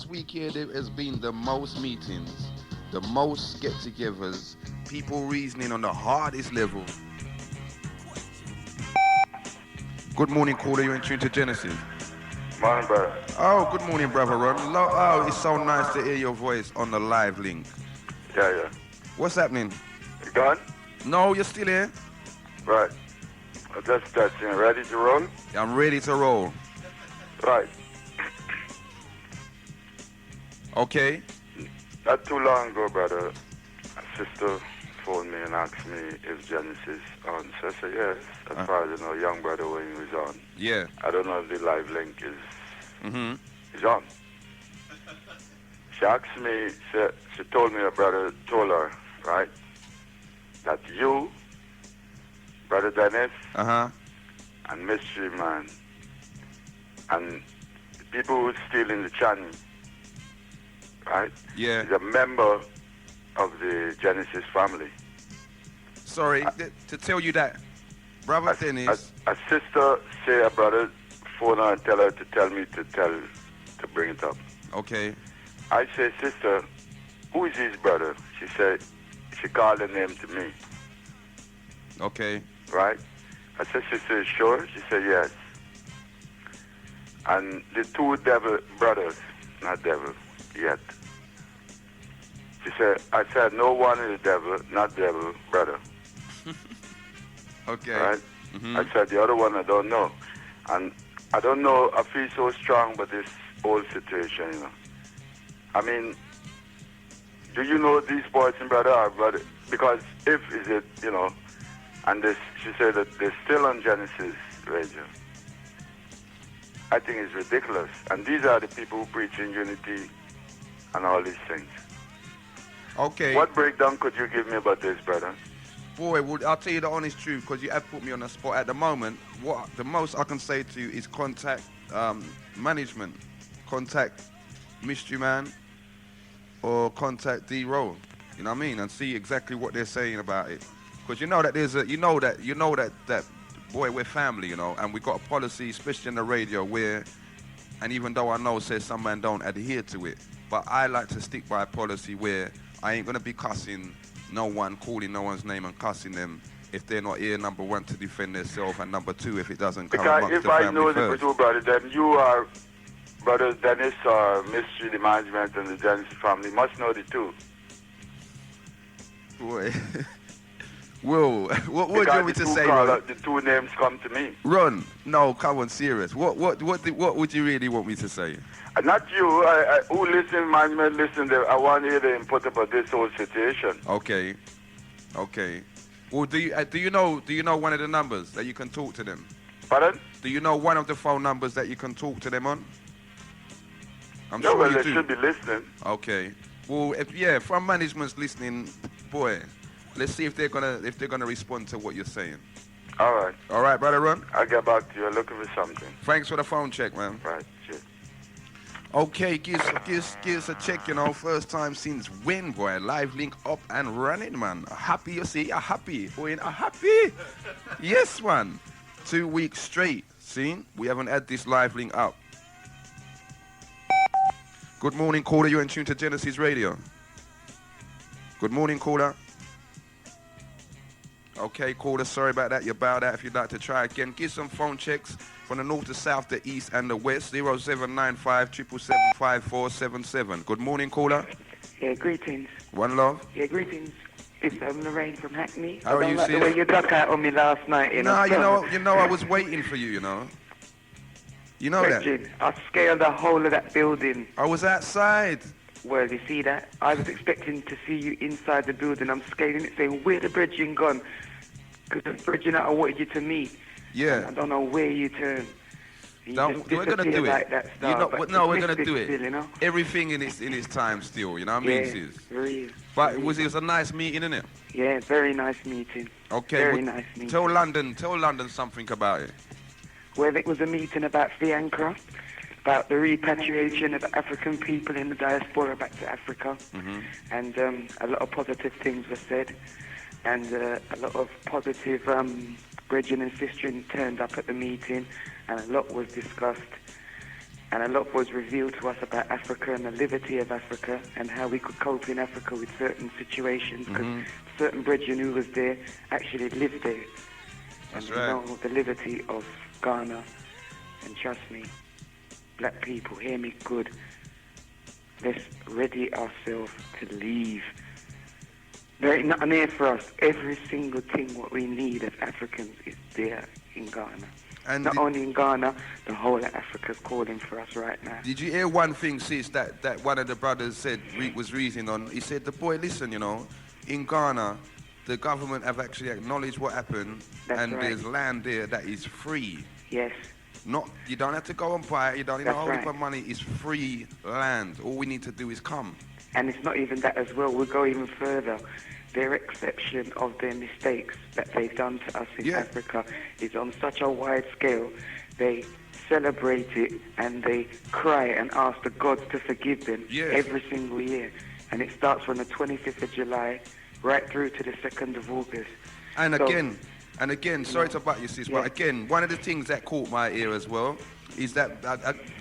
last week here there has been the most meetings, the most get-togethers, people reasoning on the hardest level. Good morning, caller. You're in tune to Genesis. Morning, brother. Oh, good morning, brother Ron. Oh, it's so nice to hear your voice on the live link. Yeah. What's happening? You gone? No, you're still here. Right. I'm just touching. Ready to roll? I'm ready to roll. Right. Okay. Not too long ago, brother, a sister phoned me and asked me if Genesis on. So I said yes. As far as I know, young brother when he was on. Yeah. I don't know if the live link is on. She asked me, she told me her brother told her, right, that you, Brother Dennis, and Mystry Man, and the people who still in the channel, right? Yeah. Is a member of the Genesis family. Sorry, to tell you that, Brother Dennis. A sister say a brother phone her and tell her to tell me to bring it up. Okay. I say, sister, who is his brother? She said, she called the name to me. Okay. Right? I said, sister, sure? She said, yes. And the two devil brothers, not devil, yet. She said, I said, no one is devil, not devil, brother. Okay. Right? I said, the other one I don't know. And I don't know, I feel so strong about this whole situation, you know. I mean, do you know these boys and brother are brother? Because if is it, you know, and this, she said that they're still on Genesis radio. I think it's ridiculous. And these are the people who preach in unity and all these things. Okay. What breakdown could you give me about this, brother? Boy, I'll tell you the honest truth, because you have put me on the spot at the moment. What the most I can say to you is contact management, contact Mystry Man, or contact D-Roll. You know what I mean? And see exactly what they're saying about it. Because you know that there's a, you know that boy, we're family, you know, and we got a policy, especially in the radio, where, and even though I know says some man don't adhere to it, but I like to stick by a policy where I ain't gonna be cussing no one, calling no one's name and cussing them if they're not here, number one, to defend themselves, and number two, if it doesn't come because amongst if the I family know first. the two brothers, then you are Brother Dennis or Mystry, the management and the Genesis family must know the two. Boy. Whoa, what do you want me to say, Ron? The two names come to me. Ron, no, come on, serious. What would you really want me to say? Not you. Who listen, management listen. I want to hear the input about this whole situation. Okay. Well, do you know one of the numbers that you can talk to them? Pardon? Do you know one of the phone numbers that you can talk to them on? I'm no, sure well, you they do. should be listening. Okay. Well, from management's listening, boy, let's see if they're gonna respond to what you're saying. All right. All right, brother Ron. I'll get back to you. I'm looking for something. Thanks for the phone check, man. Right. Cheers. Okay, give us a check, you know. First time since when, boy? Live link up and running, man. Happy, you see? Happy. Boy, happy. Yes, man. 2 weeks straight. See? We haven't had this live link up. Good morning, caller. You're in tune to Genesis Radio. Good morning, caller. Okay, caller, sorry about that. You're bowed out. If you'd like to try again, give some phone checks from the north to south, the east and the west. 0795 777 Good morning, caller. Yeah, greetings. One love. Yeah, greetings. It's Lorraine from Hackney. How are you, sis? The way you duck out on me last night. You know, I was waiting for you, you know. You know Virgin, that? I scaled the whole of that building. I was outside. Well, you see that? I was expecting to see you inside the building. I'm scaling it, saying, where the bridging gone? Because the bridging I wanted you to meet. Yeah. And I don't know where you turn. We're gonna do it. Like that star, we're gonna do it. Still, you know? Everything in its time still, you know what I mean, sis? Really. But it was a nice meeting, innit? Yeah, very nice meeting. Okay. Very nice meeting. Tell London something about it. Well, it was a meeting about Fiancra, about the repatriation of African people in the diaspora back to Africa. Mm-hmm. And a lot of positive things were said. And a lot of positive brethren and sisters turned up at the meeting, and a lot was discussed. And a lot was revealed to us about Africa and the liberty of Africa and how we could cope in Africa with certain situations, because certain brethren who was there actually lived there. That's and right. know the liberty of Ghana. And trust me, black people, hear me good. Let's ready ourselves to leave. There ain't nothing there for us. Every single thing what we need as Africans is there in Ghana. And Not only in Ghana, the whole of Africa's calling for us right now. did you hear one thing, sis, that one of the brothers said, was reasoning on? He said, the boy, listen, you know, in Ghana, the government have actually acknowledged what happened, That's and right. there's land there that is free. Yes, Not, you don't have to go and buy it, you don't need a That's whole heap right. of money, it's free land. All we need to do is come. and it's not even that as well. We'll go even further. Their acceptance of their mistakes that they've done to us in Yeah. Africa is on such a wide scale. They celebrate it and they cry and ask the gods to forgive them Yes. every single year. And it starts from the 25th of July right through to the 2nd of August. And So- again, sorry to butt you, sis, but Yeah. again, one of the things that caught my ear as well is that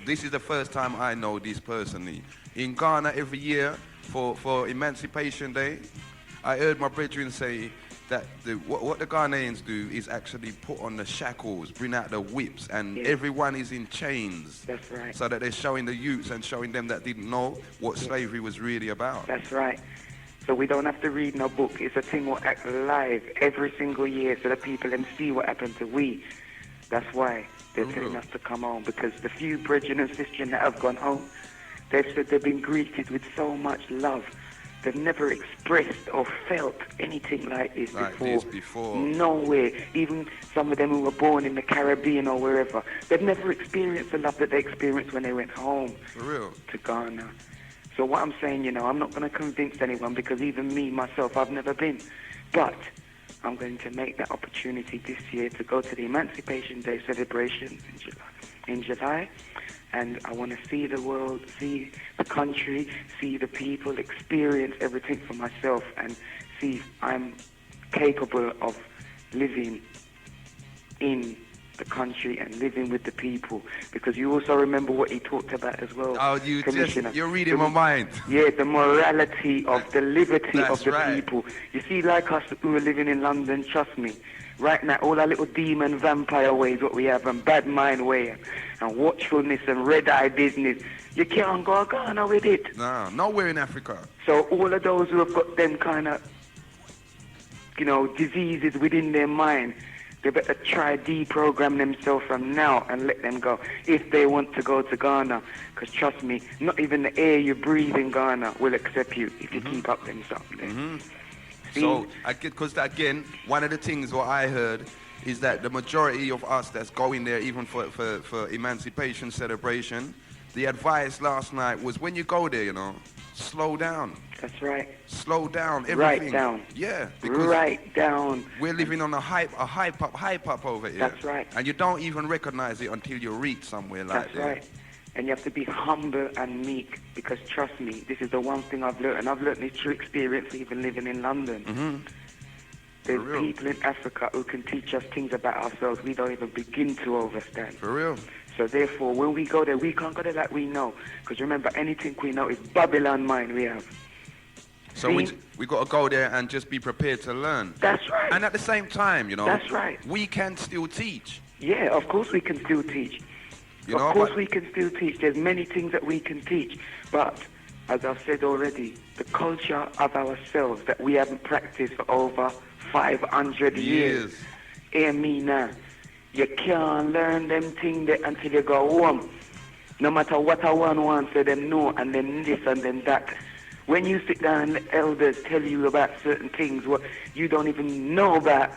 this is the first time I know this personally. In Ghana, every year for Emancipation Day, I heard my brethren say that what the Ghanaians do is actually put on the shackles, bring out the whips, and Yeah. everyone is in chains. That's right. So that they're showing the youths and showing them that didn't know what slavery was really about. That's right. So we don't have to read no book. It's a thing what act live every single year so that people can see what happened to we. That's why they're telling us to come home, because the few brethren and sisters that have gone home, they've said they've been greeted with so much love. They've never expressed or felt anything like this before. Nowhere. Even some of them who were born in the Caribbean or wherever, they've never experienced the love that they experienced when they went home For real. to Ghana. So what I'm saying, you know, I'm not going to convince anyone, because even me, myself, I've never been. But I'm going to make that opportunity this year to go to the Emancipation Day celebration in July. And I want to see the world, see the country, see the people, experience everything for myself, and see if I'm capable of living in the country and living with the people. Because you also remember what he talked about as well. Oh, Commissioner. you're reading my mind. Yeah, the morality of the liberty That's of the right. people. You see, like us who are living in London, trust me, right now, all our little demon vampire ways, what we have, and bad mind way, and watchfulness and red-eye business, you can't go Ghana with it. No, nowhere in Africa. So all of those who have got them kind of, you know, diseases within their mind, they better try deprogram themselves from now and let them go if they want to go to Ghana. Because trust me, not even the air you breathe in Ghana will accept you if you keep up them something. So, because again, one of the things what I heard is that the majority of us that's going there, even for Emancipation celebration, the advice last night was when you go there, you know, slow down. That's right. Slow down everything. Right down. Yeah, because Right down. we're living on a hype up over here. That's right. And you don't even recognize it until you reach somewhere like That's that. right. And you have to be humble and meek, because trust me, this is the one thing I've learned, and I've learned this through experience even living in London. There's For real. people in Africa who can teach us things about ourselves we don't even begin to understand. For real. So therefore, when we go there, we can't go there like we know. Because remember, anything we know is Babylon mind we have. So we got to go there and just be prepared to learn. That's right. And at the same time, you know, That's right. we can still teach. Yeah, of course we can still teach. You know, Of course but- we can still teach. There's many things that we can teach. But, as I've said already, the culture of ourselves that we haven't practiced for over 500 years. Hear me now. You can't learn them things there until you go home. No matter what I want to them know, and then this and then that. When you sit down and the elders tell you about certain things what you don't even know about,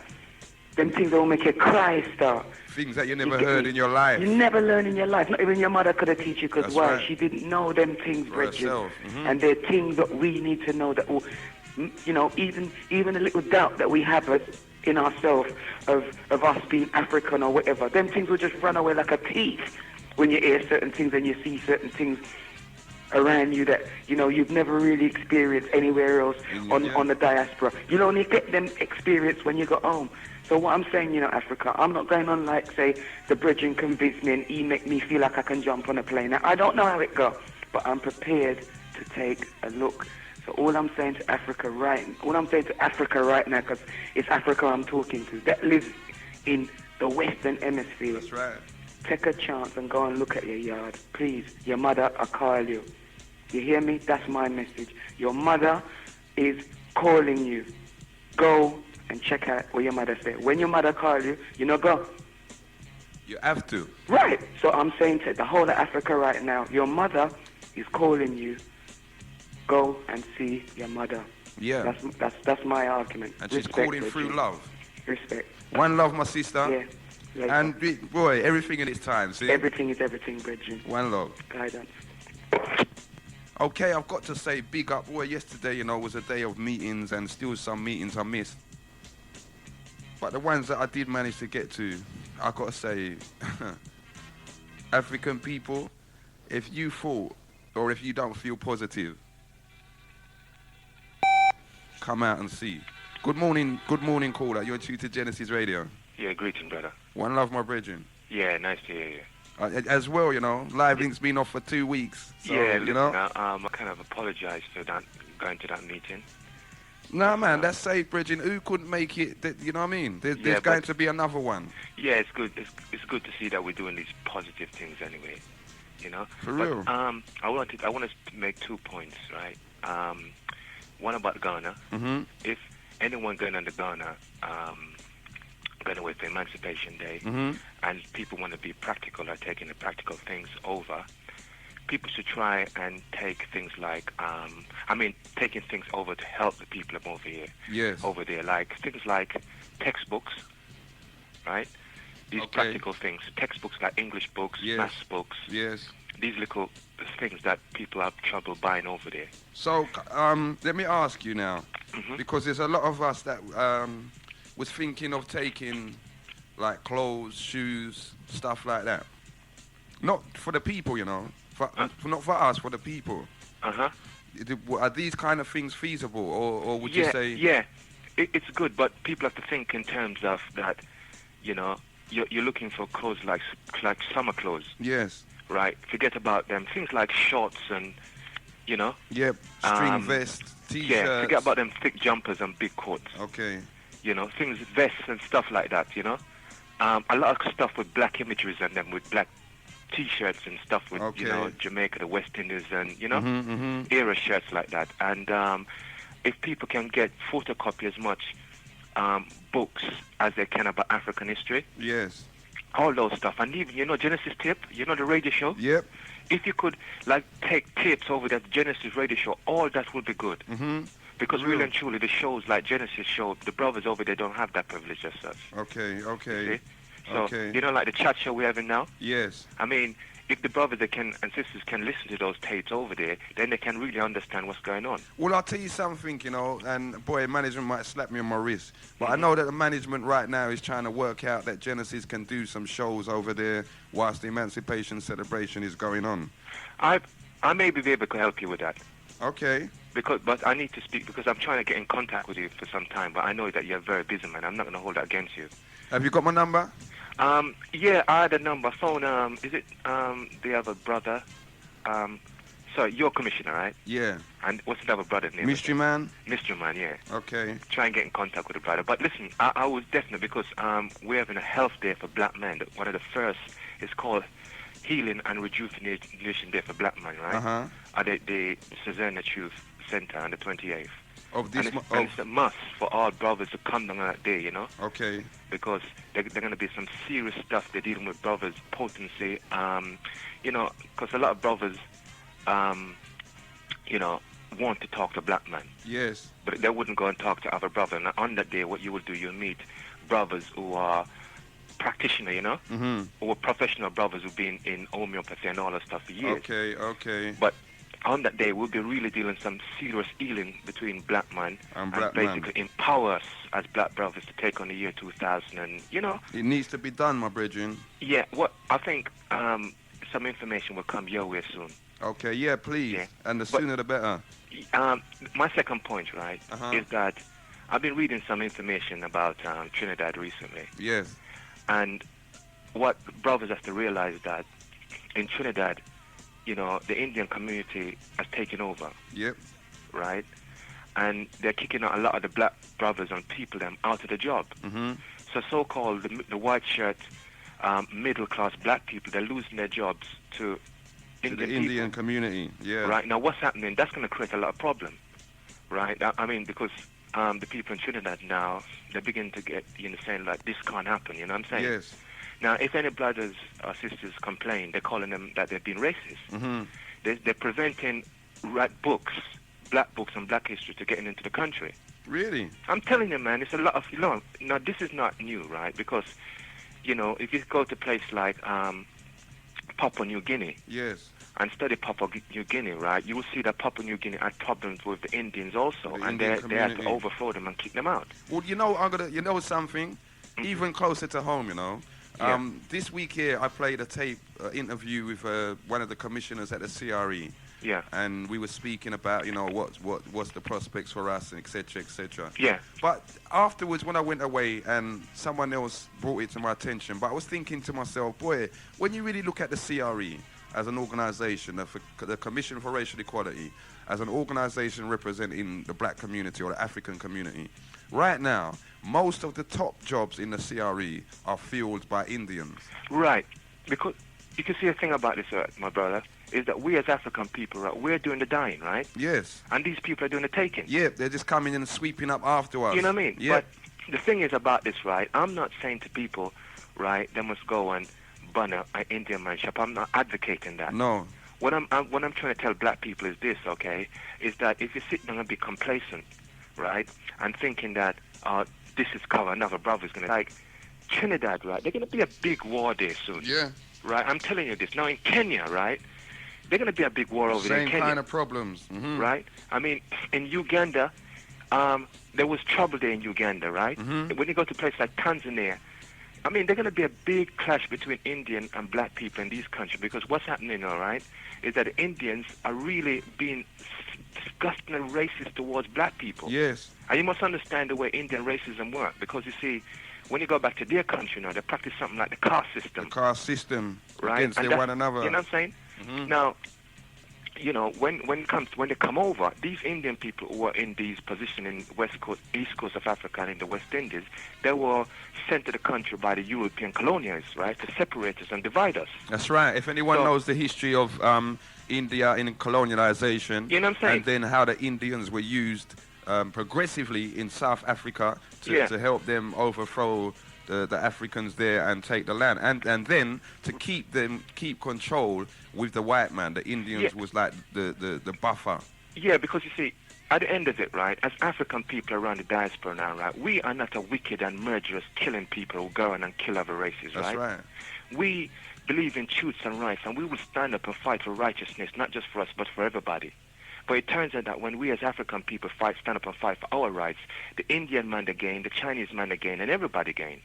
them things that will make you cry start. Things that you never get heard me? in your life. You never learn in your life. Not even your mother could have teach you, because That's why? right. She didn't know them things, For brethren. herself. And they're things that we need to know that will, you know, even a little doubt that we have in ourselves of us being African or whatever. Them things will just run away like a thief when you hear certain things and you see certain things around you that, you know, you've never really experienced anywhere else on the diaspora. You'll only get them experience when you go home. So what I'm saying, you know, Africa, I'm not going on like, say, the bridging convinced me and he make me feel like I can jump on a plane. Now, I don't know how it goes, but I'm prepared to take a look. So all I'm saying to Africa right now, because it's Africa I'm talking to, that lives in the Western Hemisphere. That's right. Take a chance and go and look at your yard. Please, your mother will call you. You hear me? That's my message. Your mother is calling you. Go and check out what your mother said. When your mother calls you, you know, go. You have to. Right. So I'm saying to the whole of Africa right now, your mother is calling you. Go and see your mother. Yeah. That's my argument. And she's calling through love. Respect. One love, my sister. Yeah. Later. And boy, everything in its time, see? Everything is everything, Bridget. One love. Guidance. Okay, I've got to say, big up. Boy, yesterday, you know, was a day of meetings and still some meetings I missed. But the ones that I did manage to get to, I got to say, African people, if you thought or if you don't feel positive, come out and see. Good morning, caller. You're tuned to Genesis Radio. Yeah, greeting, brother. One love, my brethren. Yeah, nice to hear you. As well, you know, live link's been off for 2 weeks. So, yeah, you know. I kind of apologize for that, going to that meeting. Nah, man, that's safe, Bridget. Who couldn't make it? You know what I mean? There's going to be another one. Yeah, it's good. It's good to see that we're doing these positive things anyway. You know. For real. I want to make 2 points, right? One about Ghana. Mm-hmm. If anyone going under Ghana, going away for Emancipation Day, mm-hmm. and people want to be practical, are taking the practical things over. People should try and take things like, taking things over to help the people over here. Yes. Over there, like things like textbooks, right? These practical things, textbooks like English books, yes. maths books. Yes. These little things that people have trouble buying over there. So, let me ask you now, Mm-hmm. because there's a lot of us that was thinking of taking, like, clothes, shoes, stuff like that. Not for the people, you know. Not for us, for the people. Uh-huh. Are these kind of things feasible, or would you say? Yeah, it's good, but people have to think in terms of that, you know, you're looking for clothes like summer clothes. Yes. Right? Forget about them. Things like shorts and, you know. Yep, string vests, T-shirts. Yeah, forget about them thick jumpers and big coats. Okay. You know, things, vests and stuff like that, you know. A lot of stuff with black imageries and them with black T-shirts and stuff with, you know, Jamaica, the West Indies and, you know, era shirts like that. And if people can get photocopy as much books as they can about African history. Yes. All those stuff. And even, you know, Genesis Tape, you know, the radio show? Yep. If you could, like, take tapes over that Genesis radio show, all that would be good. Mm-hmm. Because really and truly, the shows like Genesis show, the brothers over there don't have that privilege as such. Okay. You see? So, you know, like the chat show we're having now? Yes. I mean, if the brothers and sisters can listen to those tapes over there, then they can really understand what's going on. Well, I'll tell you something, you know, and boy, management might slap me on my wrist, but I know that the management right now is trying to work out that Genesis can do some shows over there whilst the Emancipation celebration is going on. I may be able to help you with that. Okay. But I need to speak because I'm trying to get in contact with you for some time, but I know that you're very busy, man. I'm not going to hold that against you. Have you got my number? Yeah, I had a number. Phone, is it the other brother? Sorry, you're commissioner, right? Yeah. And what's the other brother's name? Mystry Man? Mystry Man, yeah. Okay. Try and get in contact with the brother. But listen, I was definitely, because we're having a health day for black men. One of the first is called Healing and Rejuvenation Day for black men, right? Uh-huh. At the Susanna Truth Center on the 28th. Of this and it's a must for all brothers to come down on that day, you know? Okay. Because they're going to be some serious stuff they're dealing with brothers, potency, you know, because a lot of brothers, you know, want to talk to black men. Yes. But they wouldn't go and talk to other brothers. And on that day, what you will do, you'll meet brothers who are practitioners, you know? Mm-hmm. Who are professional brothers who've been in homeopathy and all that stuff for years. Okay. But on that day, we'll be really dealing some serious healing between black men and basically empower us as black brothers to take on the year 2000. And, you know... It needs to be done, my brethren. Yeah, what I think some information will come your way soon. Okay, yeah, please. Yeah. And the sooner the better. My second point, right, is that I've been reading some information about Trinidad recently. Yes. And what brothers have to realize that in Trinidad, you know, the Indian community has taken over. Yep. Right? And they're kicking out a lot of the black brothers and people them out of the job. Mm-hmm. So so-called the white shirt, middle-class black people, they're losing their jobs to Indian the Indian community. Yeah. Right? Now, what's happening? That's going to create a lot of problem. Right? I mean, because the people in Trinidad now, they're beginning to get, you know, saying like, this can't happen, you know what I'm saying? Yes. Now, if any brothers or sisters complain, they're calling them that they've been racist. Mm-hmm. They're preventing books, black books on black history to getting into the country. Really? I'm telling you, man, it's a lot of, you know, now this is not new, right? Because, you know, if you go to a place like Papua New Guinea, yes, and study Papua New Guinea, right, you will see that Papua New Guinea had problems with the Indians also, and they had to overthrow them and kick them out. Well, you know something, even closer to home, you know. This week here, I played a tape interview with one of the commissioners at the CRE. Yeah. And we were speaking about, you know, what's the prospects for us, and et cetera, et cetera. Yeah. But afterwards, when I went away, and someone else brought it to my attention, but I was thinking to myself, boy, when you really look at the CRE as an organization, the Commission for Racial Equality, as an organization representing the black community or the African community, right now, most of the top jobs in the CRE are filled by Indians. Right. Because you can see a thing about this, my brother, is that we as African people, right, we're doing the dying, right? Yes. And these people are doing the taking. Yeah, they're just coming in and sweeping up after us. You know what I mean? Yeah. But the thing is about this, right, I'm not saying to people, right, they must go and burn an Indian man shop. I'm not advocating that. No. What I'm trying to tell black people is this, okay, is that if you sit down and be complacent, right, and thinking that this is cover, another brother's going to, like, Trinidad, right, they're going to be a big war there soon. Yeah. Right, I'm telling you this. Now in Kenya, right, they're going to be a big war over there in Kenya. Same kind of problems. Mm-hmm. Right? I mean, in Uganda, there was trouble there in Uganda, right? Mm-hmm. When you go to places like Tanzania, I mean, there's going to be a big clash between Indian and black people in these countries, because what's happening, all right, is that the Indians are really being disgusting and racist towards black people. Yes. And you must understand the way Indian racism works, because you see, when you go back to their country now, they practice something like the caste system. The caste system, right? Against one another. You know what I'm saying? Mm-hmm. Now, you know, when they come over, these Indian people who were in these positions in West Coast, East Coast of Africa and in the West Indies, they were sent to the country by the European colonialists, right, to separate us and divide us. That's right. If anyone knows the history of India in colonialization, you know what I'm saying? And then how the Indians were used progressively in South Africa to help them overthrow the Africans there and take the land, and then to keep control with the white man. The Indians was like the buffer. Yeah, because you see, at the end of it, right, as African people around the diaspora now, right, we are not a wicked and murderous killing people who go and kill other races, right? That's right. We believe in truths and rights, and we will stand up and fight for righteousness, not just for us, but for everybody. But it turns out that when we as African people stand up and fight for our rights, the Indian man they gain, the Chinese man they gain, and everybody gain,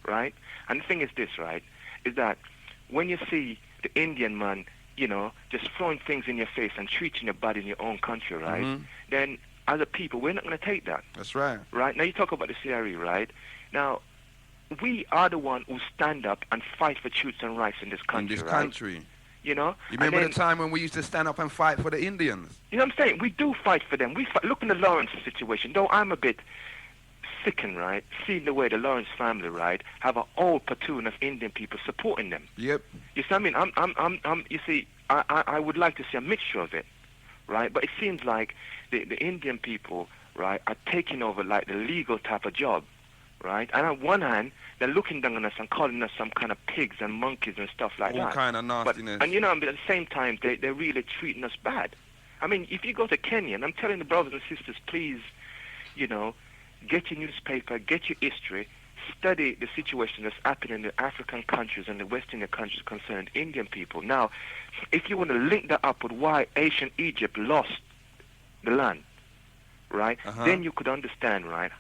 right? And the thing is this, right, is that when you see the Indian man, you know, just throwing things in your face and treating your body in your own country, right, Mm-hmm. then as a people, we're not going to take that. That's right. Right? Now you talk about the CRE, right? Now, we are the one who stand up and fight for truths and rights in this country, country. You know? You remember the time when we used to stand up and fight for the Indians? You know what I'm saying? We do fight for them. Look in the Lawrence situation. Though I'm a bit sickened, right, seeing the way the Lawrence family, right, have an old platoon of Indian people supporting them. Yep. You see what I mean? You see, I would like to see a mixture of it, right? But it seems like the Indian people, right, are taking over like the legal type of job, right? And on one hand, they're looking down on us and calling us some kind of pigs and monkeys and stuff like that. All kind of nastiness. And you know, but at the same time, they're really treating us bad. I mean, if you go to Kenya, and I'm telling the brothers and sisters, please, you know, get your newspaper, get your history, study the situation that's happening in the African countries and the West Indian countries concerning Indian people. Now, if you want to link that up with why ancient Egypt lost the land, right, then you could understand, right,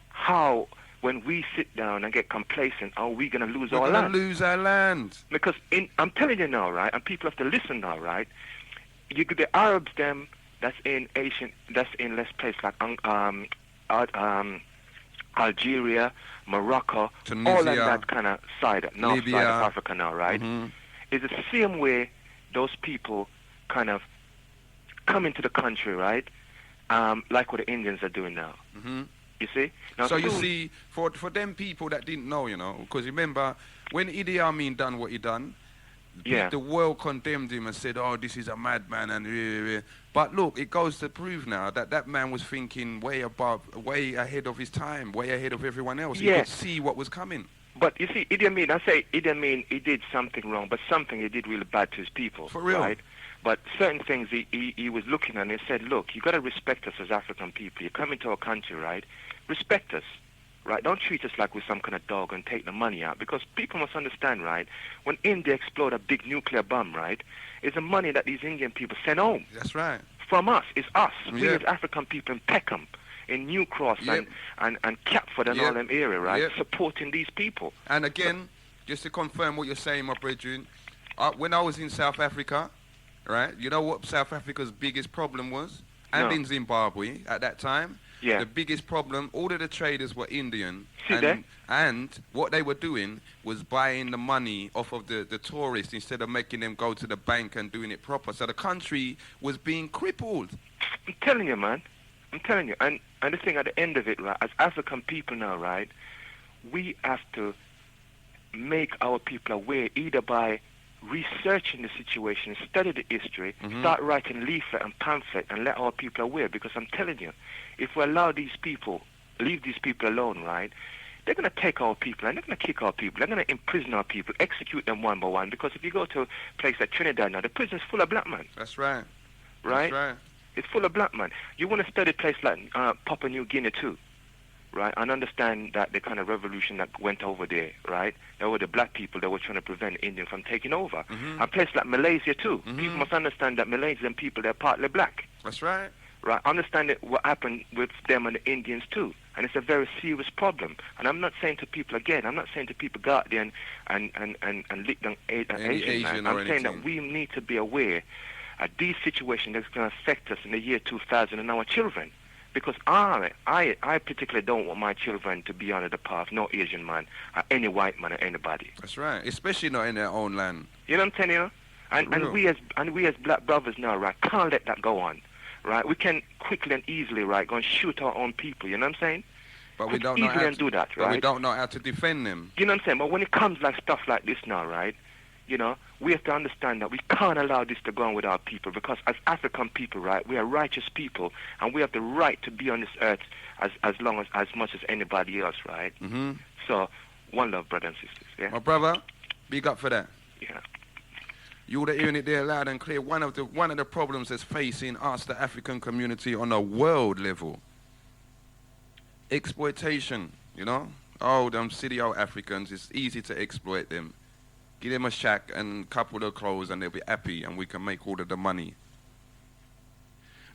how when we sit down and get complacent, are we going to lose We're our gonna land? lose our land. Because I'm telling you now, right, and people have to listen now, right, you get the Arabs, them, that's in less place like Algeria, Morocco, Tunisia, all on that kind of side, north Libya. side of Africa now, right? Mm-hmm. It's the same way those people kind of come into the country, right? Like what the Indians are doing now. Mm-hmm. You see? Now, So you see, for them people that didn't know, you know, because remember, when Idi Amin done what he done, Yeah. the world condemned him and said, oh, this is a madman, and but look, it goes to prove now that that man was thinking way ahead of his time, way ahead of everyone else. He Yeah. could see what was coming. But you see, Idi Amin, he did something wrong, but something he did really bad to his people. For real. Right? But certain things he was looking at and he said, look, you got to respect us as African people. You come into our country, right? Respect us, right? Don't treat us like we're some kind of dog and take the money out. Because people must understand, right? When India explode a big nuclear bomb, right? It's the money that these Indian people send home. That's right. From us. It's us. We Yeah. as African people in Peckham, in New Cross Yep. and Catford and Yep. all them area, right? Yep. Supporting these people. And again, just to confirm what you're saying, my brethren, when I was in South Africa, right, you know what South Africa's biggest problem was? And No. in Zimbabwe at that time? Yeah. The biggest problem, all of the traders were Indian. See there? And what they were doing was buying the money off of the tourists instead of making them go to the bank and doing it proper. So the country was being crippled. I'm telling you, man. I'm telling you. And the thing at the end of it, right, as African people now, right, we have to make our people aware either by researching the situation, study the history, start writing leaflet and pamphlet and let our people aware. Because I'm telling you, if we allow these people, leave these people alone, right, they're going to take our people and they're going to kick our people. They're going to imprison our people, execute them one by one. Because if you go to a place like Trinidad now, the prison's full of black men. That's right. Right? That's right. It's full of black men. You want to study a place like Papua New Guinea too, right? And understand that the kind of revolution that went over there, right? There were the black people that were trying to prevent Indians from taking over. A place like Malaysia too. People must understand that Malaysian people, they're partly black. That's right. Right? Understand what happened with them and the Indians too. And it's a very serious problem. And I'm not saying to people, again, I'm not saying to people go out there and lick them Asian man. I'm saying that we need to be aware of these situations that's going to affect us in the year 2000 and our children. Because I particularly don't want my children to be under the path, no Asian man, or any white man, or anybody. That's right. Especially not in their own land. You know what I'm telling you? And we as black brothers now, right, can't let that go on. Right? We can quickly and easily, right, go and shoot our own people, you know what I'm saying? But we don't know how to do that, right? But we don't know how to defend them. You know what I'm saying? But when it comes like stuff like this now, right, you know, we have to understand that we can't allow this to go on with our people, because as African people, right, we are righteous people, and we have the right to be on this earth as much as anybody else, right? So, one love, brothers and sisters, yeah? My brother, big up for that. Yeah. You would have hearing it there loud and clear. One of the problems that's facing us, the African community, on a world level, exploitation, you know? Oh, them city out Africans, it's easy to exploit them. Give them a shack and a couple of clothes and they'll be happy and we can make all of the money.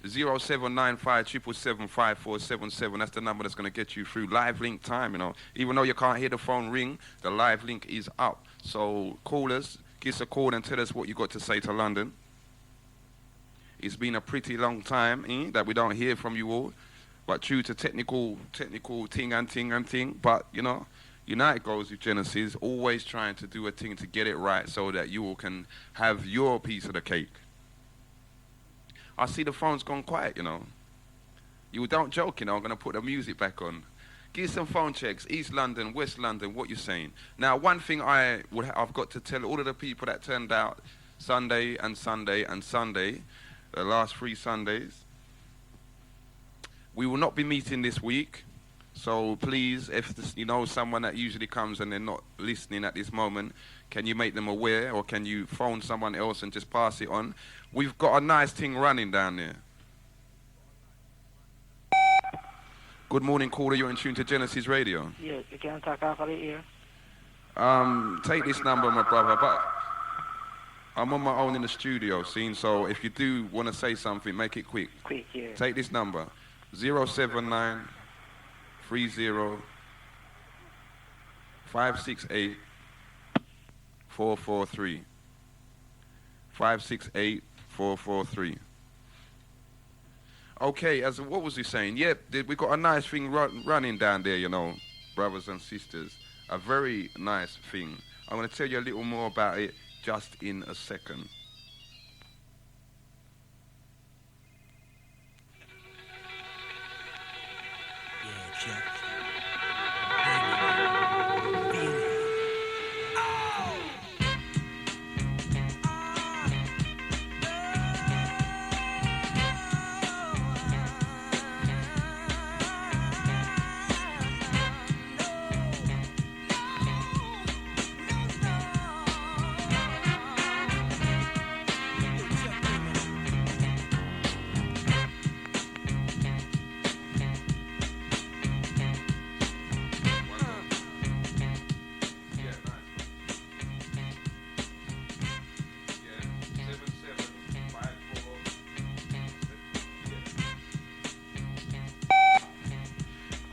0795775477, that's the number that's going to get you through live link time, you know. Even though you can't hear the phone ring, the live link is up. So call us, give us a call and tell us what you got to say to London. It's been a pretty long time that we don't hear from you all, but due to technical thing, but you know, United goes with Genesis, always trying to do a thing to get it right so that you all can have your piece of the cake. I see the phone's gone quiet, you know. You don't joke, you know, I'm going to put the music back on. Give some phone checks, East London, West London, what you're saying. Now, one thing I've got to tell all of the people that turned out Sunday, the last 3 Sundays, we will not be meeting this week. So please, if you know someone that usually comes and they're not listening at this moment, can you make them aware, or can you phone someone else and just pass it on? We've got a nice thing running down there. Good morning, caller. You're in tune to Genesis Radio. Yes, you can talk off of the ear. Take this number, my brother, but I'm on my own in the studio, so if you do want to say something, make it quick. Quick, yeah. Take this number, 079 30 568 443. 568 443. Okay, as what was he saying? Yep, we got a nice thing running down there, you know, brothers and sisters. A very nice thing. I'm going to tell you a little more about it just in a second. Yeah, Jack.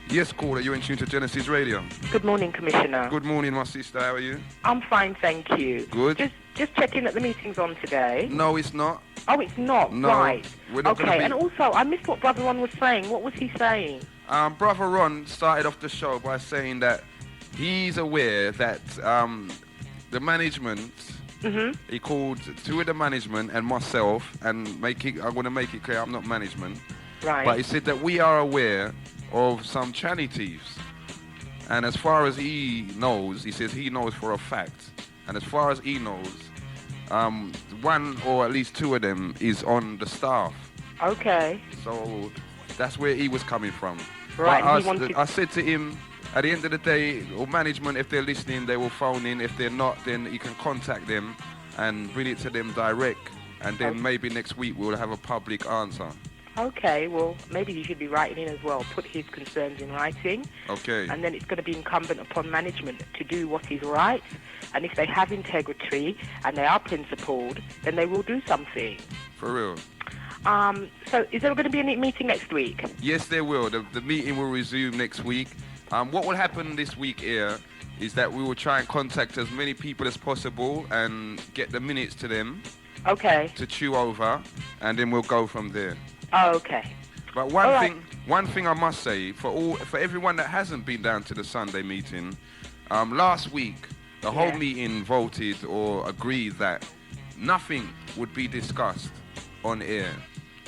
Yes, caller, you're in tune to Genesis Radio. Good morning, Commissioner. Good morning, my sister. How are you? I'm fine, thank you. Good. Just checking that the meeting's on today. No, it's not. Oh, it's not? No, right. we're not okay, and also, I missed what Brother Ron was saying. What was he saying? Brother Ron started off the show by saying that he's aware that the management, he called two of the management and myself, and I'm going to make it clear I'm not management. Right. But he said that we are aware of some tranny thieves. And as far as he knows, he says he knows for a fact. And as far as he knows, one or at least two of them is on the staff. Okay. So that's where he was coming from. Right. But I said to him, at the end of the day, or management, if they're listening, they will phone in. If they're not, then you can contact them and bring it to them direct. And then maybe next week we'll have a public answer. Okay, well, maybe he should be writing in as well, put his concerns in writing. Okay. And then it's going to be incumbent upon management to do what is right. And if they have integrity and they are principled, then they will do something. For real. So is there going to be a meeting next week? Yes, there will. The meeting will resume next week. What will happen this week here is that we will try and contact as many people as possible and get the minutes to them. Okay. To chew over, and then we'll go from there. Oh, okay. But one thing I must say, for everyone that hasn't been down to the Sunday meeting, last week the whole meeting voted or agreed that nothing would be discussed on air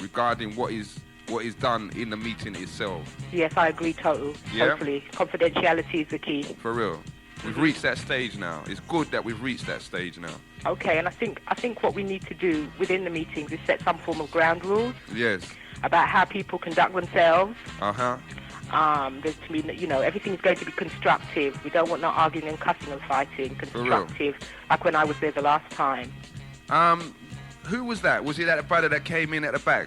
regarding what is done in the meeting itself. Yes, I agree totally. Yeah? Totally. Confidentiality is the key. For real. We've reached that stage now. It's good that we've reached that stage now. Okay, and I think what we need to do within the meetings is set some form of ground rules. Yes. About how people conduct themselves. There's to me, everything's going to be constructive. We don't want no arguing and cussing and fighting. Constructive, like when I was there the last time. Who was that? Was it that brother that came in at the back?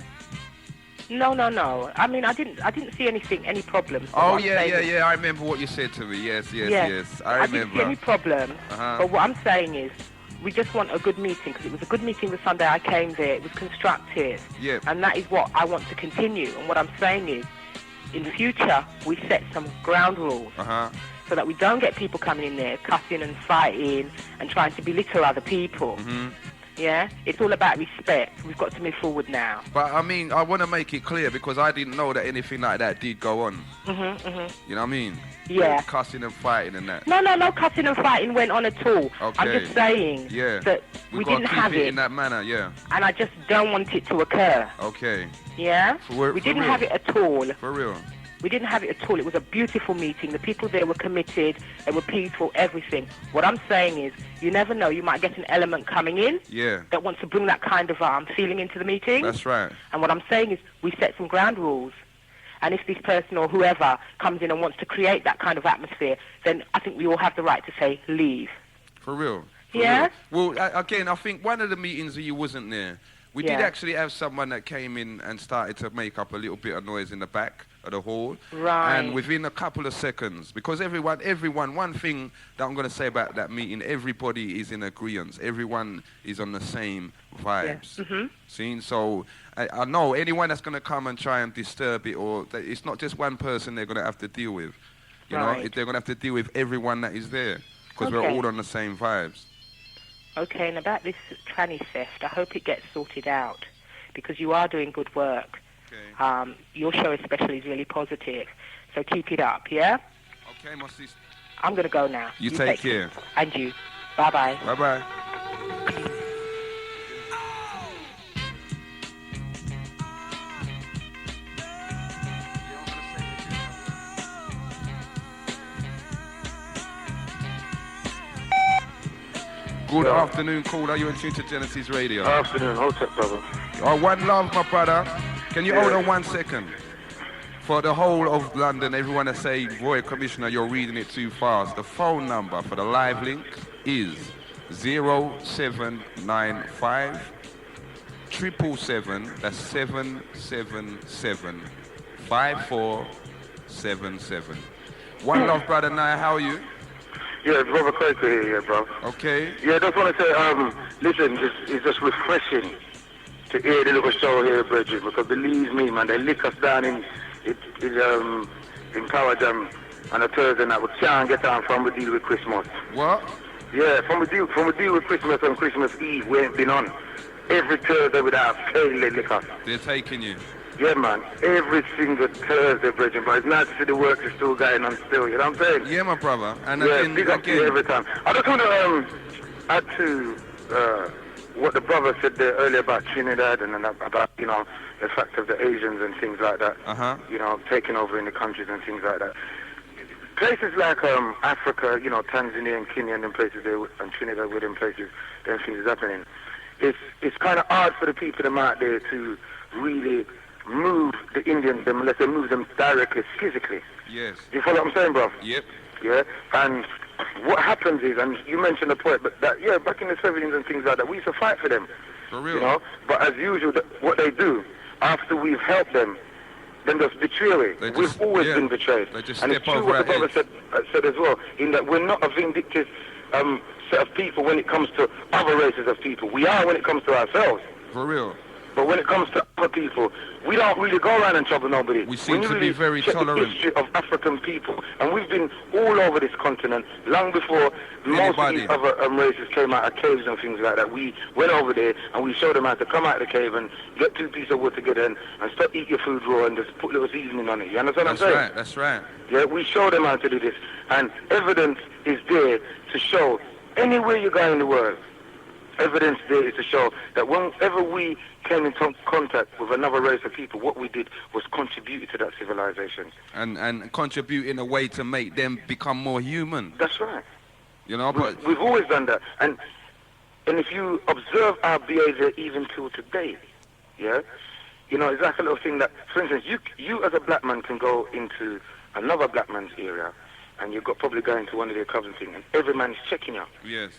No. I mean, I didn't see any problems. Oh, yeah. I remember what you said to me. Yes. I remember. I didn't see any problem. But what I'm saying is, we just want a good meeting, because it was a good meeting the Sunday I came there. It was constructive. Yeah. And that is what I want to continue. And what I'm saying is, in the future, we set some ground rules. So that we don't get people coming in there cussing and fighting and trying to belittle other people. Yeah? It's all about respect. We've got to move forward now. But, I mean, I want to make it clear, because I didn't know that anything like that did go on. You know what I mean? Yeah. Cussing and fighting and that. No cussing and fighting went on at all. Okay. I'm just saying that we didn't have it in that manner, yeah. And I just don't want it to occur. Okay. Yeah? We didn't have it at all. For real. We didn't have it at all. It was a beautiful meeting. The people there were committed. They were peaceful, everything. What I'm saying is, you never know. You might get an element coming in that wants to bring that kind of feeling into the meeting. That's right. And what I'm saying is, we set some ground rules. And if this person or whoever comes in and wants to create that kind of atmosphere, then I think we all have the right to say, leave. For real. Yeah? Well, again, I think one of the meetings that you wasn't there, we did actually have someone that came in and started to make up a little bit of noise in the back of the hall. Right. And within a couple of seconds, because everyone, one thing that I'm going to say about that meeting, everybody is in agreement. Everyone is on the same vibes. Yeah. See? So I know anyone that's going to come and try and disturb it, or it's not just one person they're going to have to deal with. You know, if they're going to have to deal with everyone that is there, because we're all on the same vibes. Okay, and about this tranny theft, I hope it gets sorted out, because you are doing good work. Okay. Your show especially is really positive, so keep it up, yeah? Okay, my sister. I'm going to go now. You take care. And you. Bye-bye. Bye-bye. Good afternoon, caller. You're in tune to Genesis Radio. Afternoon. Hold up, brother. Oh, one love, my brother. Can you hold on 1 second? For the whole of London, everyone that say, Royal Commissioner, you're reading it too fast. The phone number for the live link is 0795 777, that's 777 5477. One love, brother. Naya, how are you? Yeah, brother Kwaku here, bro. Okay. Yeah, I just want to say, listen, it's just refreshing to hear the little show here, Bridget, because believe me, man, they lick us down in Powerjam on a Thursday night. We can't get on from the deal with Christmas. What? Yeah, from the deal with Christmas and Christmas Eve, we ain't been on. Every Thursday without fail, they lick us. They're taking you. Yeah, man. Every single Thursday, Bridget, but it's nice to see the work is still going on still, you know what I'm saying? Yeah, my brother. And yeah, big up to you every time. I just want to add to what the brother said there earlier about Trinidad and about, you know, the fact of the Asians and things like that, you know, taking over in the countries and things like that. Places like Africa, you know, Tanzania and Kenya and them places there, and Trinidad with them places, them things is happening. It's kind of hard for the people them out there to really move the Indians, them, unless they move them directly, physically. Yes. Do you follow what I'm saying, bro? Yep. Yeah, and what happens is, and you mentioned the point, but that, yeah, back in the 70s and things like that, we used to fight for them. For real. You know, but as usual, what they do, after we've helped them, then just betray it. We've always been betrayed. They just and step it's true over what our the brother said as well, in that we're not a vindictive set of people when it comes to other races of people. We are when it comes to ourselves. For real. But when it comes to other people, we don't really go around and trouble nobody. We seem to be very tolerant. The history of African people, and we've been all over this continent long before most of these other races came out of caves and things like that. We went over there and we showed them how to come out of the cave and get 2 pieces of wood together and stop eating your food raw and just put little seasoning on it. You understand what I'm saying? That's right. Yeah, we showed them how to do this, and evidence is there to show anywhere you go in the world. Evidence there is to show that whenever we came into contact with another race of people, what we did was contribute to that civilization. And contribute in a way to make them become more human. That's right. You know, but we've always done that. And if you observe our behavior even till today, yeah, you know, it's like a little thing that, for instance, you as a black man can go into another black man's area, and you've got probably going to one of their clubs and things, and every man is checking you. Yes.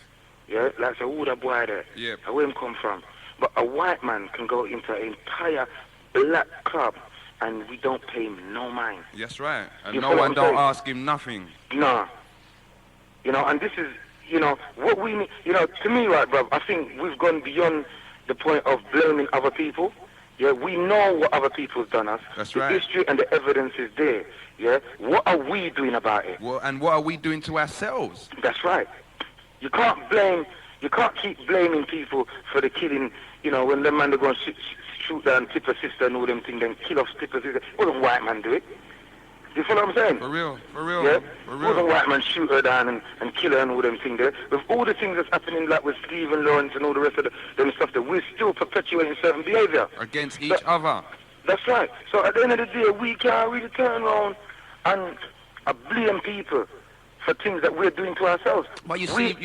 Yeah, like, so who that boy there? Yeah. Where him come from? But a white man can go into an entire black club and we don't pay him no mind. That's right. And no one don't ask him nothing. No. You know, and this is, you know, what we need, you know, to me, right, bro, I think we've gone beyond the point of blaming other people. Yeah, we know what other people have done us. That's right. The history and the evidence is there. Yeah, what are we doing about it? Well, and what are we doing to ourselves? That's right. You can't keep blaming people for the killing, you know, when them man are going to shoot down Tipper sister and all them things, then kill off Tipper sister. It wasn't white man do it. You follow what I'm saying? For real. Yeah? For real. It wasn't white man shoot her down and kill her and all them things there. With all the things that's happening, like with Stephen Lawrence and all the rest of them stuff, that we're still perpetuating certain behavior. Against each other. That's right. So at the end of the day, we can't really turn around and blame people for things that we're doing to ourselves. But you see,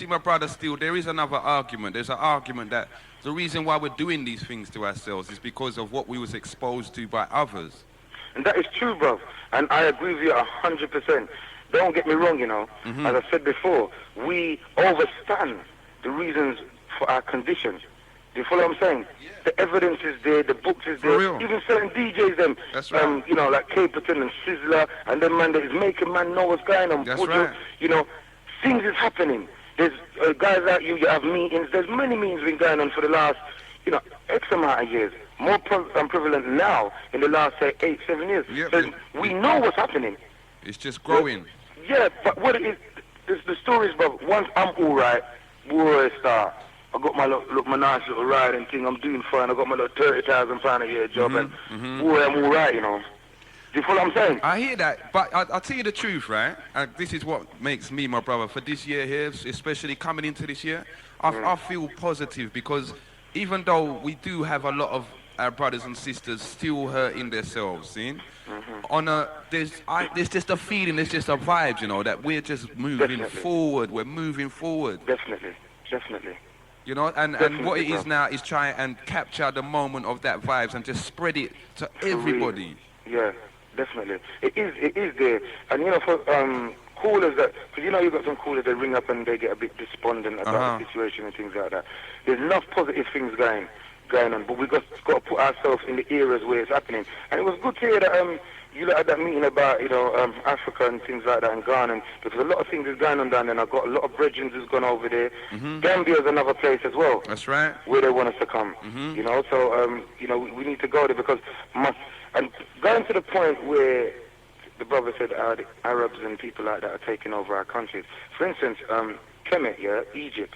my brother, still, there is another argument. There's an argument that the reason why we're doing these things to ourselves is because of what we was exposed to by others. And that is true, bro. And I agree with you 100%. Don't get me wrong, you know. As I said before, we overstand the reasons for our conditions. Do you follow what I'm saying? Yeah. The evidence is there, the books is there. Even certain DJs, them, you know, like Caperton and Sizzler, and them man that is making man know what's going on. That's right. You know, things is happening. There's guys like you have meetings. There's many meetings been going on for the last, you know, X amount of years. More prevalent now in the last, say, 8-7 years. Yep. So we know what's happening. It's just growing. Yeah, but what it is, the story is, brother, once I'm all right, boy, start. I got my my nice little ride and thing. I'm doing fine. I got my little £30,000 a year job, and boy, I'm all right, you know. Do you follow what I'm saying? I hear that, but I'll tell you the truth, right? This is what makes me, my brother, for this year here, especially coming into this year, I feel positive because even though we do have a lot of our brothers and sisters still hurting themselves, see? There's just a feeling, there's just a vibe, you know, that we're just moving forward. We're moving forward. Definitely. You know, and what it is now is try and capture the moment of that vibes and just spread it to everybody. Yeah, definitely. It is there. And, you know, for callers that, because, you know, you've got some callers that ring up and they get a bit despondent about the situation and things like that. There's enough positive things going on, but we've got to put ourselves in the areas where it's happening. And it was good to hear that you had that meeting about, you know, Africa and things like that and Ghana, because a lot of things is going on down there, and I've got a lot of brethren who's gone over there. Gambia's another place as well. That's right. Where they want us to come, you know, so, you know, we need to go there because, and going to the point where the brother said the Arabs and people like that are taking over our countries. For instance, Kemet, yeah, Egypt,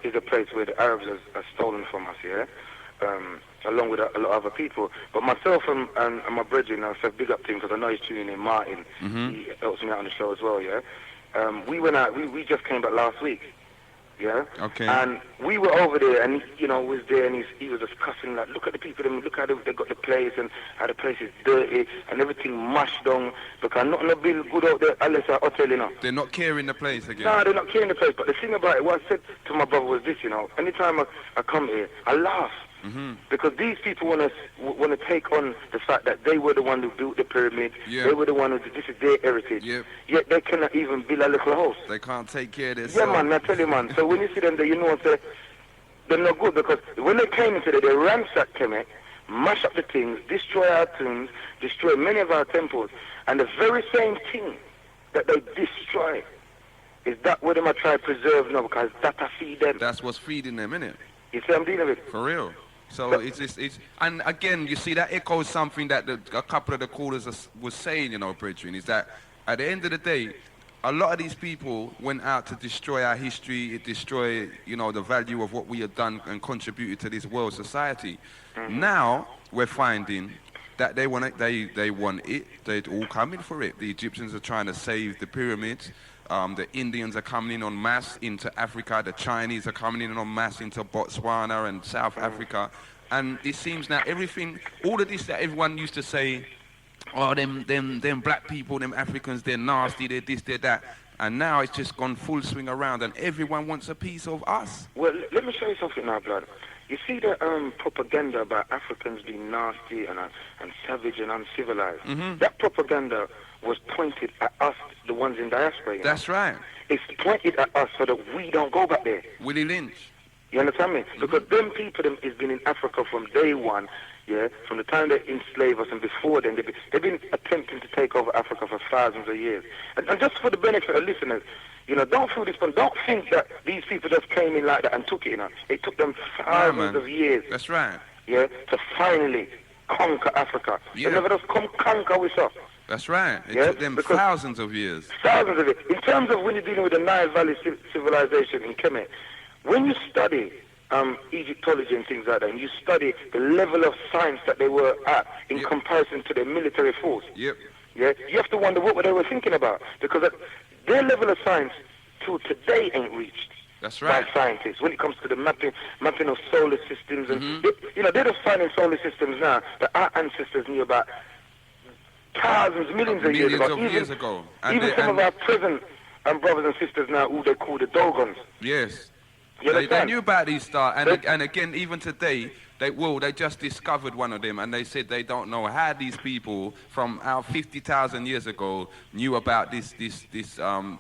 is a place where the Arabs are stolen from us, yeah, along with a lot of other people. But myself and my brethren, I said big up to him because I know he's tuning in, Martin. He helps me out on the show as well, yeah. We went out, we just came back last week, yeah. Okay. And we were over there, and you know, was there, and he was just cussing like, look at the people, look how they got the place, and how the place is dirty, and everything mashed down, because nothing will be good out there unless I hotel, you know. They're not caring the place again. No, they're not caring the place, but the thing about it, what I said to my brother was this, you know, anytime I come here, I laugh. Because these people want to take on the fact that they were the one who built the pyramid. They were the one who this is their heritage. Yet they cannot even build a little house. They can't take care of themselves. Yeah, man, I tell you, man. So when you see them there, you know what they're not good, because when they came into there, they ransacked Kemet, mash up the things, destroy our tombs, destroy many of our temples, and the very same thing that they destroy is that what they might try to preserve now, because that feed them. That's what's feeding them, innit? You see I'm dealing with? For real. So it's and again, you see that echoes something that a couple of the callers was saying, you know, brethren, is that at the end of the day, a lot of these people went out to destroy our history, destroy, you know, the value of what we have done and contributed to this world society. Now we're finding that they want it. They're all coming for it. The Egyptians are trying to save the pyramids. The Indians are coming in en masse into Africa. The Chinese are coming in en masse into Botswana and South Africa. And it seems now all of this that everyone used to say, oh, them black people, them Africans, they're nasty, they're this, they're that. And now it's just gone full swing around and everyone wants a piece of us. Well, let me show you something now, blood. You see the propaganda about Africans being nasty and savage and uncivilized? That propaganda was pointed at us, the ones in diaspora. You know? That's right. It's pointed at us so that we don't go back there. Willie Lynch. You understand me? Because them people has been in Africa from day one, yeah, from the time they enslaved us and before then, they've been attempting to take over Africa for thousands of years. And just for the benefit of listeners, you know, don't feel this one. Don't think that these people just came in like that and took it, you know. It took them thousands of years. That's right. Yeah, to finally conquer Africa. Yeah. They never just come conquer with us. That's right. It took them thousands of years. Thousands of it. In terms of when you're dealing with the Nile Valley civilization in Kemet, when you study Egyptology and things like that, and you study the level of science that they were at in comparison to their military force, yeah, you have to wonder what they were thinking about, because their level of science till today ain't reached. That's right. By scientists when it comes to the mapping of solar systems, and they're just finding solar systems now that our ancestors knew about thousands, millions of years ago. Even some of our present brothers and sisters now, who they call the Dogons. Yes. They knew about these stars, and again, even today, they just discovered one of them, and they said they don't know how these people from our 50,000 years ago knew about this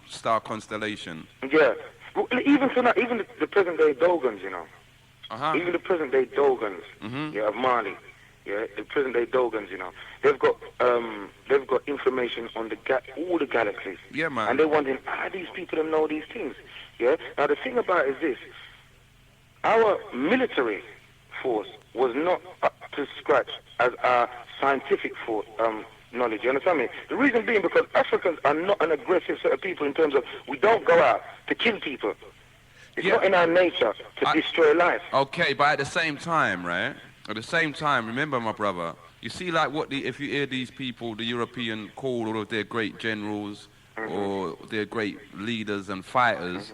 star constellation. Yeah. Well, even so now, even the present day Dogons, you know. Even the present day Dogons, of Mali. Yeah, the present day Dogons, you know, they've got information on all the galaxies. Yeah, man. And they're wondering, how these people know these things? Yeah. Now the thing about it is this: our military force was not up to scratch as our scientific force knowledge. You understand me? The reason being because Africans are not an aggressive set of people in terms of we don't go out to kill people. It's not in our nature to destroy life. Okay, but at the same time, right? At the same time, remember, my brother, you see, like, if you hear these people, the European call all of their great generals or their great leaders and fighters,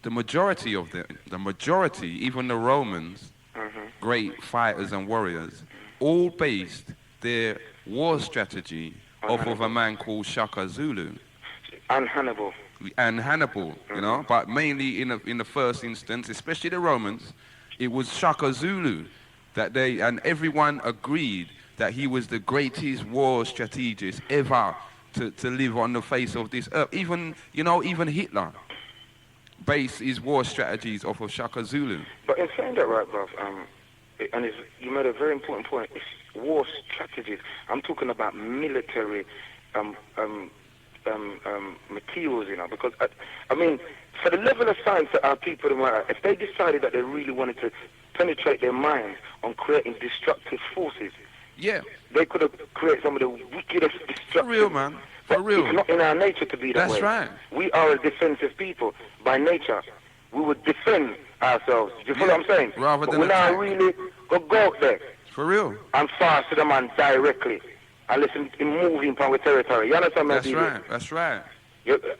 the majority of them, even the Romans, great fighters and warriors, all based their war strategy off of a man called Shaka Zulu. And Hannibal. You know, but mainly in the first instance, especially the Romans, it was Shaka Zulu and everyone agreed that he was the greatest war strategist ever to live on the face of this earth. Even Hitler based his war strategies off of Shaka Zulu. But in saying that, right, bruv, you made a very important point. It's war strategies. I'm talking about military materials, you know, because I mean, for the level of science that our people are, if they decided that they really wanted to penetrate their minds on creating destructive forces, they could have created some of the wickedest destructive. For real, man. For real. It's not in our nature to be that way. That's right. We are a defensive people by nature. We would defend ourselves. Do you follow what I'm saying? Rather than we're not really gonna go out there. For real. And fast to the man directly. And listen, in moving from our territory. You understand me? That's right.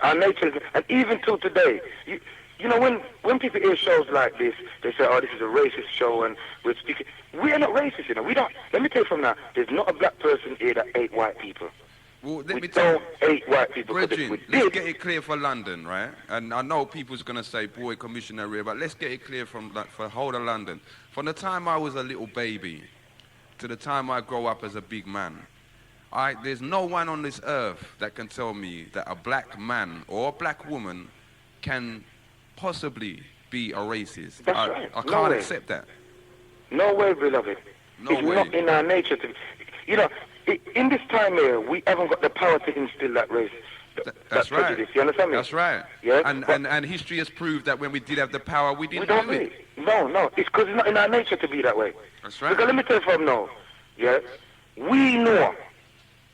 Our nature is, and even till today, you know, when people hear shows like this, they say, oh, this is a racist show, and we're speaking. We are not racist, you know. We don't. Let me tell you from now, there's not a black person here that hate white people. Well, we don't hate white people. Brethren, let's get it clear for London, right? And I know people's going to say, boy, Commissioner Rear, but let's get it clear for the whole of London. From the time I was a little baby to the time I grow up as a big man, there's no one on this earth that can tell me that a black man or a black woman can possibly be a racist. That's right. I can't accept that. No way, beloved. It's not in our nature to. You know, in this time here, we haven't got the power to instill that race. That's right. Prejudice. You understand me? That's right. Yeah. And history has proved that when we did have the power, we didn't do it. No. It's because it's not in our nature to be that way. That's right. Because let me tell you from now, yeah, we know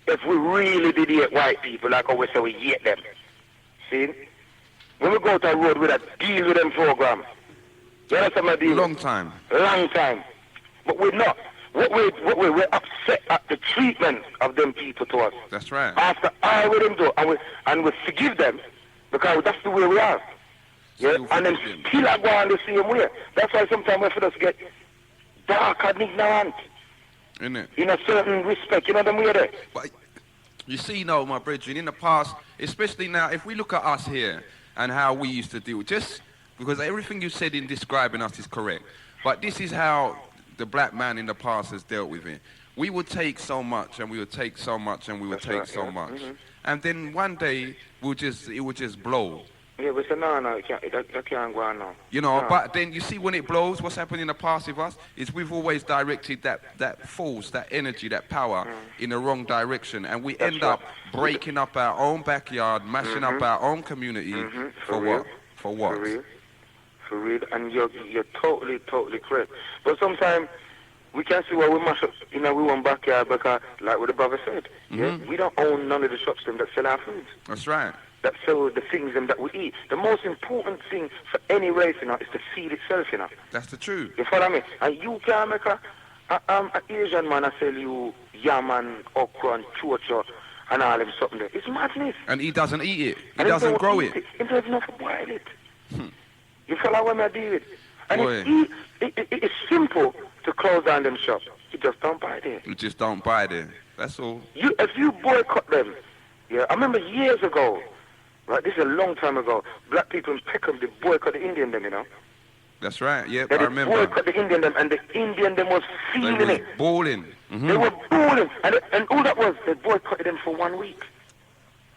if we really did hate white people, like always say we hate them. See? When we go to a road with a deal with them program, you understand my deal? Long time. But we're not. We're upset at the treatment of them people to us. That's right. After all we them do, and we forgive them, because that's the way we are. Yeah? And then still I go on the same way. That's why sometimes we for us get dark and ignorant. Isn't it? In a certain respect, you know them way there. But you see now, my brethren, in the past, especially now, if we look at us here and how we used to deal, just because everything you said in describing us is correct, but this is how the black man in the past has dealt with it. We would take so much, and we would take so much, and we would take so much. Mm-hmm. And then one day, it would just blow. Yeah, we say, no, that can't go on now. You know, but then you see when it blows, what's happened in the past with us is we've always directed that force, that energy, that power in the wrong direction. And we end up breaking up our own backyard, mashing up our own community. For what? For what? For real. And you're totally correct. But sometimes we can see why we mash up in our own backyard because, like what the brother said, yeah, we don't own none of the shops that sell our food. That's right. That sell the things that we eat. The most important thing for any race, you know, is the seed itself, you know. That's the truth. You follow me? And you can't make an Asian man I sell you yam and okra and chocho and all of something there. It's madness. And he doesn't eat it. He doesn't grow it. He doesn't know to boil it. You follow what I deal with? And it's simple to close down them shops. You just don't buy there. You just don't buy there. That's all. If you boycott them, yeah, I remember years ago, right, this is a long time ago, black people in Peckham, they boycott the Indian them, you know. That's right, yep, I remember. They boycott the Indian them, and the Indian them was feeling it. Balling. They were balling. And all that was, they boycotted them for 1 week.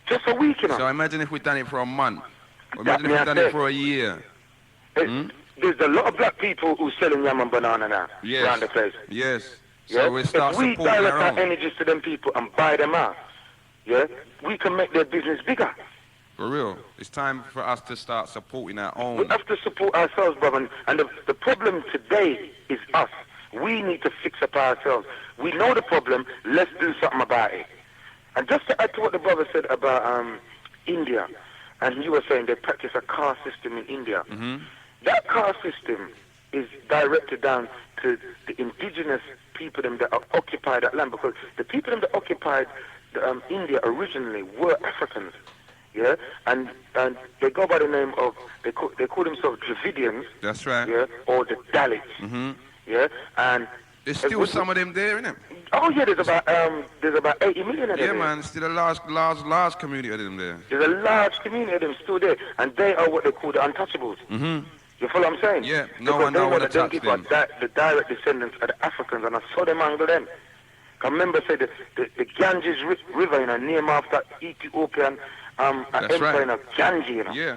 Just a week, you know. So imagine if we'd done it for a month. Imagine if we'd done it for a year. There's a lot of black people who selling yam and banana now around the place. Yes. So we start supporting our own. If we direct our own energies to them people and buy them out, yeah, we can make their business bigger. For real. It's time for us to start supporting our own. We have to support ourselves, brother. And the problem today is us. We need to fix up ourselves. We know the problem. Let's do something about it. And just to add to what the brother said about India, and you were saying they practice a caste system in India. That caste system is directed down to the indigenous people them that occupy that land, because the people them that occupied India originally were Africans. Yeah, and they go by the name of they call themselves Dravidians. That's right. Yeah, or the Dalits. Yeah, and there's still some of them there, isn't it? Oh yeah, there's about 80 million of them. Yeah, man, still a large community of them there. There's a large community of them still there, and they are what they call the untouchables. You follow what I'm saying? Yeah, no one knows what to touch them. The direct descendants of the Africans, and I saw them angle them. I remember say the Ganges River, you know, named after Ethiopian empire, right. You know, Ganges, you know. Yeah.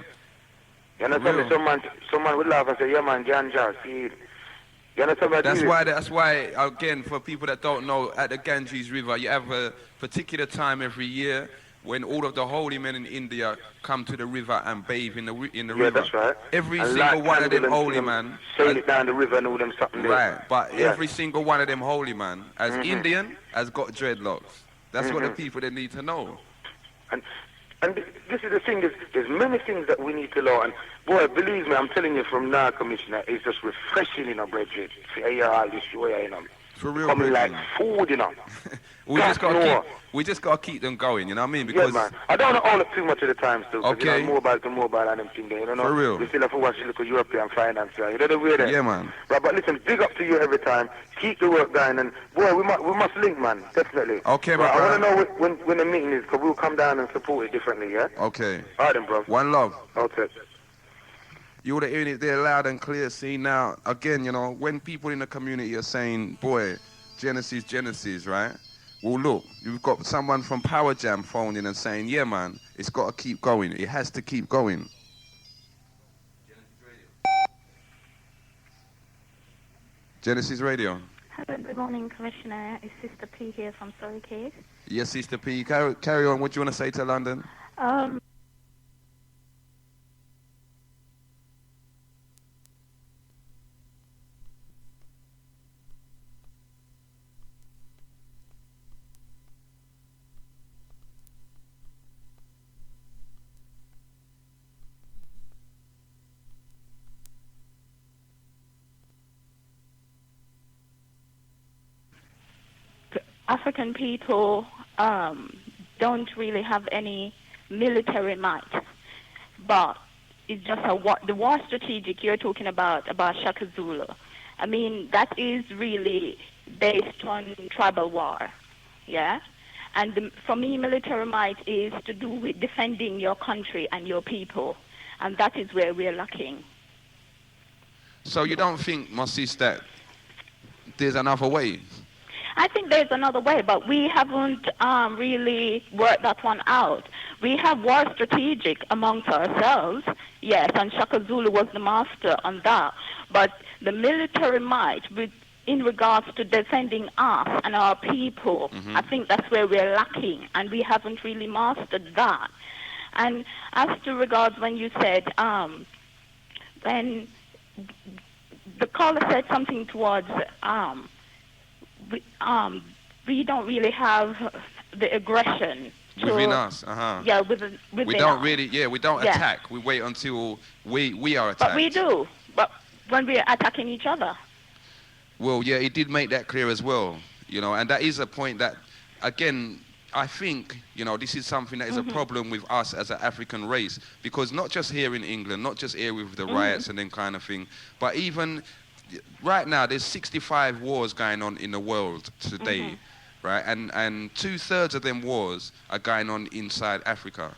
You understand me? Someone would laugh and say, yeah man, Ganja, see. You understand what That's why, again, for people that don't know, at the Ganges River, you have a particular time every year when all of the holy men in India come to the river and bathe in the river. Yeah, that's right. Every single one of them holy man sail it down the river and all them something there. Right, but every single one of them holy man, as Indian, has got dreadlocks. That's what the people they need to know. And this is the thing, there's many things that we need to learn. And boy, believe me, I'm telling you from now, Commissioner, it's just refreshing, you know, brethren. See, all this way, you know. For real, coming like food, you know. we just gotta keep them going, you know what I mean? Because man. I don't want to own it too much of the time still. Okay. You know, mobile to mobile and them thing there, you know. For real. We still have to watch the little European finance, you know the way there. Yeah, man. Right, but listen, big up to you every time. Keep the work going, and boy, we must link, man, definitely. Okay, right, my brother. I want to know when the meeting is, because we'll come down and support it differently, yeah? Okay. All right then, bro. One love. Okay. You would have heard it there loud and clear. See, now, again, you know, when people in the community are saying, boy, Genesis, right? Well, look, you've got someone from Powerjam phoning and saying, yeah, man, it's got to keep going. It has to keep going. Genesis Radio. Hello, good morning, Commissioner. It's Sista P here from Surrey Case. Yes, Sista P. Carry on. What do you want to say to London? African people don't really have any military might, but it's just the war strategic you're talking about Shaka Zulu. I mean, that is really based on tribal war, yeah? And for me, military might is to do with defending your country and your people, and that is where we're lacking. So you don't think, my sister, there's another way? I think there's another way, but we haven't really worked that one out. We have war strategic amongst ourselves, yes, and Shaka Zulu was the master on that. But the military might, in regards to defending us and our people, I think that's where we're lacking, and we haven't really mastered that. And as to regards when you said, when the caller said something towards, we don't really have the aggression within us. Yeah, within we don't us. Really. We don't attack. We wait until we are attacked. But we do. But when we're attacking each other. Well, yeah, he did make that clear as well. You know, and that is a point that, again, I think, you know, this is something that is a problem with us as an African race, because not just here in England, not just here with the riots and them kind of thing, but even right now, there's 65 wars going on in the world today, right? And 2/3 of them wars are going on inside Africa.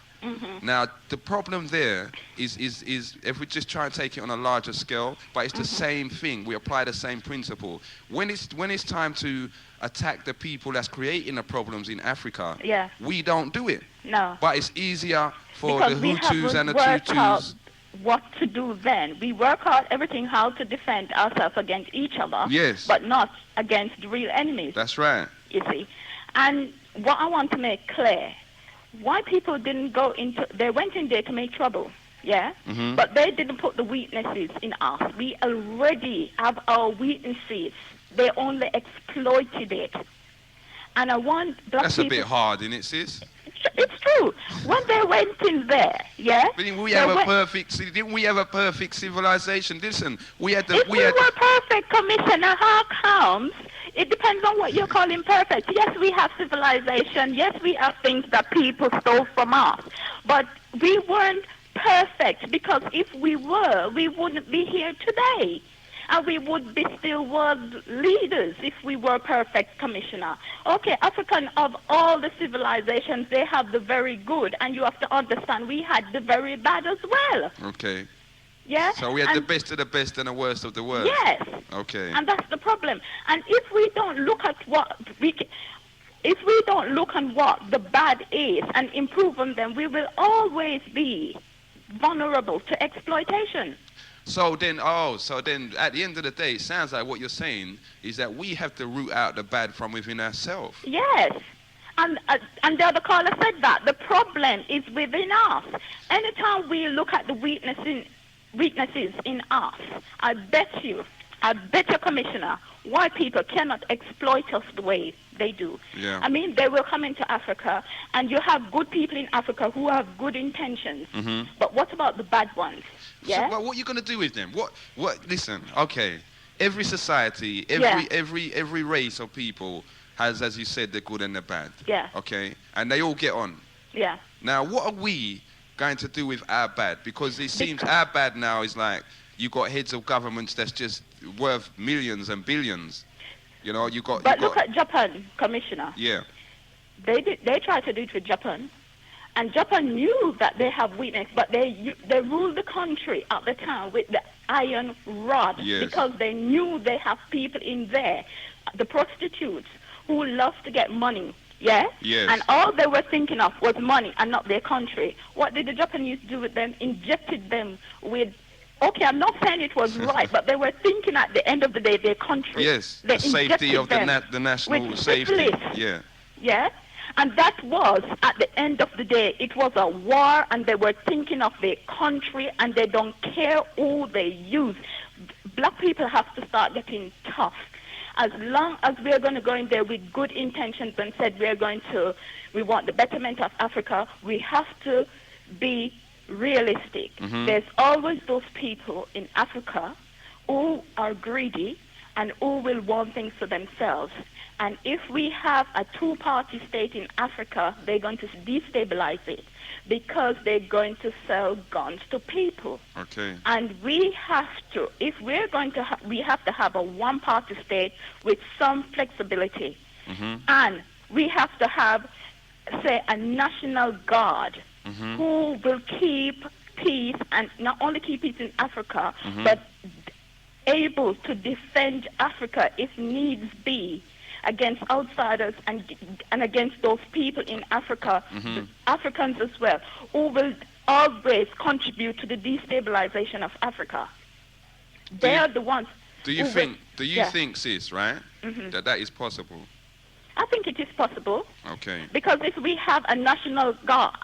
Now, the problem there is if we just try and take it on a larger scale, but it's the same thing. We apply the same principle. When it's time to attack the people that's creating the problems in Africa, we don't do it. No. But it's easier for because the Hutus and the Tutus. What to do then? We work out everything how to defend ourselves against each other, but not against the real enemies. That's right. You see, and what I want to make clear, why people didn't go into, they went in there to make trouble, but they didn't put the weaknesses in us. We already have our weaknesses They only exploited it. And I want black That's people... a bit hard, isn't it, sis? It's true. When they went in there, yeah? Didn't we have a perfect civilization? Listen, we had the... If we were perfect, Commissioner, how comes? It depends on what you're calling perfect. Yes, we have civilization. Yes, we have things that people stole from us. But we weren't perfect, because if we were, we wouldn't be here today. And we would be still world leaders if we were perfect, Commissioner. Okay, African, of all the civilizations, they have the very good. And you have to understand, we had the very bad as well. Okay. Yeah? So we had the best of the best and the worst of the worst. Yes. Okay. And that's the problem. And if we don't look at what the bad is and improve on them, we will always be vulnerable to exploitation. So then at the end of the day, it sounds like what you're saying is that we have to root out the bad from within ourselves. Yes. And the other caller said that. The problem is within us. Anytime we look at the weaknesses in us, I bet you, Commissioner, why people cannot exploit us the way they do. Yeah. I mean, they will come into Africa, and you have good people in Africa who have good intentions. Mm-hmm. But what about the bad ones? Yeah. So, what are you going to do with them? What? Listen, okay. Every society, every race of people has, as you said, the good and the bad. Yeah. Okay. And they all get on. Yeah. Now, what are we going to do with our bad? Because it seems our bad now is like you got heads of governments that's just worth millions and billions. You know, But look at Japan, Commissioner. Yeah. They tried to do it with Japan. And Japan knew that they have weakness, but they ruled the country at the time with the iron rod. Yes. Because they knew they have people in there, the prostitutes, who love to get money. Yeah? Yes. And all they were thinking of was money and not their country. What did the Japanese do with them? Injected them with... Okay, I'm not saying it was right, but they were thinking at the end of the day their country. Yes, they the safety of the national safety. Yeah. Yeah? And that was, at the end of the day, it was a war, and they were thinking of their country, and they don't care who they use. Black people have to start getting tough. As long as we're going to go in there with good intentions and said we want the betterment of Africa, we have to be realistic. Mm-hmm. There's always those people in Africa who are greedy and who will want things for themselves. And if we have a two-party state in Africa, they're going to destabilize it because they're going to sell guns to people. Okay. And we have to, if we're going to, we have to have a one-party state with some flexibility. Mm-hmm. And we have to have, say, a national guard mm-hmm. who will keep peace, and not only keep peace in Africa, mm-hmm. but able to defend Africa if needs be against outsiders and against those people in Africa, mm-hmm. Africans as well, who will always contribute to the destabilization of Africa. They are the ones. Do you think, sis, right, mm-hmm. that is possible? I think it is possible. Okay. Because if we have a national guard,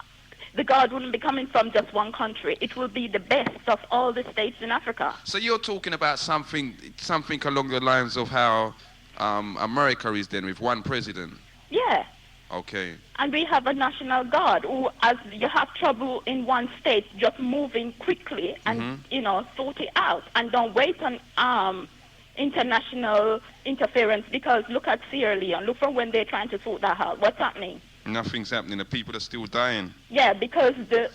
the guard wouldn't be coming from just one country. It will be the best of all the states in Africa. So you're talking about something along the lines of how America is then with one president? Yeah. Okay. And we have a national guard who, as you have trouble in one state, just moving quickly and, mm-hmm. Sort it out. And don't wait on international interference, because look at Sierra Leone. Look from when they're trying to sort that out. What's happening? Nothing's happening. The people are still dying. Yeah, because the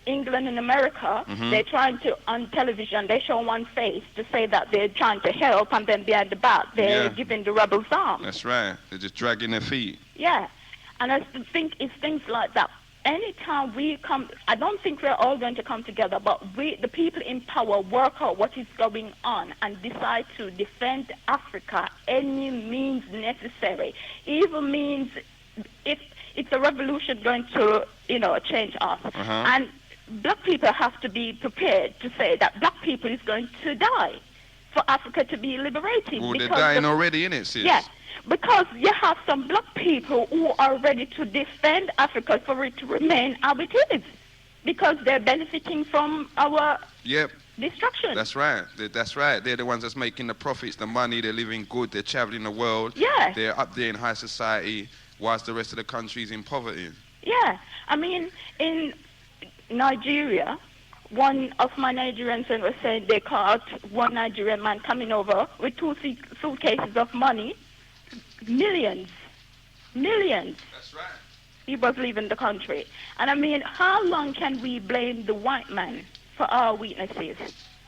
England and America, mm-hmm. they're trying to, on television, they show one face to say that they're trying to help, and then behind the back, they're giving the rebels arms. That's right. They're just dragging their feet. Yeah. And I think it's things like that. Anytime we come, I don't think we're all going to come together, but the people in power, work out what is going on and decide to defend Africa any means necessary. Even means if it's a revolution going to, change us. Uh-huh. And black people have to be prepared to say that black people is going to die for Africa to be liberated. Well, they're dying already, innit, sis? Yeah. Because you have some black people who are ready to defend Africa for it to remain how it is. Because they're benefiting from our destruction. That's right. That's right. They're the ones that's making the profits, the money. They're living good. They're traveling the world. Yeah. They're up there in high society, whilst the rest of the country is in poverty. Yeah. I mean, in Nigeria, one of my Nigerian friends was saying they caught one Nigerian man coming over with 2 suitcases of money. Millions. That's right. He was leaving the country. And I mean, how long can we blame the white man for our weaknesses?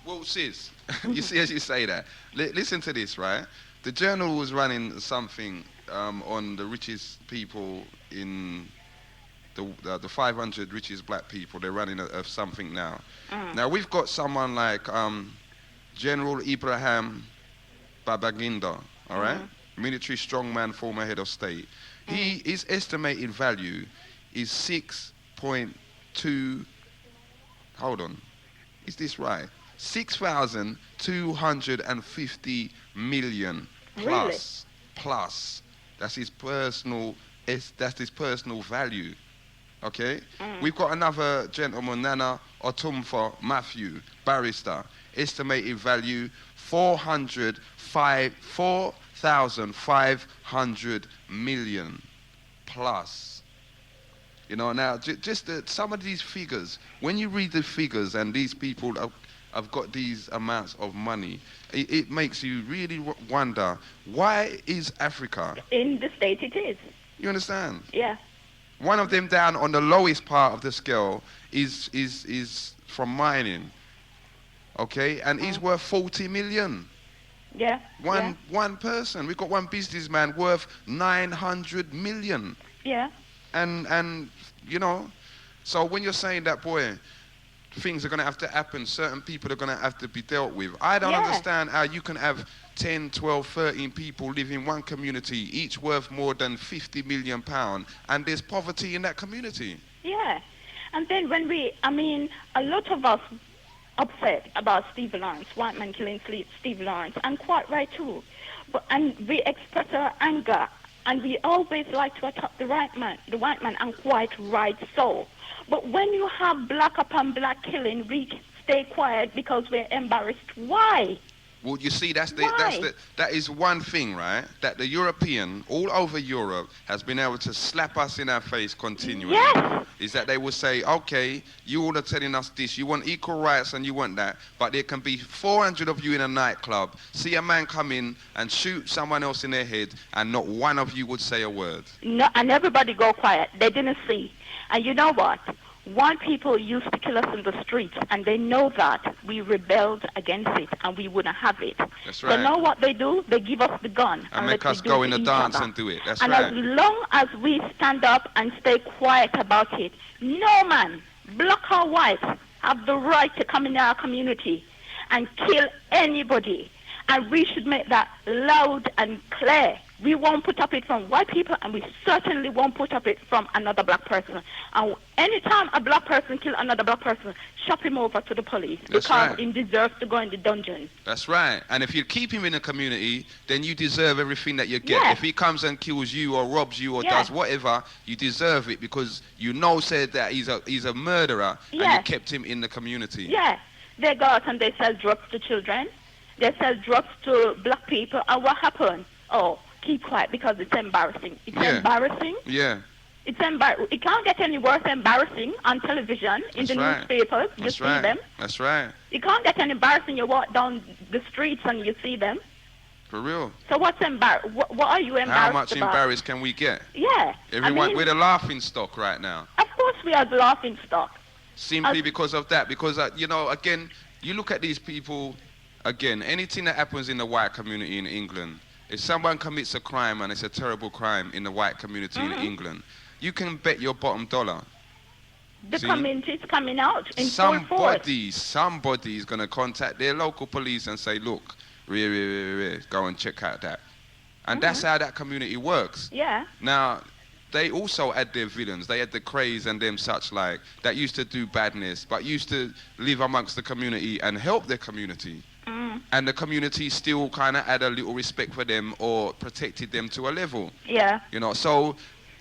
Well, sis, you see as you say that, listen to this, right? The Journal was running something on the richest people in the 500 richest black people. They're running of something now. Now, we've got someone like General Ibrahim Babangida, all right? Military strongman, former head of state. His estimated value is 6.2, hold on, is this right? 6,250 million plus. Really? Plus. That's his personal value. Okay? We've got another gentleman, Nana Otumfa Matthew, barrister. Estimated value 4,500 million plus. You know, now just some of these figures, when you read the figures and these people have got these amounts of money, it makes you really wonder, why is Africa? In the state it is. You understand? Yeah. One of them down on the lowest part of the scale is from mining. Okay? And he's worth 40 million. Yeah. One person. We've got one businessman worth 900 million. Yeah. And you know, so when you're saying that, boy, things are going to have to happen, certain people are going to have to be dealt with. I don't understand how you can have 10, 12, 13 people live in one community, each worth more than £50 million, and there's poverty in that community. Yeah. And then when a lot of us upset about Steve Lawrence, white man killing Steve Lawrence, and quite right too. And we express our anger, and we always like to attack the white man, and quite right so. But when you have black upon black killing, we stay quiet because we're embarrassed. Why? Well, you see, that is one thing, right? That the European, all over Europe, has been able to slap us in our face continually. Yes. Is that they will say, okay, you all are telling us this, you want equal rights and you want that, but there can be 400 of you in a nightclub, see a man come in and shoot someone else in their head, and not one of you would say a word. No, and everybody go quiet. They didn't see. And you know what? White people used to kill us in the streets, and they know that we rebelled against it, and we wouldn't have it. That's right. They know what they do? They give us the gun. And make us go in the dance and do it. That's right. And as long as we stand up and stay quiet about it, no man, black or white, have the right to come in our community and kill anybody. And we should make that loud and clear. We won't put up it from white people, and we certainly won't put up it from another black person. And anytime a black person kills another black person, shop him over to the police. That's because right. he deserves to go in the dungeon. That's right. And if you keep him in the community, then you deserve everything that you get. Yeah. If he comes and kills you or robs you or does whatever, you deserve it because you know said that he's a murderer and you kept him in the community. Yeah. They go out and they sell drugs to children. They sell drugs to black people. And what happened? Oh, keep quiet because it's embarrassing. It's embarrassing. Yeah. It's it can't get any worse embarrassing on television, in the newspapers. You see them. That's right. It can't get any embarrassing. You walk down the streets and you see them. For real. So what's what are you embarrassed How much about? embarrassed can we get? Yeah. Everyone, we're the laughing stock right now. Of course we are the laughing stock. Simply because of that. Because, you know, again, you look at these people, again, anything that happens in the white community in England, if someone commits a crime and it's a terrible crime in the white community in England, you can bet your bottom dollar. The community is coming out in full force. Somebody is going to contact their local police and say, look, go and check out that. And that's how that community works. Yeah. Now, they also had their villains. They had the Krays and them such like that used to do badness, but used to live amongst the community and help their community. And the community still kind of had a little respect for them or protected them to a level. Yeah. You know, so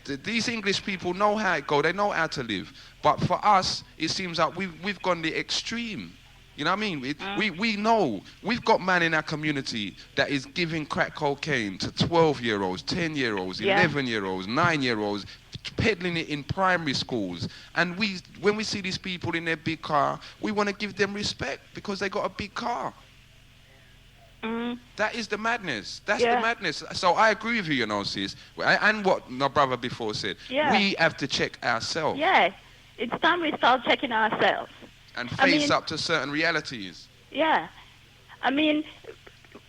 these English people know how it goes. They know how to live. But for us, it seems like we've gone the extreme. You know what I mean? We know. We've got man in our community that is giving crack cocaine to 12-year-olds, 10-year-olds, 11-year-olds, 9-year-olds, peddling it in primary schools. And when we see these people in their big car, we want to give them respect because they got a big car. That is the madness. That's the madness. So I agree with you, you know, sis. And what my brother before said. We have to check ourselves. Yeah. It's time we start checking ourselves. And face up to certain realities. Yeah. I mean,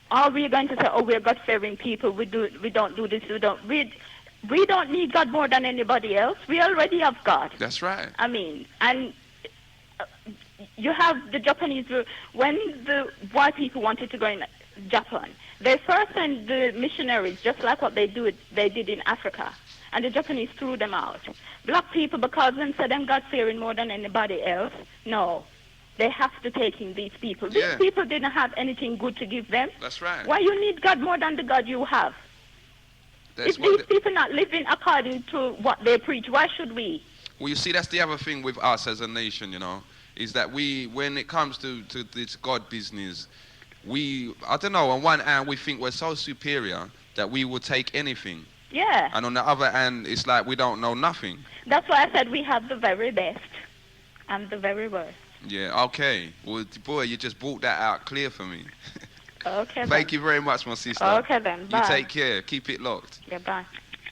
are we going to say, oh, we're God-fearing people, we don't do this, we don't need God more than anybody else. We already have God. That's right. I mean, and you have the Japanese, when the white people wanted to go in Japan, they first sent the missionaries, just like what they did in Africa. And the Japanese threw them out. Black people, because them said them God-fearing more than anybody else, no. They have to take in these people. These people didn't have anything good to give them. That's right. Why you need God more than the God you have? If these people not living according to what they preach, why should we? Well, you see, that's the other thing with us as a nation, you know, is that when it comes to this God business, I don't know, on one hand, we think we're so superior that we will take anything. Yeah. And on the other hand, it's like we don't know nothing. That's why I said we have the very best and the very worst. Yeah, okay. Well, boy, you just brought that out clear for me. Okay, Thank you very much, my sister. Okay, then. Bye. You take care. Keep it locked. Yeah, bye.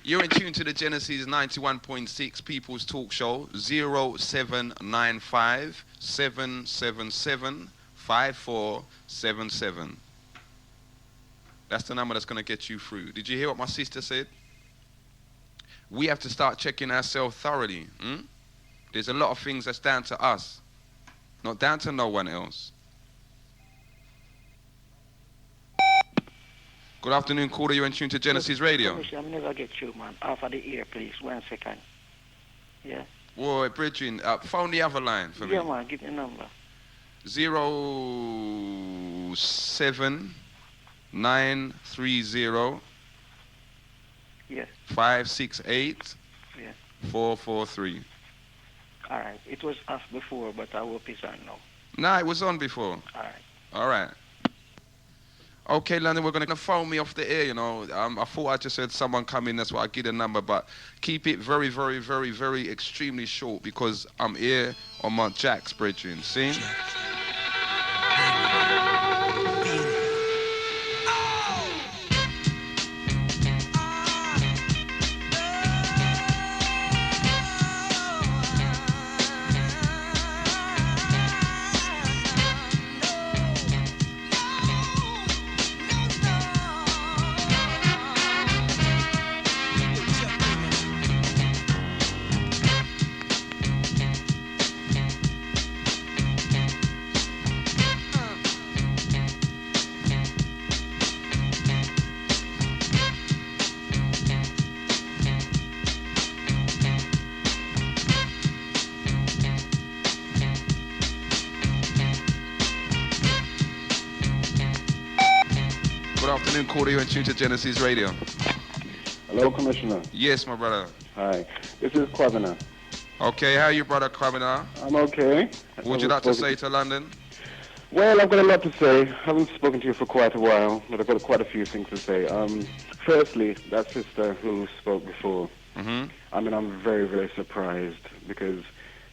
You're in tune to the Genesis 91.6 People's Talk Show, 0795 777 5477. That's the number that's going to get you through. Did you hear what my sister said? We have to start checking ourselves thoroughly. There's a lot of things that's down to us, not down to no one else. Good afternoon, caller. You're in tune to Genesis Radio. I'm never get you, man. Off of the ear, please. 1 second. Yeah. Whoa, Bridging. Phone the other line for me. Yeah, man. Give me a number. 07930 Yes. 568 Yes. 443. All right. It was off before, but I hope it's on now. Nah, it was on before. All right. All right. Okay, London, we're going to phone me off the air, you know. I thought I just heard someone come in, that's why I get a number, but keep it very, very, very, very extremely short because I'm here on my Jack's Bridging. See? Caller, you're in tune to Genesis Radio. Hello, Commissioner. Yes, my brother. Hi. This is Kwabena. Okay, how are you, brother Kwabena? I'm okay. What would you like to say to London? Well, I've got a lot to say. I haven't spoken to you for quite a while, but I've got quite a few things to say. Firstly, that sister who spoke before, I mean, I'm very, very surprised because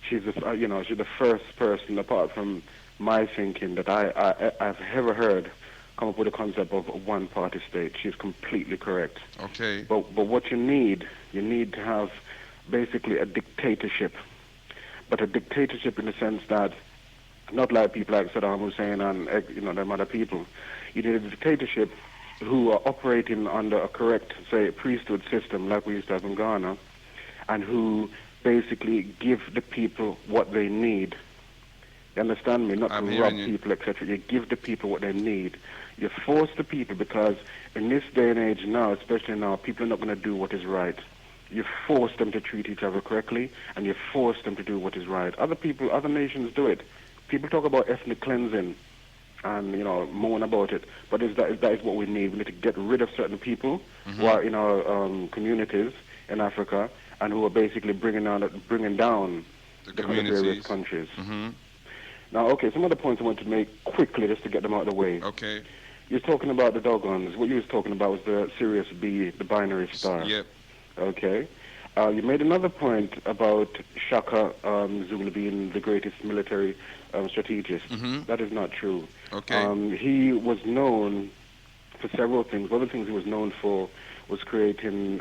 she's the first person, apart from my thinking, that I've ever heard come up with a concept of a one-party state. She's completely correct. Okay. But what you need to have basically a dictatorship. But a dictatorship in the sense that, not like people like Saddam Hussein and them other people. You need a dictatorship who are operating under a correct, say, priesthood system like we used to have in Ghana, and who basically give the people what they need. You understand me? Not to rob people, etc. You give the people what they need. You force the people, because in this day and age now, especially now, people are not going to do what is right. You force them to treat each other correctly, and you force them to do what is right. Other nations do it. People talk about ethnic cleansing and, moan about it, but that is what we need. We need to get rid of certain people who are in our communities in Africa and who are basically bringing down the various countries. Now, okay, some other points I want to make quickly just to get them out of the way. Okay. You're talking about the doggons. What you was talking about was the Sirius B, the binary star. Yep. Okay. You made another point about Shaka Zulu being the greatest military strategist. That is not true. Okay. He was known for several things. One of the things he was known for was creating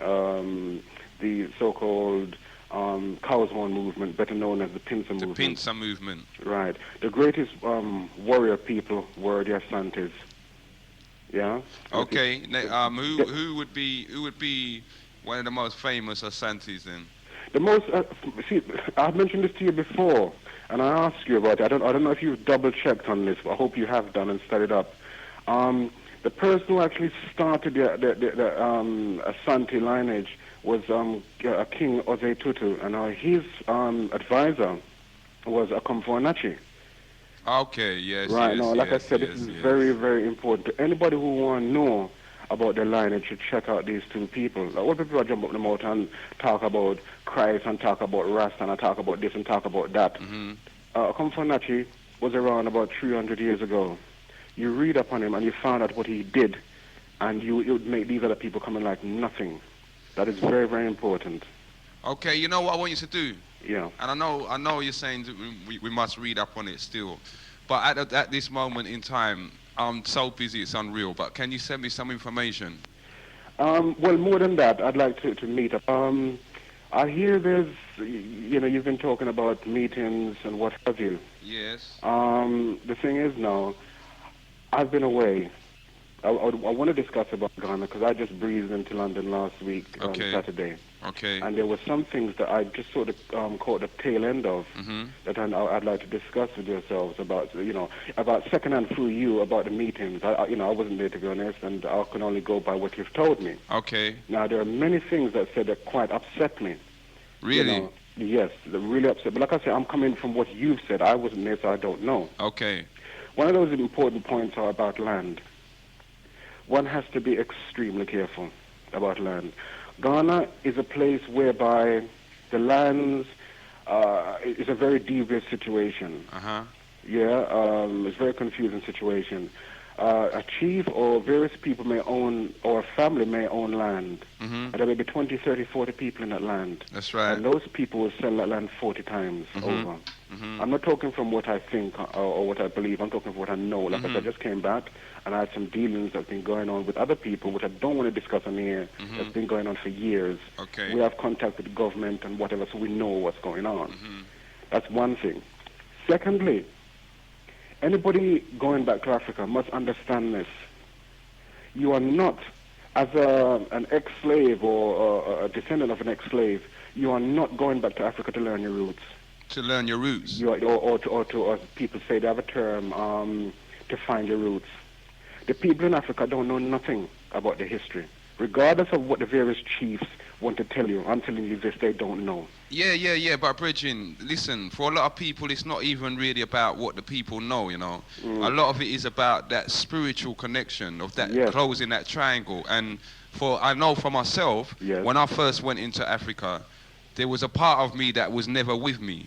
the so-called Cow's Horn movement, better known as the Pincer movement. The Pincer movement. Right. The greatest warrior people were the Asantes. Yeah. Okay. Who would be one of the most famous Asantes then? The most. See, I've mentioned this to you before, and I asked you about it. I don't know if you've double checked on this, but I hope you have done and studied up. The person who actually started the Asante lineage was King Ose Tutu, and his advisor was Akomfoanachi. Okay, yes. Right, yes, now, like yes, I said, yes, this is yes. very, very important. To anybody who want to know about the lineage should check out these two people. Like, what people jump up the mouth and talk about Christ and talk about Rasta and talk about this and talk about that. Akomfoanachi was around about 300 years ago. You read up on him and you find out what he did, and it would make these other people come in like nothing. That is very, very important. Okay, you know what I want you to do? Yeah. And I know you're saying that we must read up on it still, but at this moment in time, I'm so busy it's unreal. But can you send me some information? Well, more than that, I'd like to meet up. I hear there's, you've been talking about meetings and what have you. Yes. The thing is now, I've been away. I want to discuss about Ghana because I just breezed into London last week on Saturday. Okay. And there were some things that I just sort of caught the tail end of that I'd like to discuss with yourselves about, about secondhand through you about the meetings. I wasn't there to be honest, and I can only go by what you've told me. Okay. Now, there are many things that said that quite upset me. Really? Yes, that really upset. But like I said, I'm coming from what you've said. I wasn't there, so I don't know. Okay. One of those important points are about land. One has to be extremely careful about land. Ghana is a place whereby the lands is a very devious situation. Yeah, it's a very confusing situation. A chief or various people may own, or a family may own land. And there may be 20, 30, 40 people in that land. That's right. And those people will sell that land 40 times over. I'm not talking from what I think or what I believe. I'm talking from what I know. Like I said, I just came back and I had some dealings that's been going on with other people, which I don't want to discuss on here. That's been going on for years. Okay. We have contact with the government and whatever, so we know what's going on. That's one thing. Secondly, anybody going back to Africa must understand this. You are not, as an ex-slave or a descendant of an ex-slave, you are not going back to Africa to learn your roots. To learn your roots? You are, or as people say, they have a term, to find your roots. The people in Africa don't know nothing about the history. Regardless of what the various chiefs want to tell you, I'm telling you this, they don't know. Yeah, but Bridging, listen, for a lot of people, it's not even really about what the people know, A lot of it is about that spiritual connection of that closing that triangle. And I know for myself, when I first went into Africa, there was a part of me that was never with me.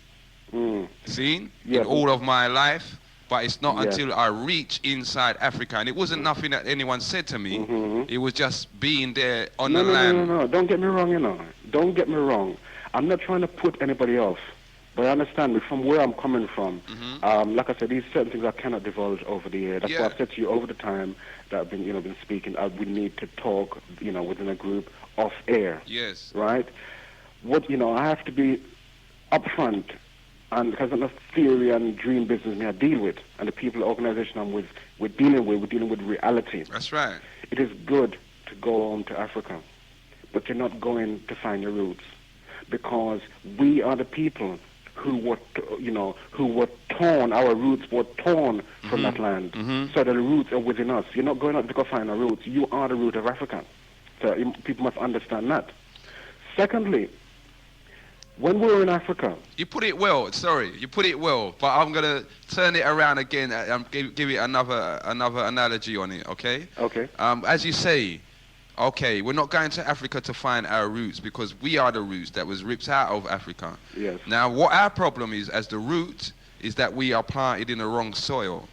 See? In all of my life. But it's not until I reach inside Africa, and it wasn't nothing that anyone said to me. It was just being there on the land. No. Don't get me wrong, Don't get me wrong. I'm not trying to put anybody off, but understand me from where I'm coming from. Like I said, these certain things I cannot divulge over the air. That's why I've said to you over the time that I've been speaking. We need to talk, within a group off air. Yes. Right. I have to be upfront. And because of the theory and dream business me I deal with, and the people, the organization we're dealing with reality. That's right. It is good to go home to Africa, but you're not going to find your roots, because we are the people who were torn. Our roots were torn from that land, so the roots are within us. You're not going out to go find our roots. You are the root of Africa. So people must understand that. Secondly, when we were in Africa... You put it well, but I'm going to turn it around again and give it another analogy on it, okay? Okay. As you say, okay, we're not going to Africa to find our roots because we are the roots that was ripped out of Africa. Yes. Now, what our problem is as the root is that we are planted in the wrong soil.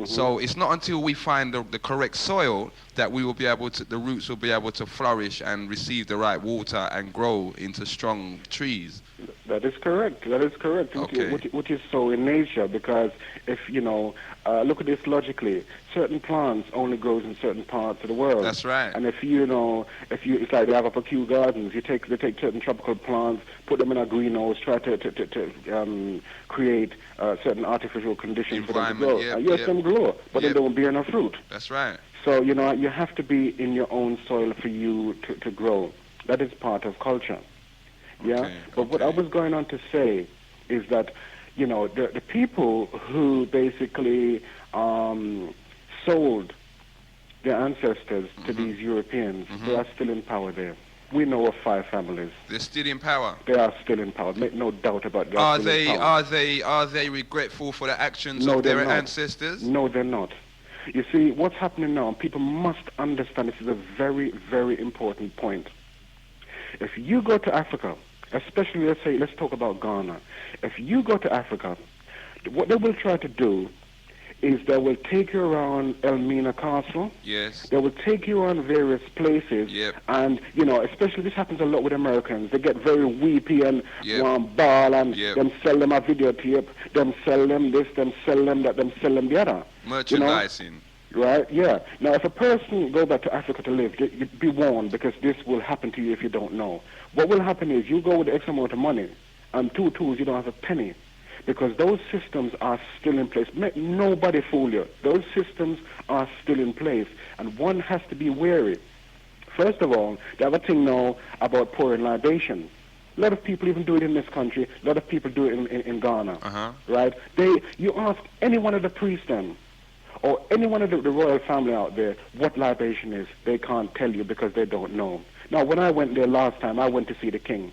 So it's not until we find the correct soil that we will be able to, the roots will be able to flourish and receive the right water and grow into strong trees. That is correct. That is correct. Okay. Which is so in nature, because if, look at this logically, certain plants only grows in certain parts of the world. That's right. And if it's like they have up a Kew Gardens, they take certain tropical plants, put them in a greenhouse, try to create certain artificial conditions for them to grow. Yes, them grow, but they don't bear no fruit. That's right. So, you have to be in your own soil for you to grow. That is part of culture. Yeah, but what I was going on to say is that, the people who basically sold their ancestors to these Europeans, they are still in power there. We know of 5 families. They're still in power. They are still in power. Make no doubt about that. Are they regretful for the actions of their ancestors? No, they're not. You see, what's happening now, people must understand this is a very, very important point. If you go to Africa, especially, let's talk about Ghana. If you go to Africa, what they will try to do is they will take you around Elmina Castle. Yes. They will take you around various places. Yep. And, especially this happens a lot with Americans. They get very weepy and want ball and them sell them a videotape, them sell them this, them sell them that, them sell them the other. Merchandising. Right, yeah. Now, if a person go back to Africa to live, be warned, because this will happen to you if you don't know. What will happen is you go with X amount of money, and 2 tools, you don't have a penny, because those systems are still in place. Make nobody fool you. Those systems are still in place, and one has to be wary. First of all, the other thing now about pouring libation. A lot of people even do it in this country. A lot of people do it in Ghana, right? You ask any one of the priests then, or any one of the royal family out there what libation is, they can't tell you because they don't know. Now, when I went there last time, I went to see the king.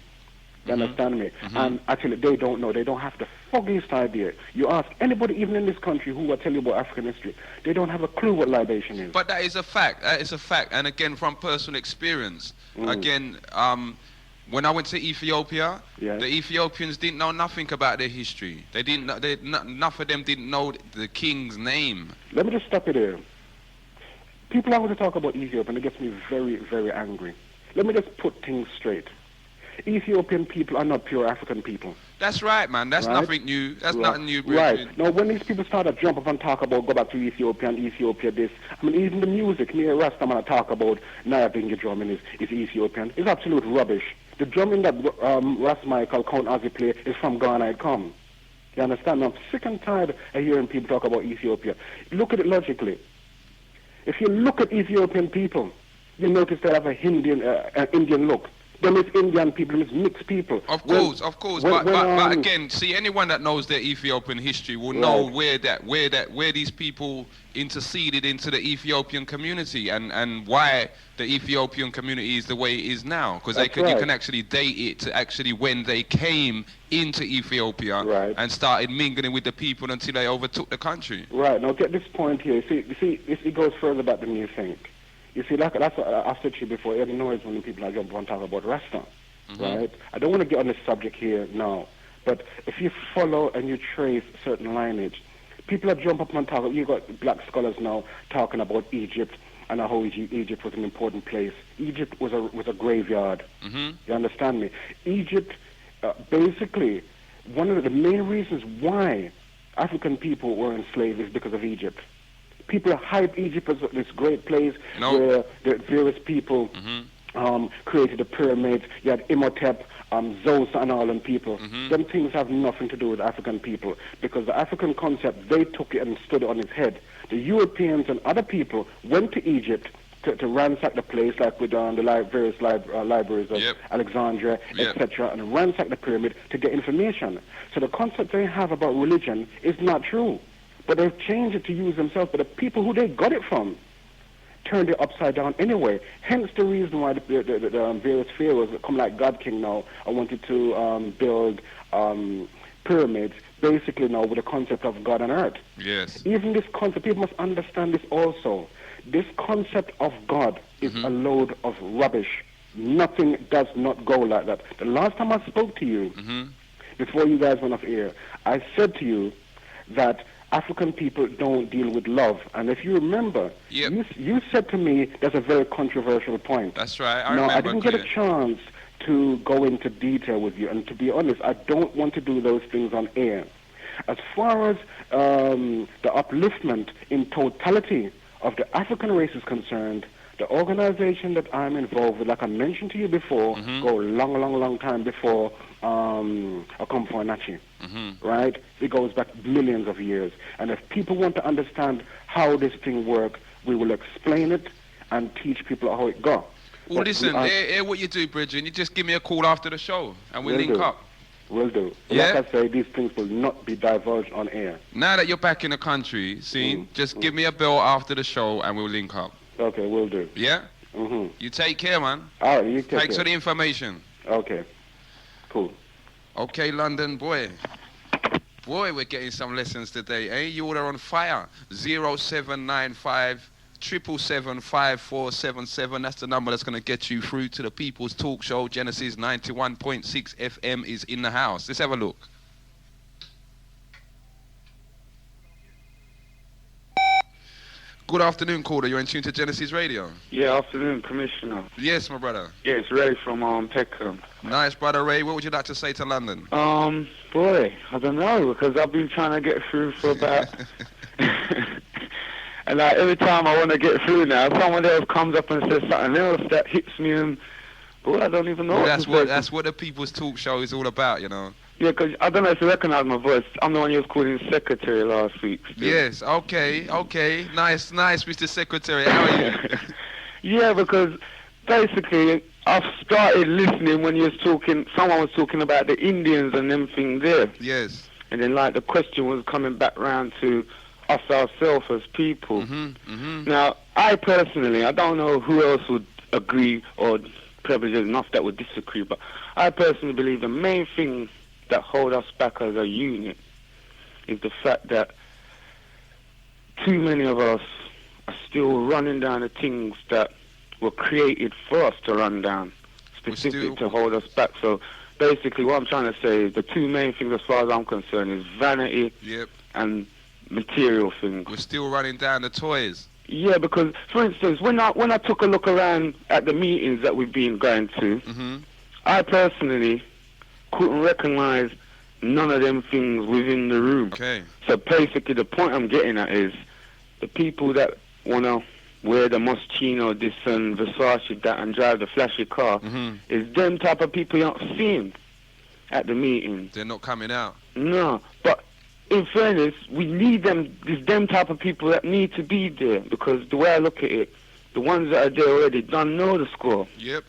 You understand me? And actually, they don't know. They don't have the foggiest idea. You ask anybody, even in this country, who will tell you about African history, they don't have a clue what libation is. But that is a fact. That is a fact. And again, from personal experience, when I went to Ethiopia, the Ethiopians didn't know nothing about their history. They didn't. Enough of them didn't know the king's name. Let me just stop you there. People always talk about Ethiopia, and it gets me very, very angry. Let me just put things straight. Ethiopian people are not pure African people. That's right, man. That's nothing new. That's nothing new, bro. Right. Now, when these people start to jump up and talk about go back to Ethiopia and Ethiopia this, I mean, even the music, me and Rastaman talk about Nayabinga drumming is Ethiopian. It's absolute rubbish. The drumming that Ras Michael, Count Ozzy play is from Ghana. It come. You understand? I'm sick and tired of hearing people talk about Ethiopia. Look at it logically. If you look at Ethiopian people, you notice they have a Indian look. Them is Indian people, them is mixed people. Of course. But again, see, anyone that knows their Ethiopian history will know where these people interceded into the Ethiopian community and why the Ethiopian community is the way it is now. Because you can actually date it to actually when they came into Ethiopia and started mingling with the people until they overtook the country. Right. Now get this point here. You see, it goes further back than you think. You see, that's what I've said to you before. Every noise when people are jump on talk about Rasta, right? I don't want to get on this subject here now, but if you follow and you trace certain lineage, people are jump up and talk. You got black scholars now talking about Egypt and how Egypt was an important place. Egypt was a graveyard. You understand me? Egypt, basically, one of the main reasons why African people were enslaved is because of Egypt. People hype Egypt as this great place where the various people created the pyramids. You had Imhotep, Zeus and all them people. Them things have nothing to do with African people, because the African concept, they took it and stood it on its head. The Europeans and other people went to Egypt to ransack the place, like with the various libraries of Alexandria, etc., and ransack the pyramid to get information. So the concept they have about religion is not true. But they've changed it to use themselves. But the people who they got it from turned it upside down anyway. Hence the reason why the various pharaohs that come like God King now are wanted to build pyramids, basically now with the concept of God on earth. Yes. Even this concept, people must understand this also. This concept of God is a load of rubbish. Nothing does not go like that. The last time I spoke to you, before you guys went off air, I said to you, that African people don't deal with love. And if you remember, you said to me that's a very controversial point. That's right. I didn't get a chance to go into detail with you. And to be honest, I don't want to do those things on air. As far as the upliftment in totality of the African race is concerned, the organization that I'm involved with, like I mentioned to you before, go a long time before Akomfo-Anachi, right? It goes back millions of years. And if people want to understand how this thing works, we will explain it and teach people how it goes. Well, listen, hear what you do, Bridget. You just give me a call after the show and we'll link up. Will do. Yeah? Like I say, these things will not be divulged on air. Now that you're back in the country, just give me a bell after the show and we'll link up. Okay, will do. Yeah? You take care, man. All right, you take care. Thanks for the information. Okay, cool. Okay, London, boy, we're getting some lessons today, eh? You all are on fire. 0795 777 5477. That's the number that's going to get you through to the People's Talk Show. Genesis 91.6 FM is in the house. Let's have a look. Good afternoon, caller. You're in tune to Genesis Radio. Yeah, afternoon, Commissioner. Yes, my brother. Yeah, it's Ray from Peckham. Nice, brother Ray. What would you like to say to London? Boy, I don't know, because I've been trying to get through for about... And like, every time I want to get through now, someone else comes up and says something else that hits me, and boy, I don't even know. Well, that's what the People's Talk Show is all about, you know. Yeah, because I don't know if you recognise my voice. I'm the one you was calling secretary last week. Still. Yes, okay. Nice, Mr. Secretary. How are you? Yeah, because basically I've started listening when you was talking. Someone was talking about the Indians and them things there. Yes. And then like the question was coming back round to us ourselves as people. Now, I personally, I don't know who else would agree or probably there's enough that would disagree, but I personally believe the main thing that hold us back as a unit is the fact that too many of us are still running down the things that were created for us to run down, specifically to hold us back. So basically what I'm trying to say is the two main things as far as I'm concerned is vanity and material things. We're still running down the toys. Yeah, because for instance, when I took a look around at the meetings that we've been going to, I personally couldn't recognize none of them things within the room. Okay. So basically the point I'm getting at is the people that want to wear the Moschino, this and Versace, that, and drive the flashy car, is them type of people you're not seeing at the meeting. They're not coming out. No, but in fairness, we need them. There's them type of people that need to be there, because the way I look at it, the ones that are there already don't know the score. Yep,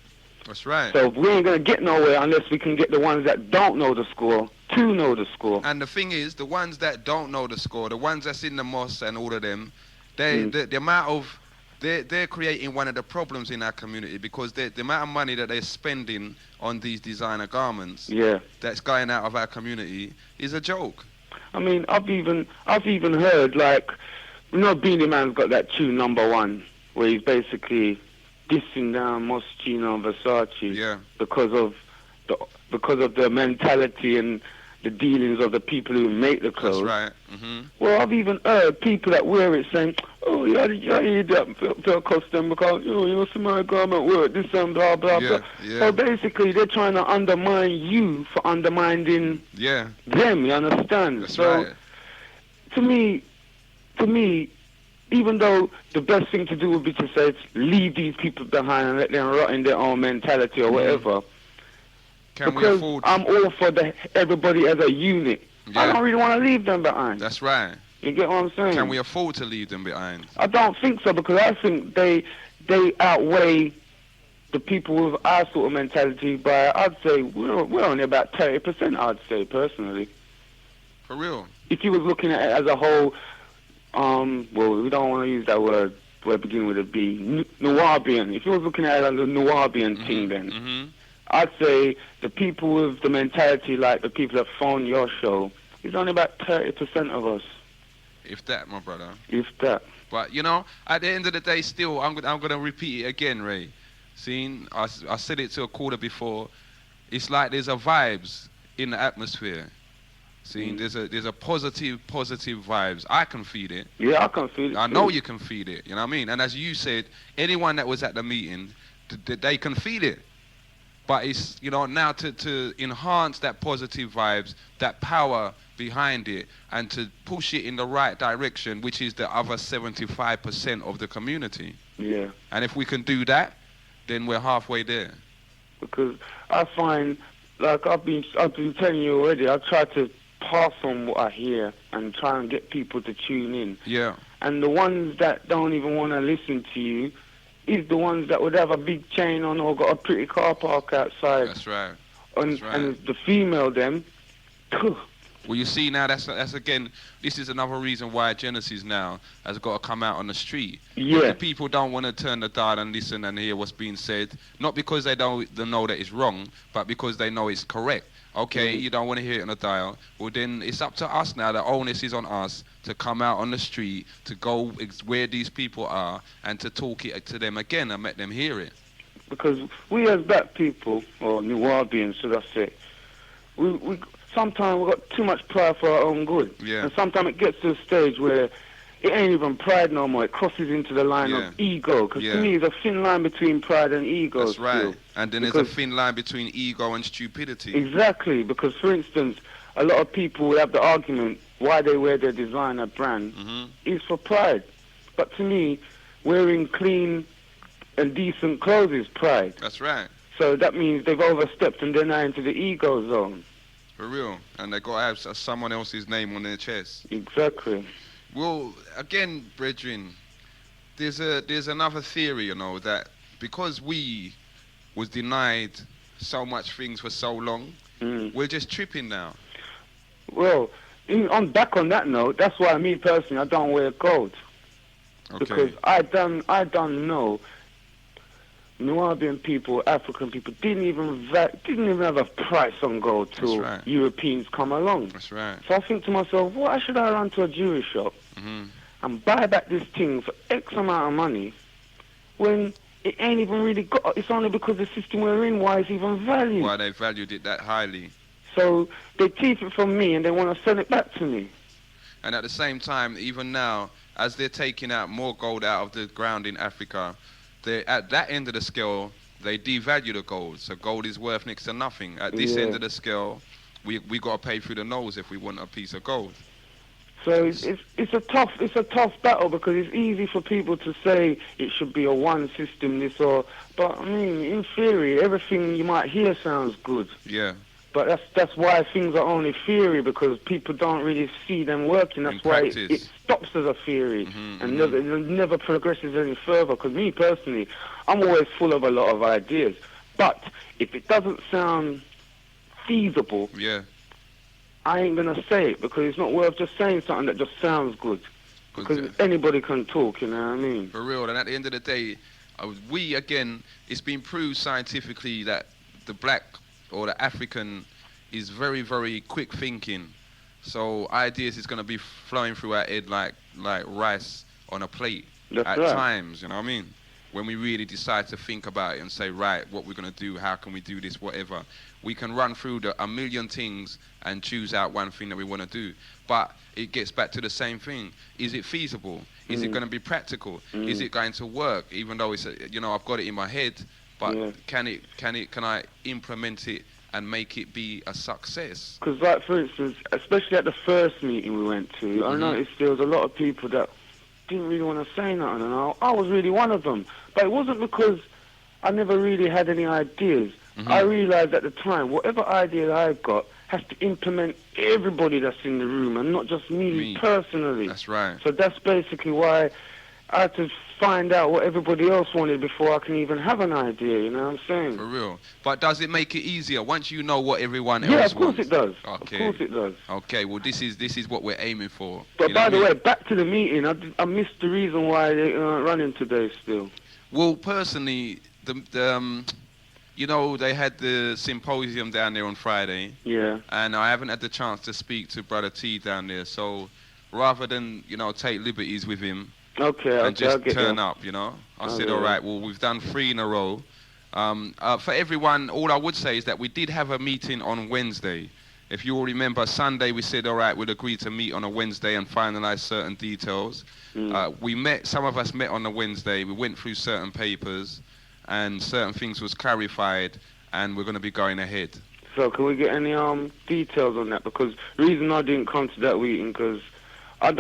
that's right. So we ain't going to get nowhere unless we can get the ones that don't know the score to know the score. And the thing is, the ones that don't know the score, the ones that's in the mosque and all of them, the amount of... They're creating one of the problems in our community, because the amount of money that they're spending on these designer garments that's going out of our community is a joke. I mean, I've even heard, like, you know, Beanie Man's got that tune #1 where he's basically dissing down Moschino and Versace because of the mentality and the dealings of the people who make the clothes. That's right. Well, I've even heard people that wear it saying, "Oh, yeah, that custom because you see my garment work this and blah blah blah." So basically, they're trying to undermine you for undermining them. You understand? That's so, right. To me, even though the best thing to do would be to say leave these people behind and let them rot in their own mentality or whatever. Because I'm all for everybody as a unit. I don't really want to leave them behind. That's right. You get what I'm saying? Can we afford to leave them behind? I don't think so, because I think they outweigh the people with our sort of mentality by, I'd say, we're only about 30%, I'd say, personally. For real? If you was looking at it as a whole, well, we don't want to use that word beginning with a B, Nubian. If you was looking at it as a Nubian thing then, I'd say the people with the mentality like the people that phone your show is only about 30% of us. If that, my brother. If that. But, you know, at the end of the day, still, I'm going to repeat it again, Ray. See, I said it to a caller before. It's like there's a vibes in the atmosphere. See, there's a positive vibes. I can feel it. Yeah, I can feel it. I know you can feel it. You know what I mean? And as you said, anyone that was at the meeting, they can feel it. But it's, you know, now to enhance that positive vibes, that power behind it, and to push it in the right direction, which is the other 75% of the community. Yeah. And if we can do that, then we're halfway there. Because I find, like I've been telling you already, I try to pass on what I hear and try and get people to tune in. Yeah. And the ones that don't even want to listen to you is the ones that would have a big chain on or got a pretty car park outside. That's right. And, That's right. And the female them, well, you see now, that's again, this is another reason why Genesis now has got to come out on the street. Yeah. The people don't want to turn the dial and listen and hear what's being said, not because they know that it's wrong, but because they know it's correct. Okay, you don't want to hear it on the dial. Well, then it's up to us now. The onus is on us to come out on the street, to go where these people are, and to talk it to them again and make them hear it. Because we as black people, or New Orleans, should I say, we sometimes we've got too much pride for our own good. Yeah. And sometimes it gets to a stage where it ain't even pride no more. It crosses into the line of ego. Because to me, there's a thin line between pride and ego. That's right. Still. And then there's a thin line between ego and stupidity. Exactly. Because, for instance, a lot of people will have the argument why they wear their designer brand is for pride. But to me, wearing clean and decent clothes is pride. That's right. So that means they've overstepped and they're now into the ego zone. For real. And they got to have someone else's name on their chest. Exactly. Well, again, brethren, there's another theory, you know, that because we was denied so much things for so long, we're just tripping now. Well, on back on that note, that's why me personally, I don't wear gold. Okay. Because I don't know Nubian people, African people didn't even have a price on gold till Europeans come along. That's right. So I think to myself, why should I run to a jewelry shop and buy back this thing for X amount of money when it ain't even really got? It's only because the system we're in why it's even valued. Why they valued it that highly. So they thief it from me and they want to sell it back to me. And at the same time, even now, as they're taking out more gold out of the ground in Africa, at that end of the scale, they devalue the gold. So gold is worth next to nothing. At this end of the scale, we got to pay through the nose if we want a piece of gold. So it's a tough battle because it's easy for people to say it should be a one system, but I mean, in theory, everything you might hear sounds good. Yeah. But that's why things are only theory, because people don't really see them working. That's why it stops as a theory and never progresses any further. Because me personally, I'm always full of a lot of ideas. But if it doesn't sound feasible, I ain't going to say it, because it's not worth just saying something that just sounds good. Because anybody can talk, you know what I mean? For real. And at the end of the day, it's been proved scientifically that the black or the African is very, very quick thinking. So ideas is going to be flowing through our head like rice on a plate at times, you know what I mean? When we really decide to think about it and say, right, what we're going to do, how can we do this, whatever. We can run through a million things and choose out one thing that we want to do. But it gets back to the same thing. Is it feasible? Is it going to be practical? Is it going to work? Even though it's, I've got it in my head, but can I implement it and make it be a success? Because, like, for instance, especially at the first meeting we went to, I noticed there was a lot of people that didn't really want to say nothing, and I was really one of them. But it wasn't because I never really had any ideas. I realised at the time, whatever idea I've got has to implement everybody that's in the room and not just me personally. That's right. So that's basically why I had to find out what everybody else wanted before I can even have an idea, you know what I'm saying? For real. But does it make it easier once you know what everyone else wants? Yeah, of course it does. Okay. Of course it does. Okay, well, this is what we're aiming for. But by the way, back to the meeting, I missed the reason why they aren't running today still. Well, personally, they had the symposium down there on Friday. Yeah. And I haven't had the chance to speak to Brother T down there, so rather than, take liberties with him, and just turn up, I said, all right, well, we've done 3 in a row. For everyone, all I would say is that we did have a meeting on Wednesday, If you all remember, Sunday we said, all right, we'd agree to meet on a Wednesday and finalize certain details. Some of us met on a Wednesday, we went through certain papers, and certain things was clarified, and we're going to be going ahead. So can we get any details on that? Because the reason I didn't come to that meeting, because I'm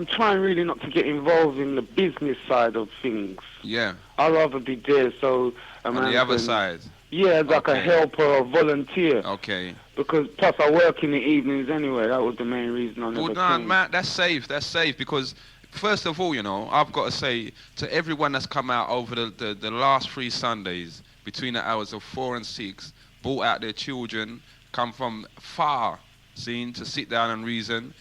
trying really not to get involved in the business side of things. Yeah. I'd rather be there, so... On the other side? Yeah, as like a helper or volunteer. Okay. Because plus I work in the evenings anyway. That was the main reason I never came. Man, that's safe, because first of all, I've got to say to everyone that's come out over the last 3 Sundays, between the hours of 4 and 6, brought out their children, come from far, to sit down and reason.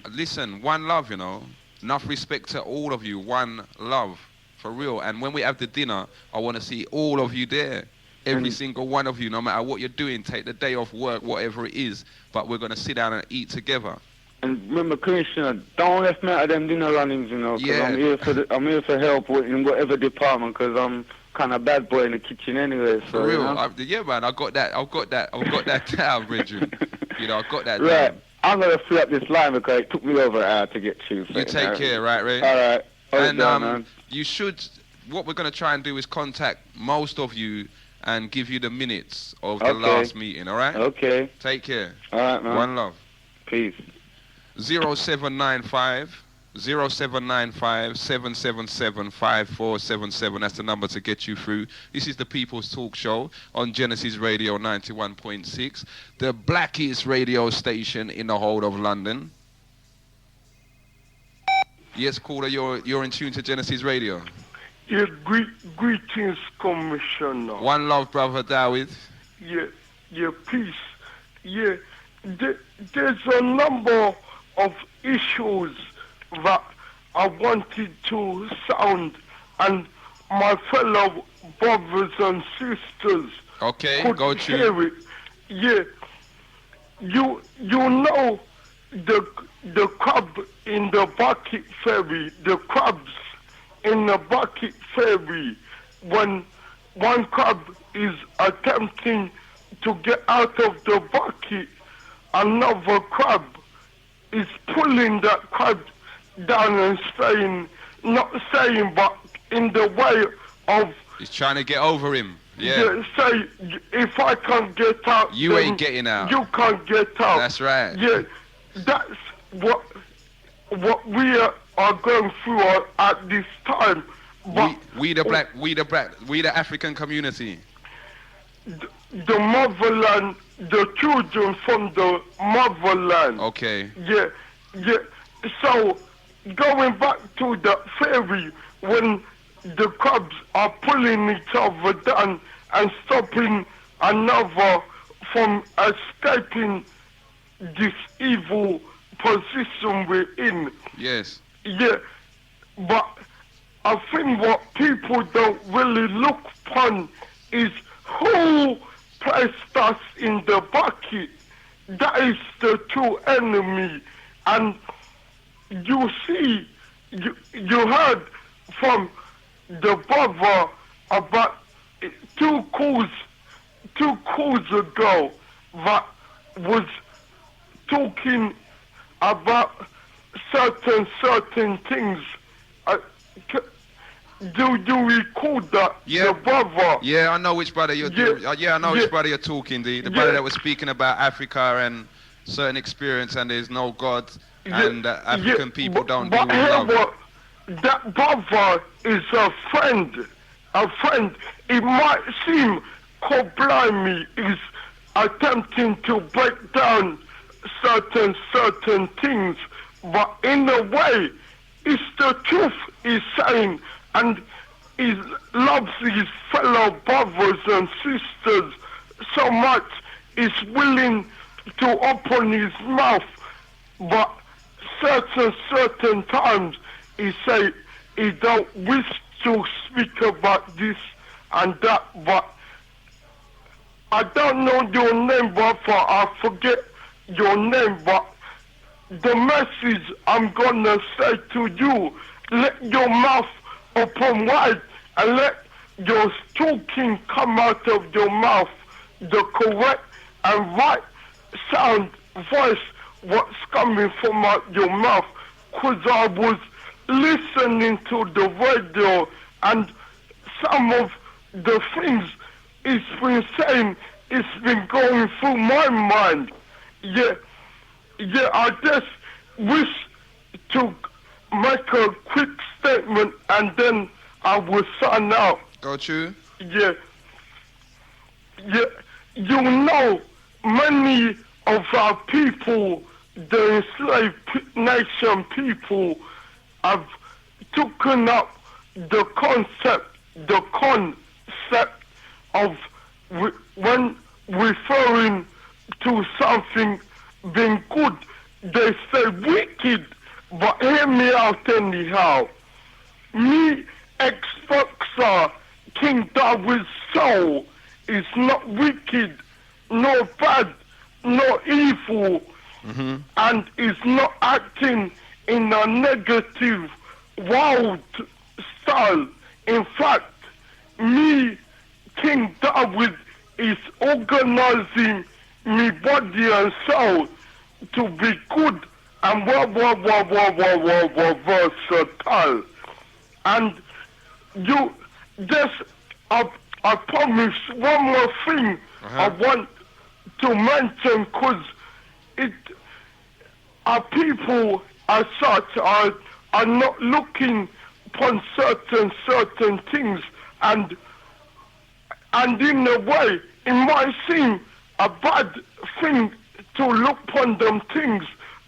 Listen, one love, enough respect to all of you, one love, for real. And when we have the dinner, I want to see all of you there. Every single one of you, no matter what you're doing, take the day off work, whatever it is, but we're going to sit down and eat together. And remember, Commissioner, don't left me out of them dinner runnings, cause I'm here for help in whatever department, because I'm kind of bad boy in the kitchen anyway. So, for real? Yeah, man, I've got that down, Bridget. I've got that right. down. I'm going to fill up this line because it took me over an hour to get you. You take care, right, Ray? All right. And you should, what we're going to try and do is contact most of you and give you the minutes of the last meeting, all right? Okay. Take care. All right, man. One love. Peace. 0795 777 5477. That's the number to get you through. This is the People's Talk Show on Genesis Radio 91.6, the blackest radio station in the whole of London. Yes, caller, you're in tune to Genesis Radio. Yeah, greetings, Commissioner. One love, brother Dawid. Yeah, peace. Yeah, there's a number of issues that I wanted to sound, and my fellow brothers and sisters could hear it. Yeah, you know the crab in the bucket ferry, the crabs in the bucket ferry, when one crab is attempting to get out of the bucket, another crab is pulling that crab down and but in the way of... He's trying to get over him. Yeah. Say, if I can't get out... You ain't getting out. You can't get out. That's right. Yeah, that's what we are going through at this time. But we the African community. The motherland, the children from the motherland. Okay. Yeah. So, going back to the ferry, when the crabs are pulling each other down and stopping another from escaping this evil position we're in. Yes. Yeah, but I think what people don't really look upon is who placed us in the bucket. That is the true enemy. And you see, you heard from the brother about two calls ago that was talking about certain things. Do you recall that? Yeah. The brother. Yeah, I know which brother you're. I know which brother you're talking. The brother that was speaking about Africa and certain experience, and there's no God, and African people don't deal with love. That brother is a friend. It might seem Koblami is attempting to break down certain things, but in a way, it's the truth he's saying, and he loves his fellow brothers and sisters so much he's willing to open his mouth, but certain times he say he don't wish to speak about this and that. But I don't know your name, brother. I forget your name, but the message I'm gonna say to you: let your mouth open wide and let your talking come out of your mouth, the correct and right sound voice what's coming from out your mouth, because I was listening to the radio and some of the things it's been saying, it's been going through my mind. Yeah, I just wish to make a quick statement and then I will sign out. Got you? Yeah. You know, many of our people, the enslaved nation people, have taken up the concept of when referring to something being good, they say wicked, but hear me out anyhow. Me, ex-boxer, King David's soul is not wicked, nor bad, nor evil, and is not acting in a negative, wild style. In fact, me, King David, is organizing me body and soul to be good and versatile. And you just, I promise one more thing I want to mention, because our people as such are not looking upon certain things, and in a way it might seem a bad thing to look upon them things,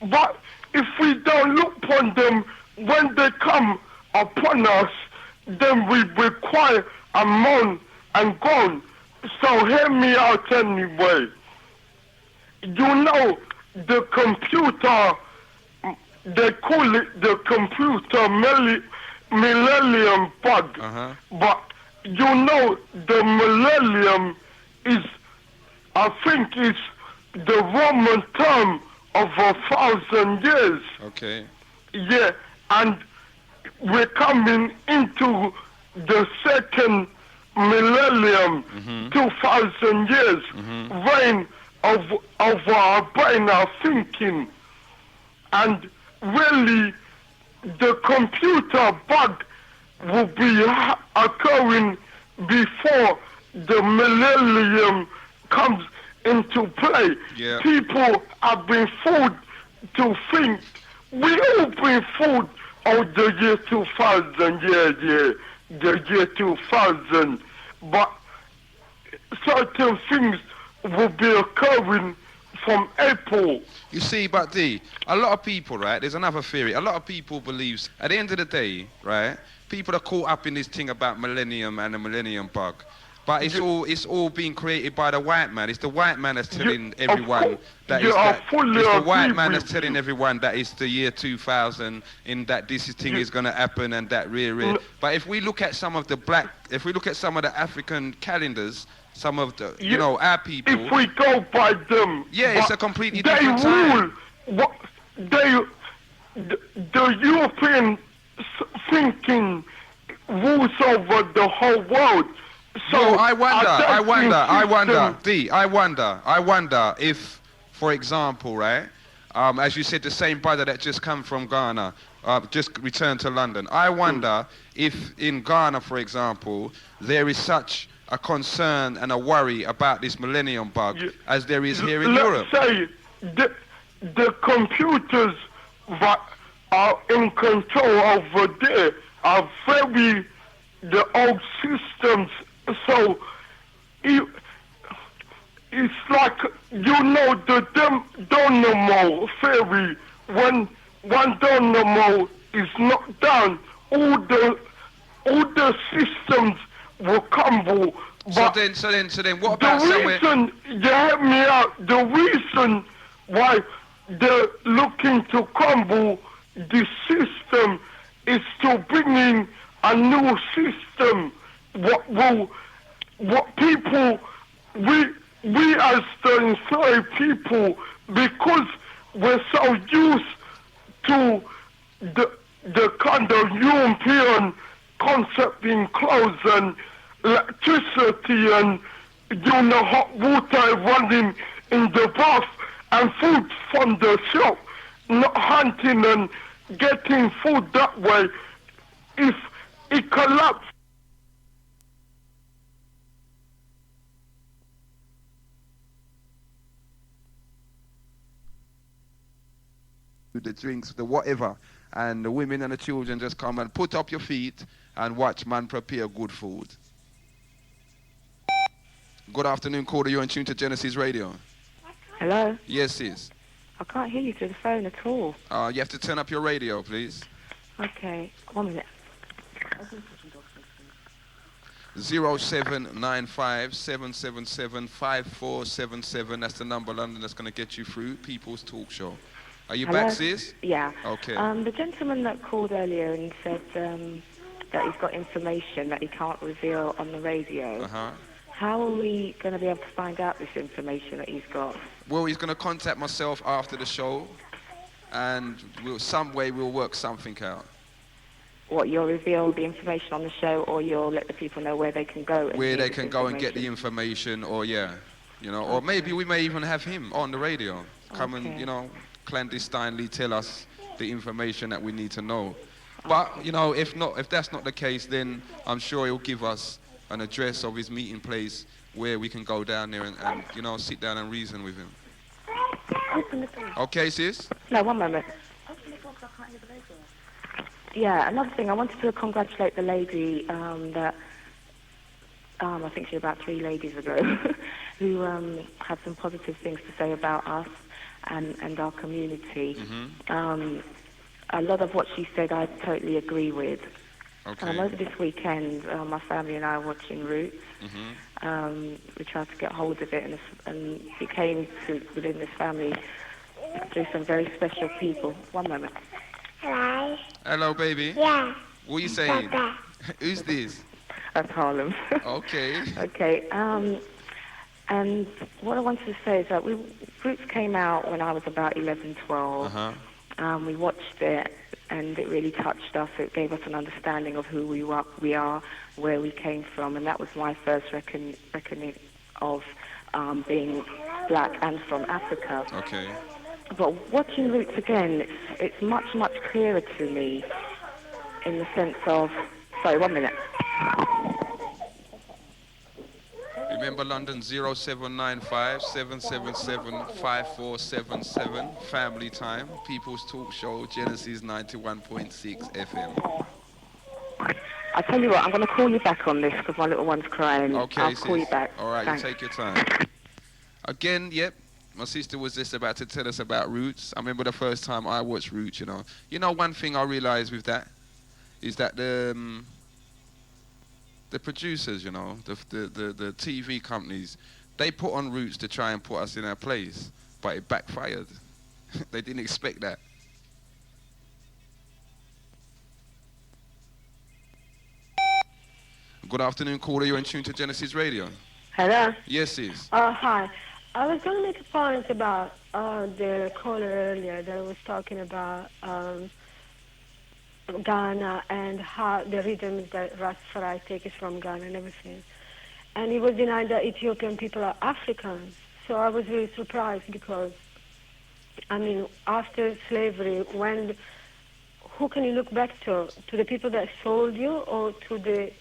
but if we don't look upon them when they come upon us, then we require a moan and groan. So hear me out anyway. You know, the computer, they call it the computer millennium bug, but you know the millennium is, I think it's the Roman term of 1,000 years. Okay. Yeah, and we're coming into the second millennium, 2,000 years, reign of our brain, our thinking. And really, the computer bug will be occurring before the millennium comes into play. Yeah. People have been fooled to think, we all been fooled of the year 2000, the year 2000, but certain things will be occurring from April. You see, but D, a lot of people, right, there's another theory. A lot of people believe, at the end of the day, right, people are caught up in this thing about millennium and the millennium bug. But it's all being created by the white man. It's the white man that's telling everyone that it's the white man that's telling everyone that it's the year 2000 and that this thing is going to happen and that But if we look at some of the African calendars, some of the, you know, our people. If we go by them. Yeah, it's a completely different time. The European thinking rules over the whole world. So I wonder if, for example, right, as you said, the same brother that just come from Ghana, just returned to London. I wonder if in Ghana, for example, there is such a concern and a worry about this millennium bug as there is here in Europe. Let's say the computers that are in control over there are very the old systems. So it's like, you know, the dynamo theory. When one dynamo is knocked down, all the systems will crumble. So then, what about somewhere? You hear me out. The reason why they're looking to crumble the system is to bring in a new system. What people, we as the enslaved people, because we're so used to the kind of European concept in clothes and electricity and, you know, hot water running in the bath and food from the shop, not hunting and getting food that way. If it collapses, the drinks, the whatever, and the women and the children just come and put up your feet and watch man prepare good food. Good afternoon, caller. You're in tune to Genesis Radio. Hello? Yes, sis. I can't hear you through the phone at all. You have to turn up your radio, please. Okay, 1 minute. 0795 777 5477. That's the number, London, that's going to get you through People's Talk Show. Are you Hello? back, sis? Yeah. Okay. The gentleman that called earlier and said that he's got information that he can't reveal on the radio. Uh-huh. How are we going to be able to find out this information that he's got? Well, he's going to contact myself after the show, and we'll work something out. What, you'll reveal the information on the show, or you'll let the people know where they can go? Where they can go and get the information, or or maybe we may even have him on the radio. Come and, clandestinely tell us the information that we need to know. But, if that's not the case, then I'm sure he'll give us an address of his meeting place where we can go down there and sit down and reason with him. Open the door. Okay, sis? No, 1 moment. Yeah, another thing, I wanted to congratulate the lady that, I think she was about 3 ladies ago, who had some positive things to say about us and our community. Mm-hmm. A lot of what she said I totally agree with. Okay. Over this weekend, my family and I were watching Roots. Mm-hmm. We tried to get hold of it, and it came to within this family through some very special people. 1 moment. Hello. Hello, baby. Yeah. What are you saying? Papa. Who's this? That's Harlem. Okay. Okay. And what I wanted to say is that Roots came out when I was about 11, 12. Uh-huh. We watched it, and it really touched us. It gave us an understanding of who we are, where we came from, and that was my first reckoning of being black and from Africa. Okay. But watching Roots again, it's much, much clearer to me in the sense of... Sorry, 1 minute. Remember London, 0795 777 5477. Family Time, People's Talk Show, Genesis 91.6 FM. I tell you what, I'm going to call you back on this because my little one's crying. Okay, I'll call you back. All right, Thanks. You take your time. Again, yep. My sister was just about to tell us about Roots. I remember the first time I watched Roots, one thing I realized with that is that the producers, the TV companies, they put on Roots to try and put us in our place, but it backfired. They didn't expect that. Good afternoon, caller. You're in tune to Genesis Radio. Hello? Yes, sis. Hi. I was going to make a point about the caller earlier that was talking about Ghana and how the rhythms that Rastafari takes from Ghana and everything. And he was denying that Ethiopian people are Africans. So I was really surprised because, after slavery, who can you look back to? To the people that sold you or to the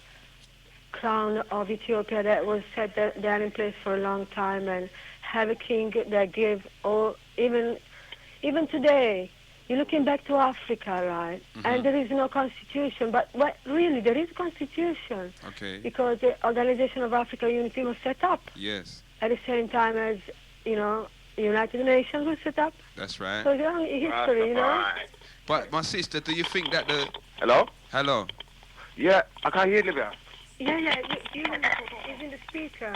crown of Ethiopia that was said that they are in place for a long time and have a king that gave, or even today, you're looking back to Africa, right? Mm-hmm. And there is no constitution, but really there is constitution. Okay. Because the Organization of African Unity was set up. Yes. At the same time as, United Nations was set up. That's right. So it's only history, But my sister, do you think that the... Hello? Hello. Yeah, I can't hear you there. Yeah, he's in the speaker.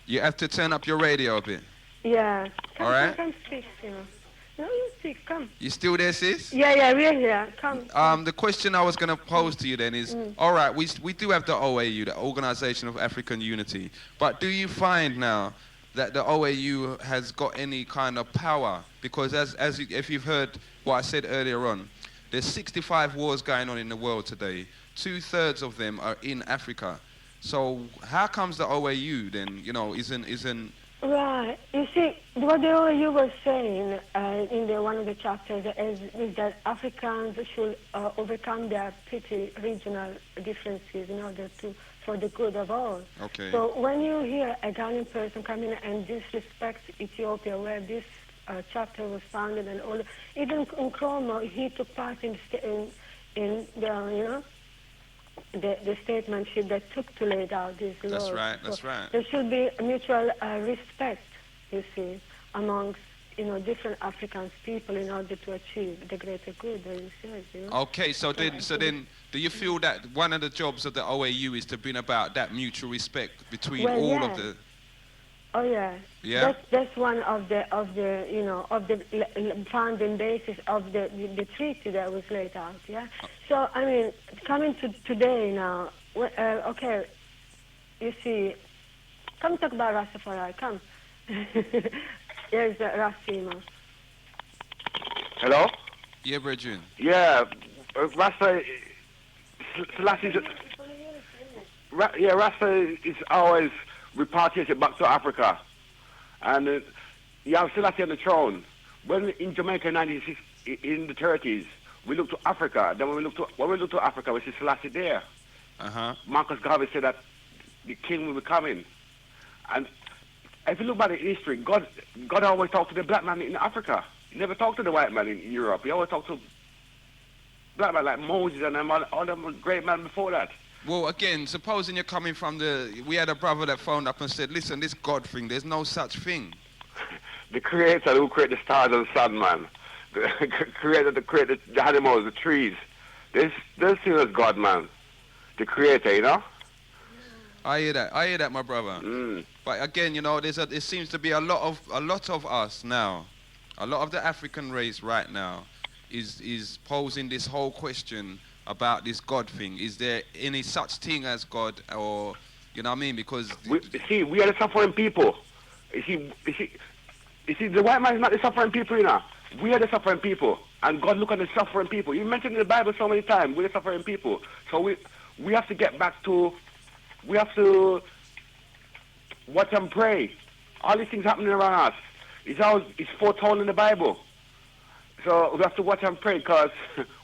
You have to turn up your radio a bit. Yeah. Come speak, No, you speak, come. You still there, sis? Yeah, we're here. Come. The question I was going to pose to you then is, all right, we do have the OAU, the Organization of African Unity, but do you find now that the OAU has got any kind of power? Because if you've heard what I said earlier on, there's 65 wars going on in the world today. 2/3 of them are in Africa. So how comes the OAU then, isn't... Right. You see, what the OAU was saying in one of the chapters is that Africans should overcome their petty regional differences in order for the good of all. Okay. So when you hear a Ghanaian person come in and disrespect Ethiopia, where this chapter was founded, and all, even Nkrumah, he took part in the the statesmanship that took to lay out these laws. That's right. That's right. There should be a mutual respect, you see, amongst different African people in order to achieve the greater good. As you said, Okay, so then, do you feel that one of the jobs of the OAU is to bring about that mutual respect between all of the? Oh yeah. Yeah. That's one of the founding basis of the treaty that was laid out. Yeah. So I mean, coming to today now. Okay. You see, come talk about Rastafari. Come. Here's Rastimo. Hello? Yeah, Bridget. Yeah, Rasta, Selassie, Rasta is always repatriated back to Africa. And you have Selassie on the throne. When in Jamaica in the 30s, we looked to Africa. Then when we looked to Africa, we see Selassie there. Marcus Garvey said that the king will be coming. And if you look back at history, God always talked to the black man in Africa. He never talked to the white man in Europe. He always talked to black men like Moses and all them great men before that. Well, again, supposing you're coming from we had a brother that phoned up and said, listen, this God thing, there's no such thing. The creator who created the stars and the sun, man. The creator that created the animals, the trees. There's seen as God, man. The creator, you know? I hear that, my brother. But again, there seems to be a lot of us now, a lot of the African race right now, is posing this whole question about this God thing. Is there any such thing as God, or you know what I mean? Because we are the suffering people. You see, the white man is not the suffering people, you know. We are the suffering people, and God look at the suffering people. You mentioned in the Bible so many times, we're the suffering people. So we have to get back to. We have to watch and pray. All these things happening around us. It's foretold in the Bible. So we have to watch and pray because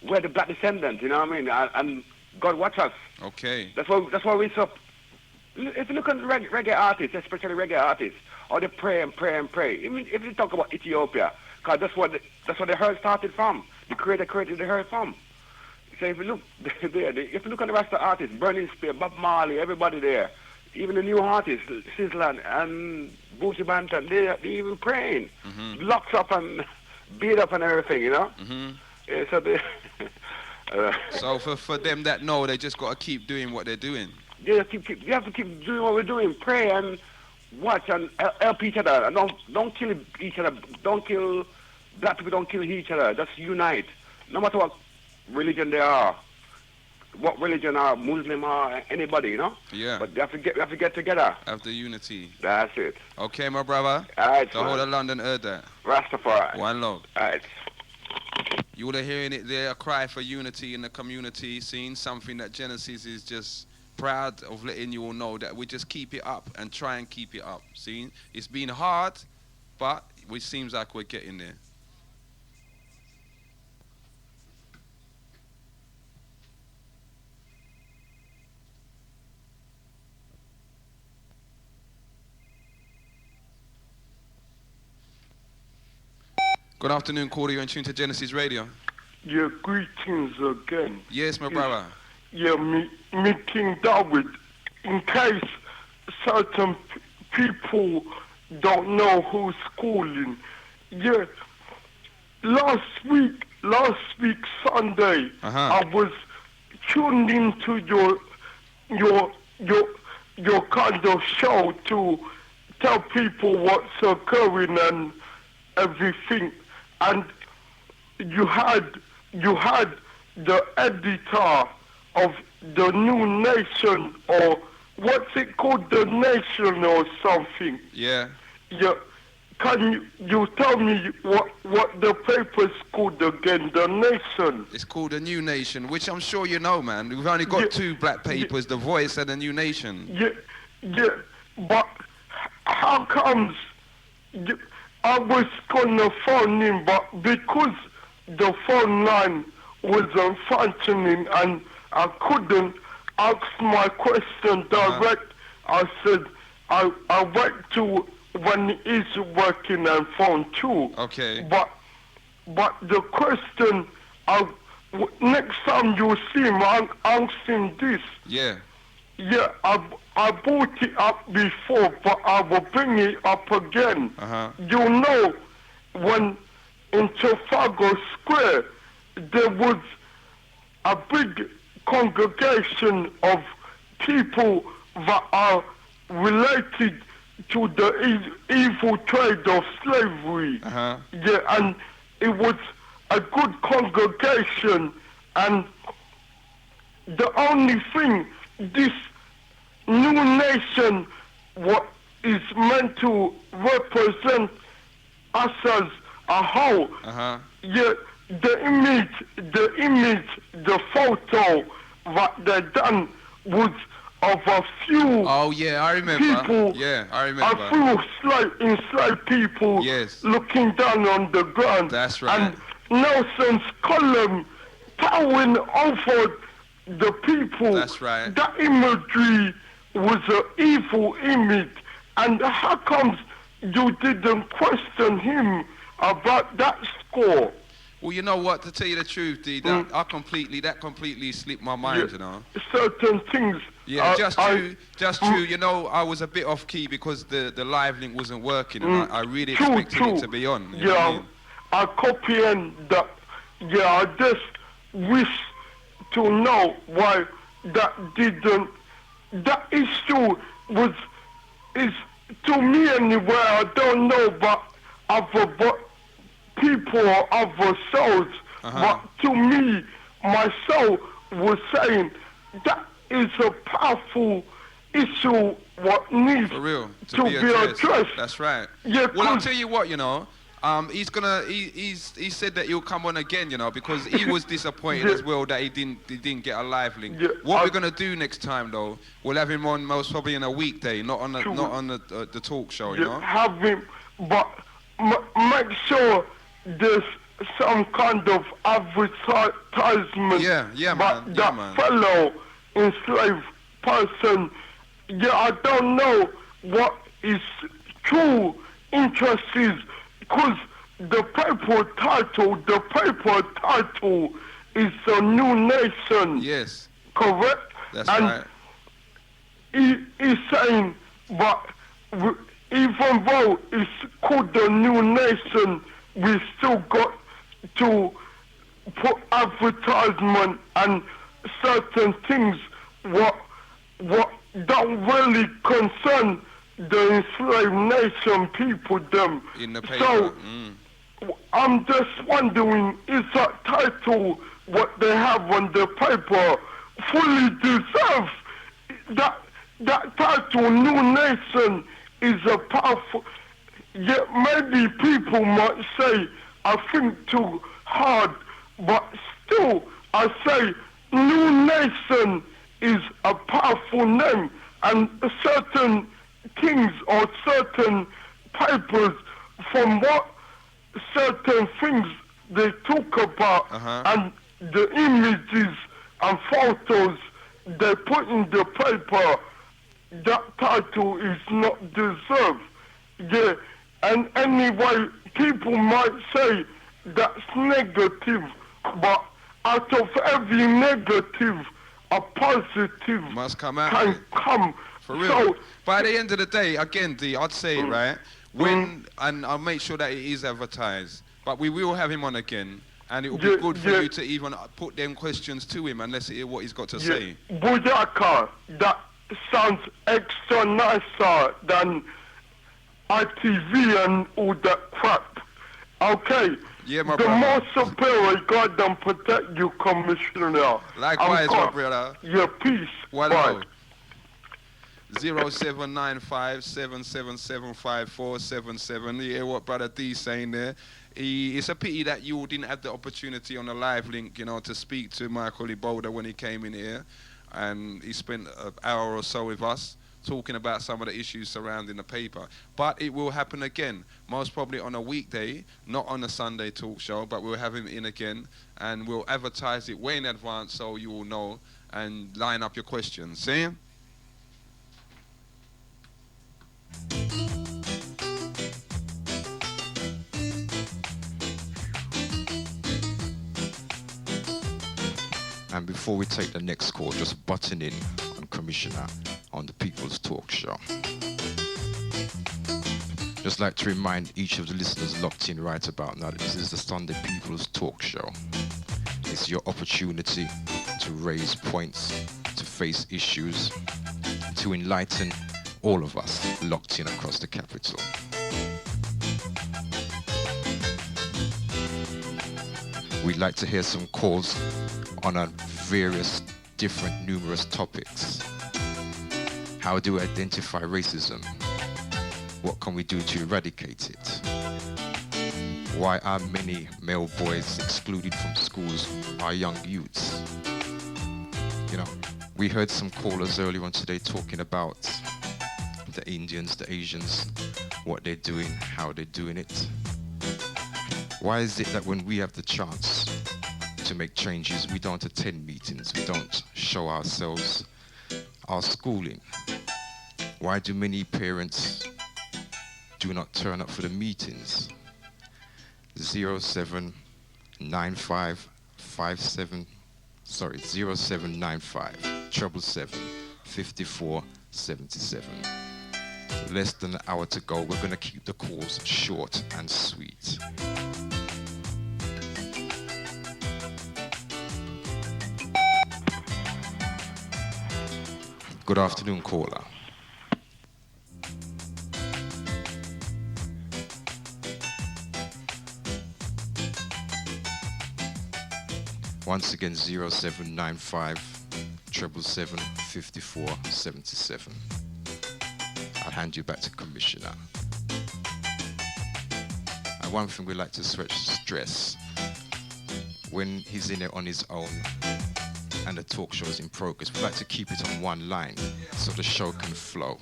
we're the black descendants, you know what I mean? And God watch us. Okay. That's why we so. If you look at reggae artists, especially reggae artists, or they pray and pray and pray. Even if you talk about Ethiopia, because that's what the herd started from. The creator created the herd from. So if you look there, if you look at the rest of the artists, Burning Spear, Bob Marley, everybody there, even the new artists, Sizzla and Boosie Banton, they're even praying, locked up and beat up and everything, you know. Yeah, so for them that know, they just got to keep doing what they're doing. You have to keep doing what we're doing, pray and watch and help each other, and don't kill each other, don't kill black people, don't kill each other. Just unite, no matter what religion they are, what religion are, Muslim or anybody, you know. Yeah. But we have to get together. Have the unity. That's it. Okay, my brother. All right. The whole of London heard that. Rastafari. One love. All right. You would have hearing it there, a cry for unity in the community, seeing something that Genesis is just proud of letting you all know that we just keep it up and try and keep it up. See, it's been hard, but it seems like we're getting there. Good afternoon, Cordy. You're in tune to Genesis Radio. Yeah, greetings again. Yes, my brother. Yeah, meeting David. In case certain people don't know who's calling. Yeah, last week Sunday, I was tuned into your kind of show to tell people what's occurring and everything. And you had the editor of the New Nation, or what's it called, The Nation or something? Yeah. Yeah. Can you tell me what the paper's called again? The Nation. It's called The New Nation, which I'm sure you know, man. We've only got two black papers, The Voice and The New Nation. Yeah. But how comes I was gonna phone him, but because the phone line wasn't functioning and I couldn't ask my question direct, I said I wait to when he's working on phone too. Okay. But the question, next time you see him, I'll ask him this. Yeah. Yeah, I brought it up before, but I will bring it up again. You know, when in Trafalgar Square, there was a big congregation of people that are related to the evil trade of slavery. Yeah, and it was a good congregation, and the only thing this new nation what is meant to represent us as a whole. Yeah, the image, the photo that they done was of a few I remember. people, I remember. a few enslaved people looking down on the ground. That's right. And Nelson's column towering over the people. That's right. That imagery was an evil image. And how comes you didn't question him about that score? Well, you know what? To tell you the truth, D, that completely slipped my mind. You know. Certain things. Yeah, just true. You know, I was a bit off key because the live link wasn't working, and I really expected it to be on. You know what I mean? I copy that. Yeah, I just wish to know why that didn't. That issue is to me anyway. I don't know about other people or other souls, but to me, my soul was saying that is a powerful issue what needs for real to be addressed. That's right. Yeah, well, I'll tell you what, you know. He said that he'll come on again, you know, because he was disappointed as well that he didn't get a live link. What we're gonna do next time though, we'll have him on most probably in a weekday, not on the talk show, you know. Have him, but make sure there's some kind of advertisement. Yeah, but man. that fellow enslaved person, I don't know what his true interest is. Because the paper title is a new nation. Yes. Correct? That's and right. He's saying, but even though it's called the new nation, we still got to put advertisement and certain things what don't really concern the enslaved nation people them. In the paper. So I'm just wondering, is that title what they have on the paper fully deserves? That title, New Nation, is a powerful. Yet maybe people might say I think too hard, but still I say New Nation is a powerful name, and certain things or certain papers from what certain things they talk about and the images and photos they put in the paper, that title is not deserved. Yeah, and anyway, people might say that's negative, but out of every negative, a positive must come out. Can come. For real. So, by the end of the day, again, D, I'd say it, right? And I'll make sure that it is advertised. But we will have him on again, and it will be good for you to even put them questions to him and let's hear what he's got to say. Bujaka, that sounds extra nicer than ITV and all that crap. Okay. Yeah, my the brother. more superior God and protect you, Commissioner. Likewise, my brother. Yeah, peace. Bye. 0795 777 5477. You hear what Brother D's saying there? It's a pity that you didn't have the opportunity on the live link, you know, to speak to Michael Iboda when he came in here, and he spent an hour or so with us. talking about some of the issues surrounding the paper. But it will happen again, most probably on a weekday, not on a Sunday talk show, but we'll have him in again, and we'll advertise it way in advance so you will know and line up your questions. See? And before we take the next call, just button in on Commissioner on the People's Talk Show. Just like to remind each of the listeners locked in right about now that this is the Sunday People's Talk Show. It's your opportunity to raise points, to face issues, to enlighten all of us locked in across the capital. We'd like to hear some calls on a various different numerous topics. How do we identify racism? What can we do to eradicate it? Why are many male boys excluded from schools, our young youths? You know, we heard some callers earlier on today talking about the Indians, the Asians, what they're doing, how they're doing it. Why is it that when we have the chance to make changes, we don't attend meetings, we don't show ourselves our schooling? Why do many parents do not turn up for the meetings? 0795 5477. Less than an hour to go. We're going to keep the calls short and sweet. Good afternoon, caller. Once again, 0795 5477. I'll hand you back to Commissioner. And one thing we like to stress, when he's in there on his own and the talk show is in progress, we like to keep it on one line so the show can flow.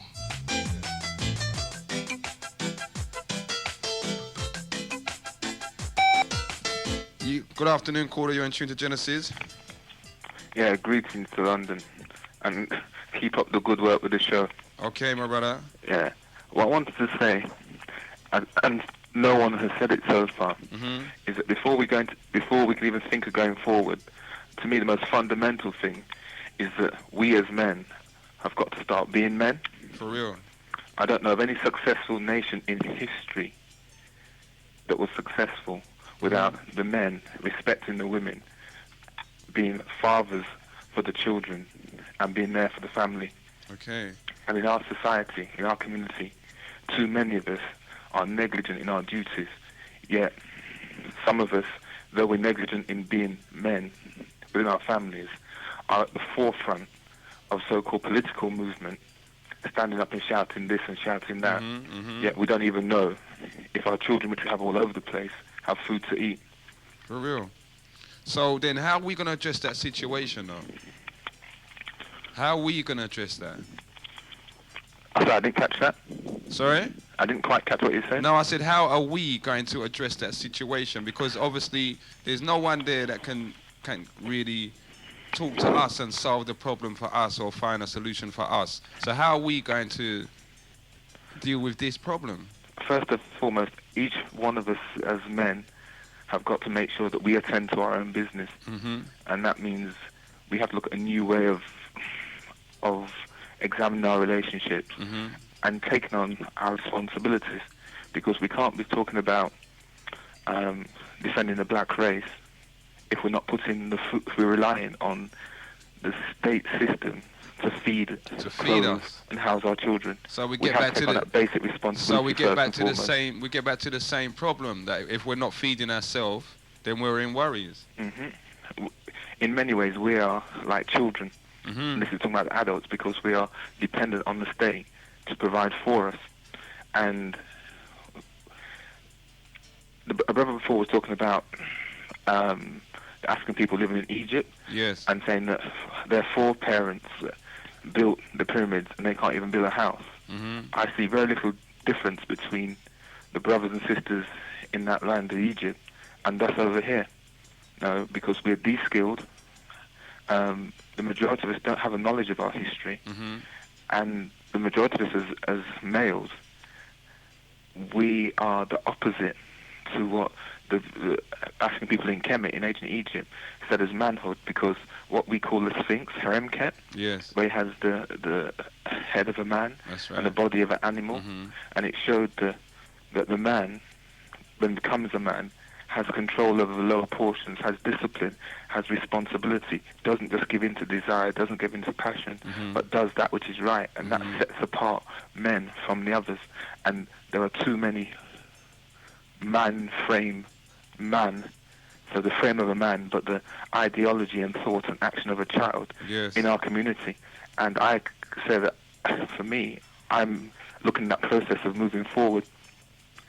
Good afternoon, caller. You're in tune to Genesis. Yeah, greetings to London, and keep up the good work with the show. Okay, my brother. Yeah. What I wanted to say, and no one has said it so far, is that before we can even think of going forward, to me the most fundamental thing is that we as men have got to start being men. For real. I don't know of any successful nation in history that was successful without the men respecting the women, being fathers for the children, and being there for the family. Okay. And in our society, in our community, too many of us are negligent in our duties. Yet, some of us, though we're negligent in being men within our families, are at the forefront of so-called political movement, standing up and shouting this and shouting that. Yet we don't even know if our children, which we have all over the place, have food to eat. For real. So then how are we going to address that situation, though? How are we going to address that? I didn't catch that. Sorry? I didn't quite catch what you said. No, I said, how are we going to address that situation? Because obviously there's no one there that can really talk to us and solve the problem for us or find a solution for us. So how are we going to deal with this problem? First and foremost, each one of us as men have got to make sure that we attend to our own business. And that means we have to look at a new way of examining our relationships and taking on our responsibilities, because we can't be talking about defending the black race if we're not putting if we're relying on the state system to feed us and house our children. So we get back to that basic responsibility. So we get back to the same. We get back to the same problem that if we're not feeding ourselves, then we're in worries. In many ways, we are like children. And this is talking about adults, because we are dependent on the state to provide for us. And a brother before was talking about African people living in Egypt, yes, and saying that their foreparents built the pyramids and they can't even build a house. Mm-hmm. I see very little difference between the brothers and sisters in that land of Egypt and us over here. No, because we're de-skilled. The majority of us don't have a knowledge of our history. Mm-hmm. And the majority of us as males, we are the opposite to what the African people in Kemet, in ancient Egypt, said as manhood, because what we call the Sphinx, Haremket, yes, where he has the head of a man that's right, and the body of an animal, mm-hmm, and it showed that the man, when becomes a man, has control over the lower portions, has discipline, has responsibility, doesn't just give in to desire, doesn't give in to passion, mm-hmm, but does that which is right, and mm-hmm, that sets apart men from the others. And there are too many man, so the frame of a man, but the ideology and thought and action of a child, yes, in our community. And I say that, for me, I'm looking at that process of moving forward.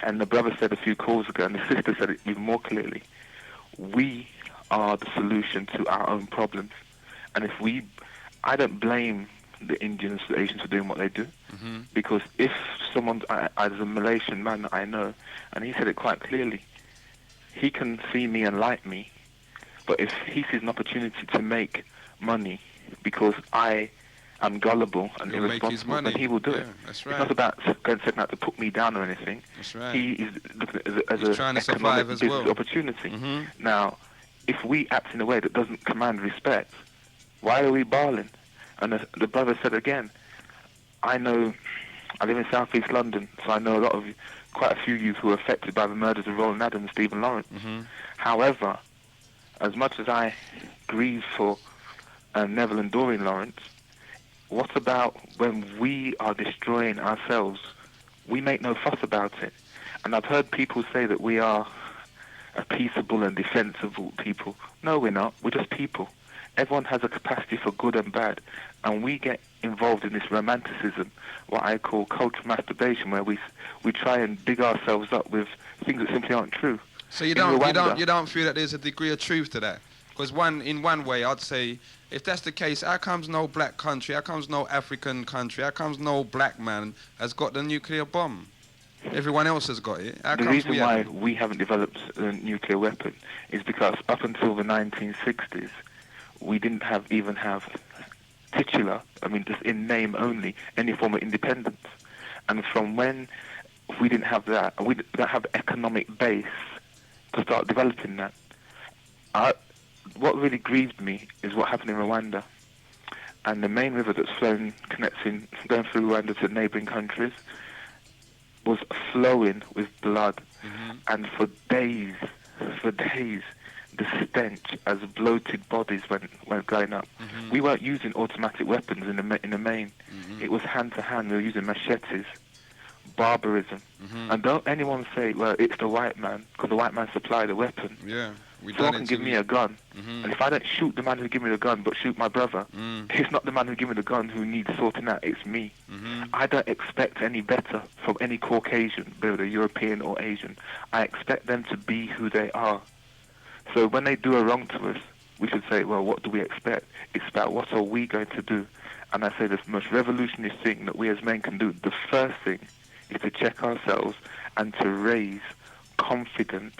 And the brother said a few calls ago, and the sister said it even more clearly, we are the solution to our own problems. And I don't blame the Indians, the Asians for doing what they do, mm-hmm, because if someone, as a Malaysian man that I know, and he said it quite clearly, he can see me and like me, but if he sees an opportunity to make money because I am gullible and he'll make his irresponsible, money. then he will do it. That's right. It's not about going setting out to put me down or anything. That's right. He is looking at it as He's a trying to economic survive as business well. opportunity. Mm-hmm. Now, if we act in a way that doesn't command respect, why are we barling? And the brother said again, I live in southeast London, so I know quite a few youth who were affected by the murders of Roland Adams and Stephen Lawrence. Mm-hmm. However, as much as I grieve for Neville and Doreen Lawrence, what about when we are destroying ourselves? We make no fuss about it. And I've heard people say that we are a peaceable and defensible people. No, we're not. We're just people. Everyone has a capacity for good and bad. And we get involved in this romanticism, what I call cultural masturbation, where we try and dig ourselves up with things that simply aren't true. So you don't feel that there's a degree of truth to that? Because in one way, I'd say, if that's the case, how comes no black country, how comes no African country, how comes no black man has got the nuclear bomb? Everyone else has got it. The reason why we haven't developed a nuclear weapon is because up until the 1960s, we didn't even have titular, just in name only, any form of independence. And from when we didn't have that, we don't have economic base to start developing that. What really grieved me is what happened in Rwanda. And the main river that's going through Rwanda to neighboring countries was flowing with blood. Mm-hmm. And for days, the stench as bloated bodies went going up. Mm-hmm. We weren't using automatic weapons in the main. Mm-hmm. It was hand to hand. We were using machetes. Barbarism. Mm-hmm. And don't anyone say, well, it's the white man, because the white man supplied the weapon. Yeah, someone can give me a gun, mm-hmm. and if I don't shoot the man who gave me the gun, but shoot my brother, it's not the man who gave me the gun who needs sorting out, it's me. Mm-hmm. I don't expect any better from any Caucasian, whether European or Asian. I expect them to be who they are. So when they do a wrong to us, we should say, well, what do we expect? It's about what are we going to do? And I say the most revolutionary thing that we as men can do, the first thing, is to check ourselves and to raise confident,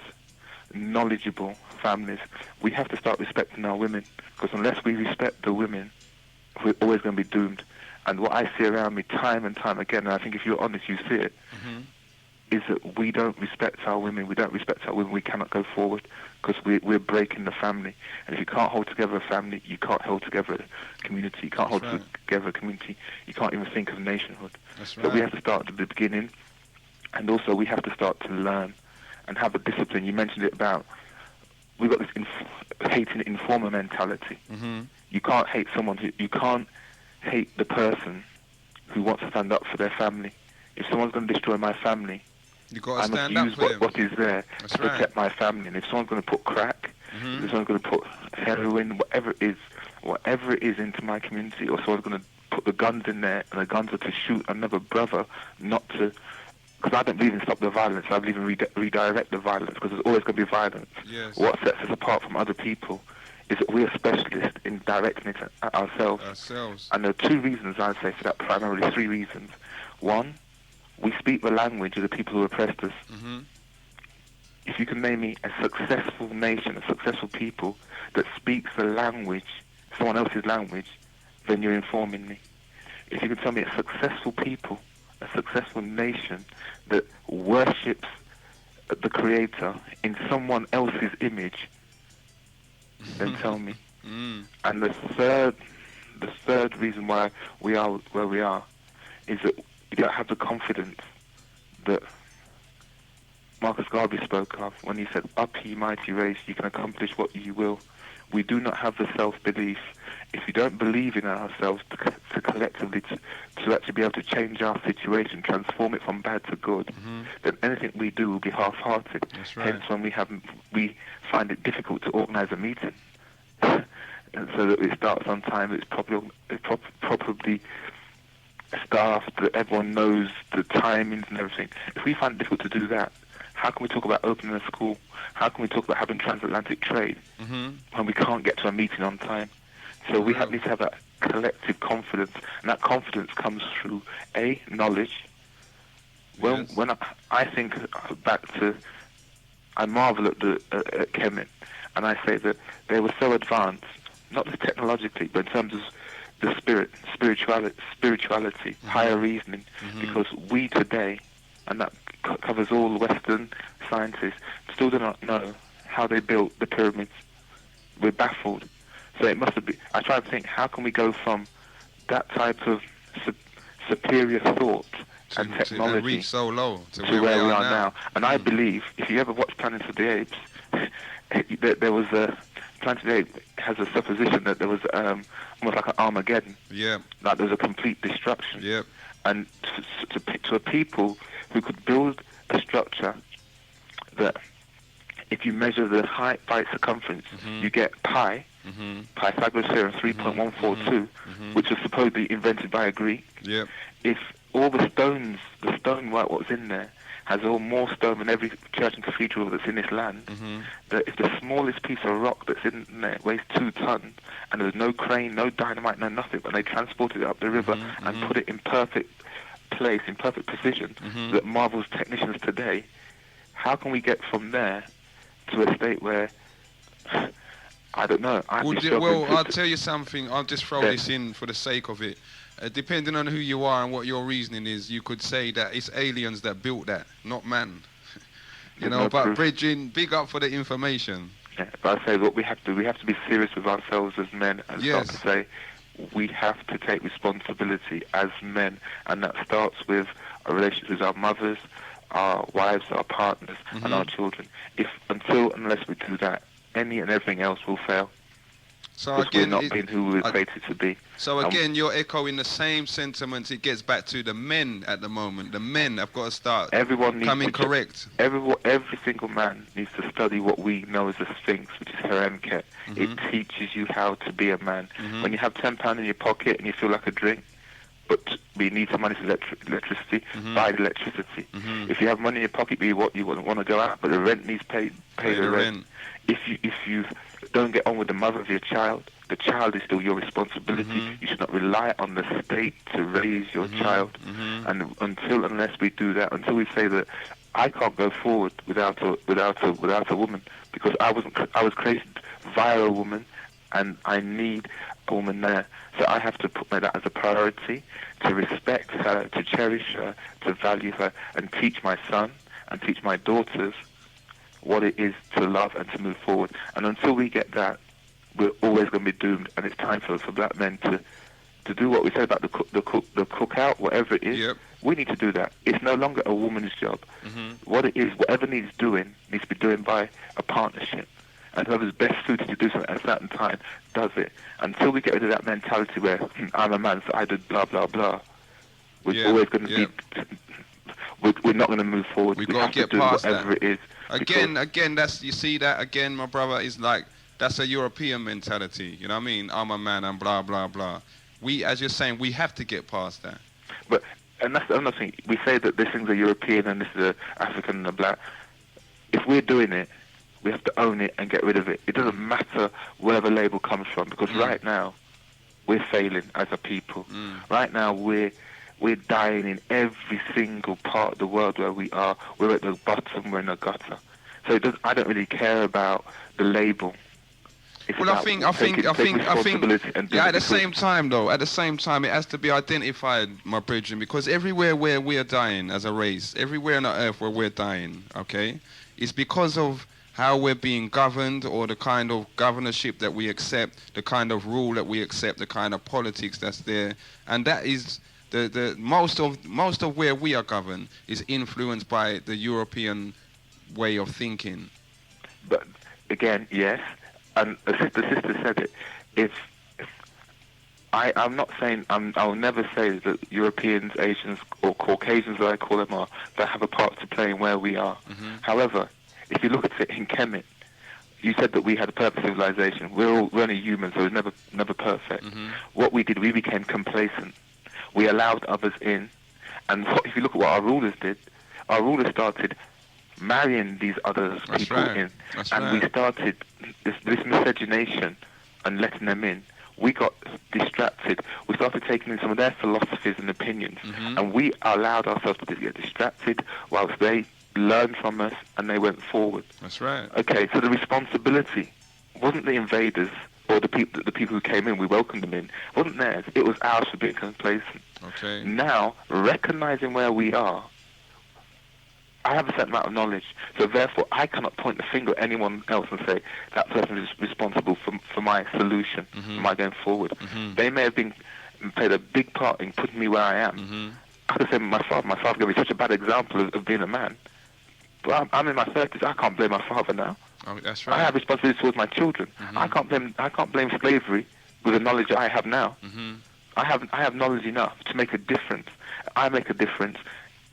knowledgeable families. We have to start respecting our women, because unless we respect the women, we're always going to be doomed. And what I see around me time and time again, and I think if you're honest, you see it, is that we don't respect our women. We don't respect our women. We cannot go forward because we're breaking the family. And if you can't hold together a family, you can't hold together a community. You can't hold together a community. You can't even think of nationhood. So we have to start at the beginning. And also we have to start to learn and have a discipline. You mentioned it about, we've got this hating informer mentality. You can't hate you can't hate the person who wants to stand up for their family. If someone's going to destroy my family, I must use what is there to protect my family. And if someone's going to put crack, if someone's going to put heroin, whatever it is into my community, or someone's going to put the guns in there, and the guns are to shoot another brother, not to... Because I don't believe in stop the violence, I believe in redirect the violence, because there's always going to be violence. Yes. What sets us apart from other people is that we are specialists in directing it at ourselves. And there are 2 reasons, I'd say, for that, primarily 3 reasons. 1, we speak the language of the people who oppressed us. If you can name me a successful nation, a successful people that speaks the language, someone else's language, then you're informing me. If you can tell me a successful people, a successful nation that worships the Creator in someone else's image, then tell me. And the third reason why we are where we are is that we don't have the confidence that Marcus Garvey spoke of when he said, "Up, ye mighty race, you can accomplish what you will." We do not have the self-belief. If we don't believe in ourselves to collectively, to actually be able to change our situation, transform it from bad to good, then anything we do will be half-hearted. That's right. Hence, when we find it difficult to organise a meeting, and so that it starts on time, it's probably staffed, that everyone knows the timings and everything. If we find it difficult to do that, how can we talk about opening a school? How can we talk about having transatlantic trade when we can't get to a meeting on time? So we need to have that collective confidence, and that confidence comes through knowledge. When I think back to, I marvel at Kemet, and I say that they were so advanced, not just technologically, but in terms of the spirituality, higher reasoning, because we today, and that covers all Western scientists, still do not know how they built the pyramids. We're baffled. So it must have been, I try to think, how can we go from that type of superior thought and technology to reach so low to where we are now? And I believe, if you ever watch Planet of the Apes, there was a, Planet of the Apes has a supposition that there was almost like an Armageddon. Yeah. Like there was a complete destruction. Yeah. And to a people who could build a structure that, if you measure the height by its circumference, you get pi, Pythagoras theorem 3.142, which was supposedly invented by a Greek. Yep. If all the stonework what was in there has all more stone than every church and cathedral that's in this land, that if the smallest piece of rock that's in there weighs 2 tons, and there's no crane, no dynamite, no nothing, but they transported it up the river and put it in perfect place, in perfect precision, that marvels technicians today, how can we get from there to a state where, I don't know. I'll tell you something. I'll just throw this in for the sake of it. Depending on who you are and what your reasoning is, you could say that it's aliens that built that, not man. But Bridging, big up for the information. Yeah, but I say, look, we have to be serious with ourselves as men and start to say we have to take responsibility as men, and that starts with our relationships with our mothers, our wives, our partners, and our children. Unless we do that, any and everything else will fail. So again, we're not being who we were created to be. So again, you're echoing the same sentiments. It gets back to the men at the moment. The men have got to start coming correct. Every single man needs to study what we know as the Sphinx, which is Herenket. It teaches you how to be a man. When you have £10 in your pocket and you feel like a drink, but we need some money for electricity, buy the electricity. If you have money in your pocket, you want to go out, but the rent needs pay the rent. If you don't get on with the mother of your child, the child is still your responsibility. You should not rely on the state to raise your child. And unless we do that, until we say that I can't go forward without a woman, because I was created via a woman, and I need a woman there. So I have to put that as a priority, to respect her, to cherish her, to value her, and teach my son and teach my daughters what it is to love and to move forward. And until we get that, we're always going to be doomed. And it's time for black men to do what we said about the cookout, whatever it is. Yep. We need to do that. It's no longer a woman's job. What it is, whatever needs doing, needs to be doing by a partnership. And whoever's best suited to do something at a certain time does it. Until we get rid of that mentality where I'm a man, so I did blah, blah, blah, we're always going to be... We're not going to move forward. We've got to get past whatever that. It is. Again, you see that again, my brother, is like, that's a European mentality. You know what I mean? I'm a man and blah, blah, blah. We, as you're saying, we have to get past that. And that's the other thing. We say that this thing's a European and this is a African and a black. If we're doing it, We have to own it and get rid of it. It doesn't matter where the label comes from, because right now we're failing as a people. Right now we're dying in every single part of the world where we are. We're at the bottom. We're in the gutter. So I don't really care about the label. Well, I think. Yeah. At the same time, it has to be identified, my brethren, because everywhere where we are dying as a race, everywhere on the earth where we're dying, okay, it's because of how we're being governed, or the kind of governorship that we accept, the kind of rule that we accept, the kind of politics that's there, and that is the most of where we are governed is influenced by the European way of thinking. But again, yes. And the sister said it. I'm not saying I'll never say that Europeans, Asians, or Caucasians, as I call them, that have a part to play in where we are. However, if you look at it in Kemet, you said that we had a perfect civilization. We're only human, so it's never perfect. What we did, we became complacent. We allowed others in, and if you look at what our rulers did, our rulers started marrying these other people in, and we started this miscegenation and letting them in. We got distracted. We started taking in some of their philosophies and opinions, and we allowed ourselves to get distracted whilst they learned from us and they went forward. That's right. Okay, so the responsibility wasn't the invaders or the people who came in. We welcomed them in. It wasn't theirs. It was ours for being complacent. Okay. Now, recognizing where we are, I have a certain amount of knowledge, so therefore I cannot point the finger at anyone else and say that person is responsible for my solution, for my going forward. They may have played a big part in putting me where I am. I could say my father gave me such a bad example of being a man. But I'm in my 30s. I can't blame my father now. Oh, that's right. I have responsibility towards my children. I can't blame slavery with the knowledge that I have now. I have knowledge enough to make a difference. I make a difference,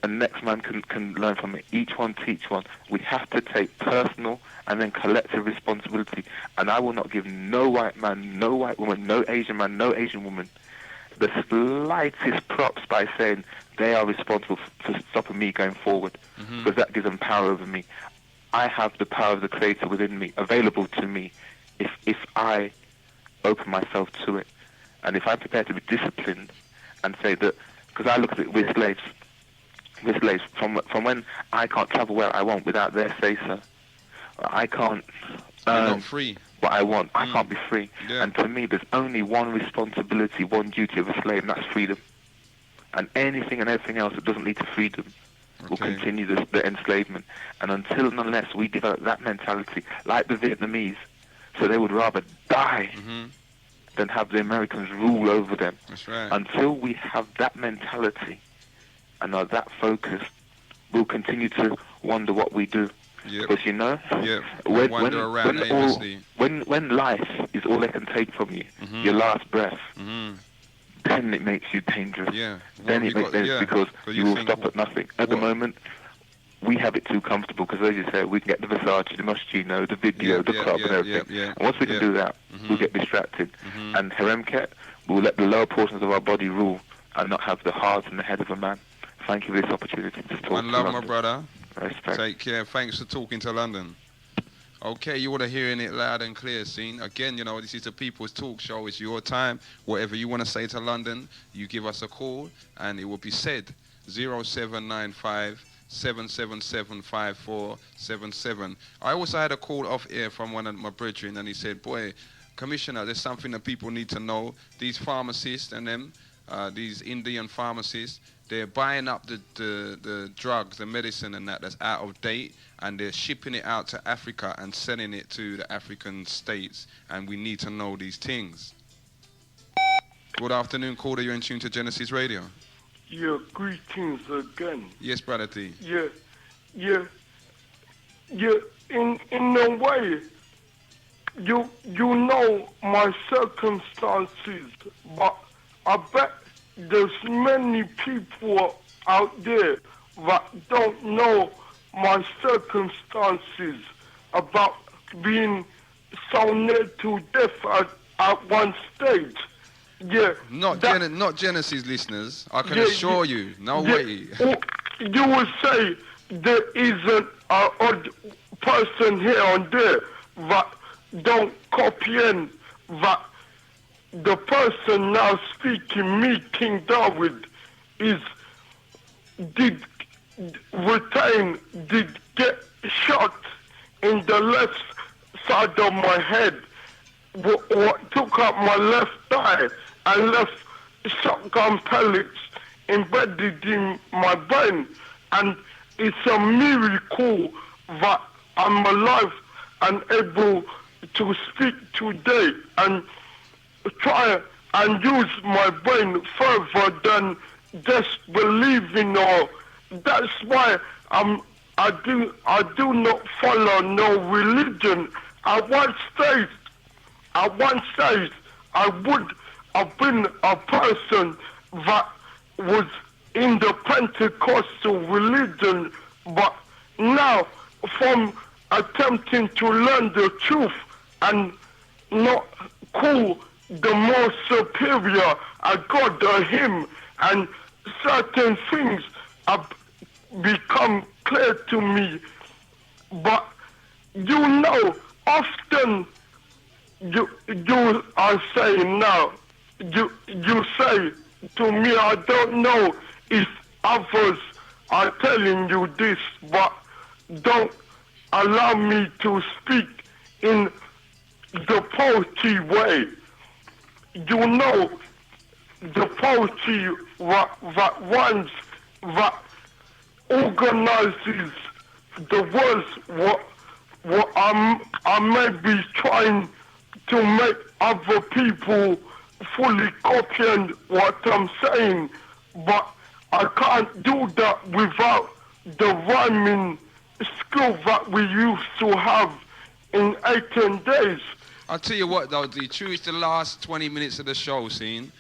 and the next man can learn from it. Each one teach one. We have to take personal and then collective responsibility. And I will not give no white man, no white woman, no Asian man, no Asian woman the slightest props by saying they are responsible for stopping me going forward, because that gives them power over me. I have the power of the Creator within me, available to me, if I open myself to it. And if I'm prepared to be disciplined and say that, because I look at it, we're slaves. We're slaves. From when I can't travel where I want without their say-so. I can't earn what I want. I can't be free. Yeah. And to me, there's only one responsibility, one duty of a slave, and that's freedom. And anything and everything else that doesn't lead to freedom will continue the enslavement. And until and unless we develop that mentality, like the Vietnamese, so they would rather die than have the Americans rule over them. That's right. Until we have that mentality and are that focused, we'll continue to wonder what we do. Because when life is all they can take from you, your last breath, then it makes you dangerous. Then it makes sense because you will stop at nothing. At the moment, we have it too comfortable because, as you said, we can get the Versace, the Moschino, the video, the club, and everything. And once we can do that, we'll get distracted. And Haremket will let the lower portions of our body rule and not have the heart and the head of a man. Thank you for this opportunity to talk. One love, my brother. Respect. Take care. Thanks for talking to London. Okay, you want to hearing it loud and clear, Scene. Again, this is the People's Talk Show. It's your time. Whatever you want to say to London, you give us a call, and it will be said. 0795 777 5477. I also had a call off air from one of my brethren, and he said, boy, Commissioner, there's something that people need to know. These pharmacists and them, these Indian pharmacists, they're buying up the drugs, the medicine and that's out of date, and they're shipping it out to Africa and selling it to the African states, and we need to know these things. Good afternoon, caller. You're in tune to Genesis Radio. Yeah, greetings again. Yes, Brother T. Yeah. In a way, you know my circumstances, but I bet there's many people out there that don't know my circumstances about being so near to death at one stage. Yeah. Not Genesis listeners. I can assure you. No way. You would say there isn't an odd person here and there that don't copy in that the person now speaking, me, King David, did get shot in the left side of my head, what took up my left thigh and left shotgun pellets embedded in my brain. And it's a miracle that I'm alive and able to speak today and try and use my brain further than just believing. Or that's why I do not follow no religion. At one stage I would have been a person that was in the Pentecostal religion, but now from attempting to learn the truth and not call the more superior a God or him, and certain things have become clear to me. But you know, often you are saying now, you say to me, I don't know if others are telling you this, but don't allow me to speak in the poetry way. You know, the poetry that organizes the words what I may be trying to make other people fully copying what I'm saying, but I can't do that without the rhyming skill that we used to have in 18 days. I'll tell you what though, the truth, the last 20 minutes of the show, scene.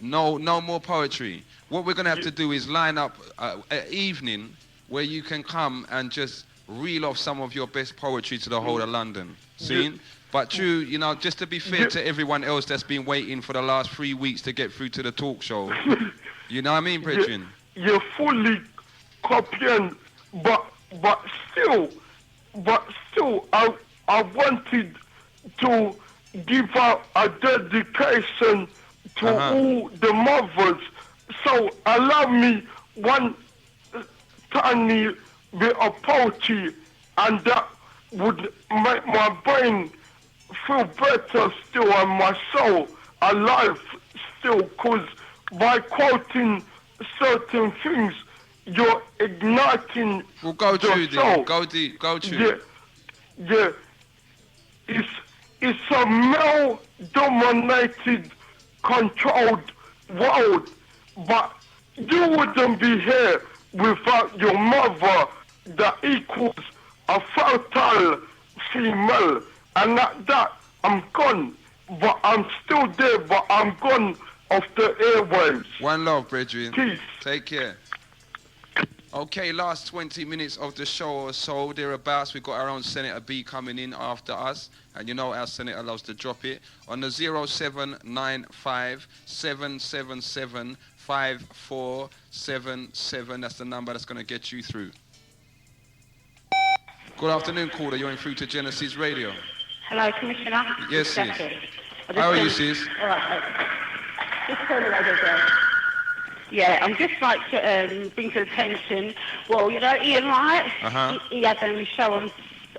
No more poetry. What we're going to have to do is line up an evening where you can come and just reel off some of your best poetry to the whole of London. Seen? But true, you know, just to be fair to everyone else that's been waiting for the last 3 weeks to get through to the talk show. You know what I mean, Bridget? You're fully copying, but still, I wanted to give out a dedication to all the mothers. So allow me one tiny bit of poetry, and that would make my brain feel better still and my soul alive still, because by quoting certain things, you're igniting the soul. Go deep. Yeah. It's a male-dominated, controlled world, but you wouldn't be here without your mother that equals a fertile female. And at that, I'm gone. But I'm still there, but I'm gone off the airwaves. One love, Bridget. Peace. Take care. Okay, last 20 minutes of the show or so, thereabouts. We've got our own Senator B coming in after us. And you know our Senator loves to drop it. On the 0795 777 5477. That's the number that's going to get you through. Good afternoon, caller. You're in through to Genesis Radio. Hello, Commissioner. Yes, sis. Jaky. How are you, sis? All right. Just turn the radio down. Yeah, I'm just like to bring to attention, well, you know, Ian Wright, he had a show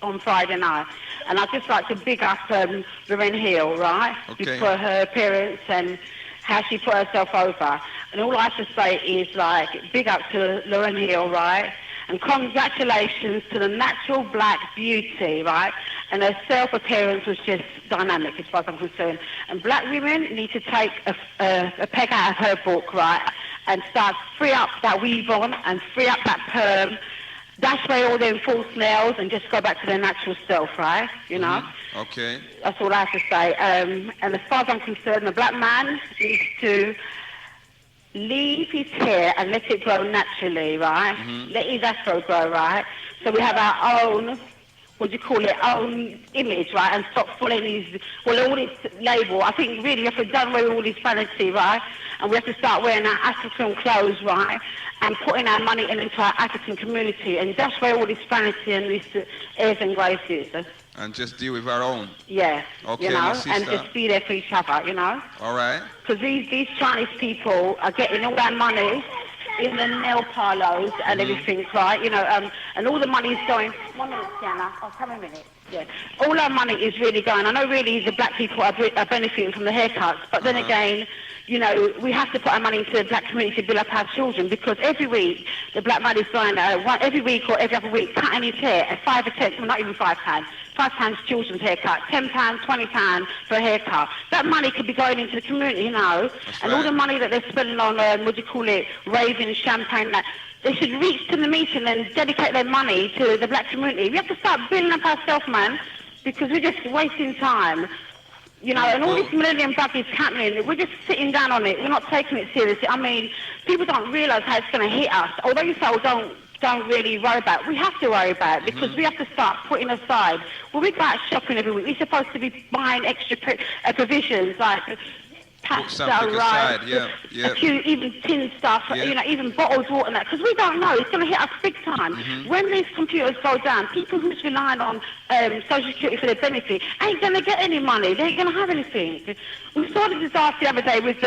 on Friday night, and I'd just like to big up Lorraine Hill, right, for her appearance and how she put herself over. And all I have to say is, like, big up to Lorraine Hill, right, and congratulations to the natural black beauty, right, and her self-appearance was just dynamic as far as I'm concerned. And black women need to take a peg out of her book, right, and start free up that weave on and free up that perm, dash away all them false nails and just go back to their natural self, right, you know? Okay. That's all I have to say. And as far as I'm concerned, the black man needs to leave his hair and let it grow naturally, right? Let his afro grow, right? So we have our own own image, right, and stop following all this label. I think really we have to done away with all this vanity, right, and we have to start wearing our African clothes, right, and putting our money into our African community, and that's where all this vanity and this airs and graces. And just deal with our own. Yeah. Okay, you know, my sister. and just be there for each other, you know. All right. Because these Chinese people are getting all that money in the nail parlors and everything, right? You know, and all the money is going. 1 minute, Sienna. Oh, come a minute. Yeah. All our money is really going. I know really the black people are benefiting from the haircuts, but then again, you know, we have to put our money into the black community to build up our children, because every week the black man is going every week or every other week cutting his hair at £5 or £10, well, not even £5. £5 children's haircut, £10, £20 for a haircut. That money could be going into the community, you know. That's and right. all the money that they're spending on, raving, champagne, that they should reach to the meeting and dedicate their money to the black community. We have to start building up ourselves, man, because we're just wasting time. You know, and all this millennium bug is happening. We're just sitting down on it. We're not taking it seriously. I mean, people don't realise how it's going to hit us. Although you say, don't really worry about it. We have to worry about it, because we have to start putting aside. When we go out shopping every week, we're supposed to be buying extra provisions like pasta, rice, a few even tin stuff, you know, even bottled water and that, because we don't know. It's going to hit us big time. When these computers go down, people who's relying on Social Security for their benefit ain't going to get any money. They ain't going to have anything. We saw the disaster the other day with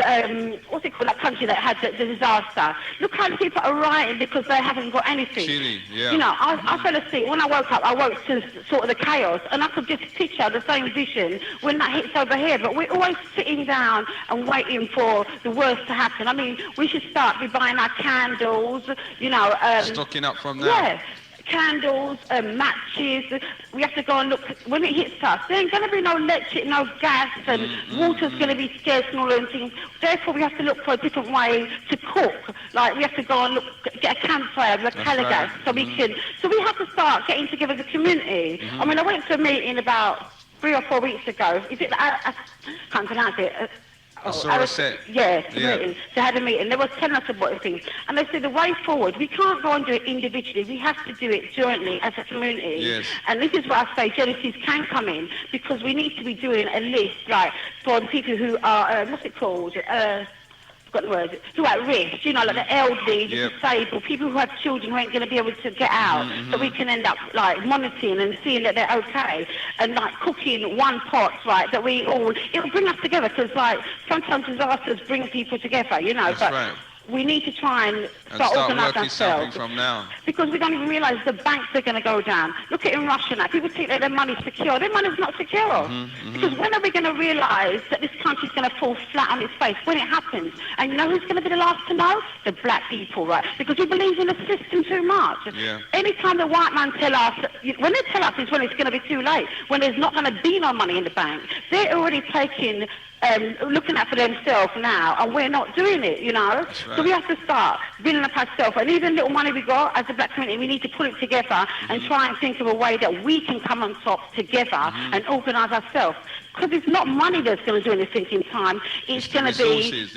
what's it called, that country that had the disaster. Look how the people are rioting because they haven't got anything. Chile, yeah. You know, I fell asleep. When I woke up, I woke to sort of the chaos, and I could just picture the same vision when that hits over here. But we're always sitting down and waiting for the worst to happen. I mean, we should start by buying our candles, you know. Stocking up from now. Yeah. Candles, matches. We have to go and look. When it hits us, there ain't going to be no electric, no gas, and water's going to be scarce and all those things. Therefore, we have to look for a different way to cook. Like, we have to go and get a campfire with a calagas, so we can. So we have to start getting together as a community. I mean, I went to a meeting about 3 or 4 weeks ago. Is it? I can't pronounce it. They had a meeting. They were telling us about things, and they said the way forward, we can't go and do it individually. We have to do it jointly as a community. Yes. And this is where I say Genesis can come in, because we need to be doing a list, like for the people who are what's it called? Got the words, who are at risk, you know, like the elderly, the disabled, people who have children who ain't going to be able to get out, so we can end up like monitoring and seeing that they're okay, and like cooking one pot, right, that we all, it'll bring us together, because like sometimes disasters bring people together, you know. That's right. We need to try and start organise working something ourselves. from now. Because we don't even realise the banks are going to go down. Look at in Russia now. People think that their money's secure. Their money's not secure. Because when are we going to realise that this country's going to fall flat on its face? When it happens. And you know who's going to be the last to know? The black people, right? Because we believe in the system too much. Yeah. Anytime the white man tell us, when they tell us is when it's going to be too late, when there's not going to be no money in the bank. They're already taking... looking out for themselves now, and we're not doing it, you know. Right. So we have to start building up ourselves, and even little money we got as a black community, we need to put it together and try and think of a way that we can come on top together and organise ourselves. Because it's not money that's going to do anything in time. It's going to be,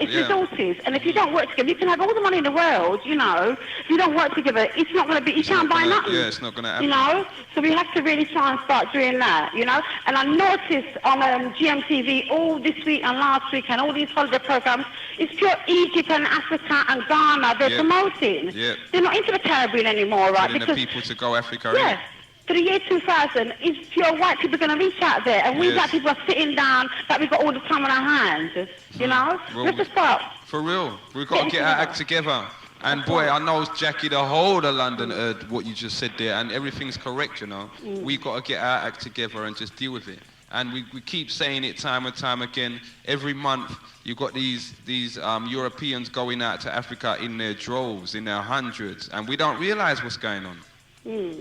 resources. And if you don't work together, you can have all the money in the world, you know. If you don't work together, it's not going to be, you can't buy nothing. Yeah, it's not going to happen. You know? So we have to really try and start doing that, you know. And I noticed on GMTV all this week and last week and all these holiday programs, it's pure Egypt and Africa and Ghana they're promoting. They're not into the Caribbean anymore, right? Because the people to go Africa. Yeah. For the year 2000, is pure white people going to reach out there, and we black people are sitting down, like we've got all the time on our hands, you know? Well, Let's just start. For real. We've got to get our act together. And boy, I know Jaky, the whole of London heard what you just said there, and everything's correct, you know. We've got to get our act together and just deal with it. And we keep saying it time and time again. Every month, you've got these Europeans going out to Africa in their droves, in their hundreds, and we don't realise what's going on.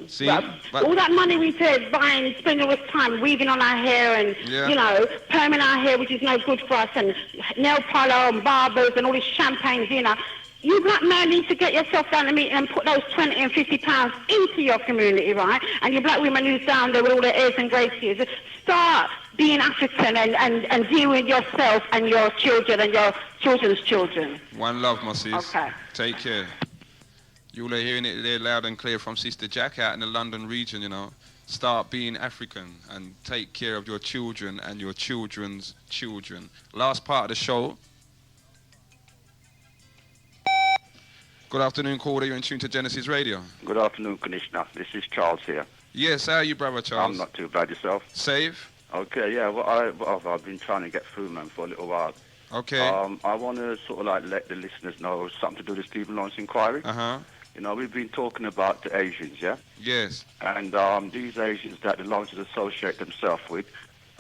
See? But all that money we paid buying, spending all this time weaving on our hair and, you know, perming our hair, which is no good for us, and nail parlour and barbers and all these champagnes, you know. You black men need to get yourself down the meeting and put those 20 and 50 pounds into your community, right? And your black women who's down there with all their airs and graces, start being African and deal with yourself and your children and your children's children. One love, my sis. Okay. Take care. You all are hearing it there loud and clear from Sister Jaky out in the London region, you know. start being African and take care of your children and your children's children. Last part of the show. Good afternoon, caller. You're in tune to Genesis Radio. Good afternoon, Commissioner. This is Charles here. Yes, how are you, brother Charles? I'm not too bad. Yourself? Safe? Okay, yeah. Well, I've been trying to get through, man, for a little while. Okay. I want to sort of like let the listeners know something to do with the Stephen Lawrence inquiry. Uh-huh. You know, we've been talking about the Asians, yeah? Yes. And these Asians that the Lawrences associate themselves with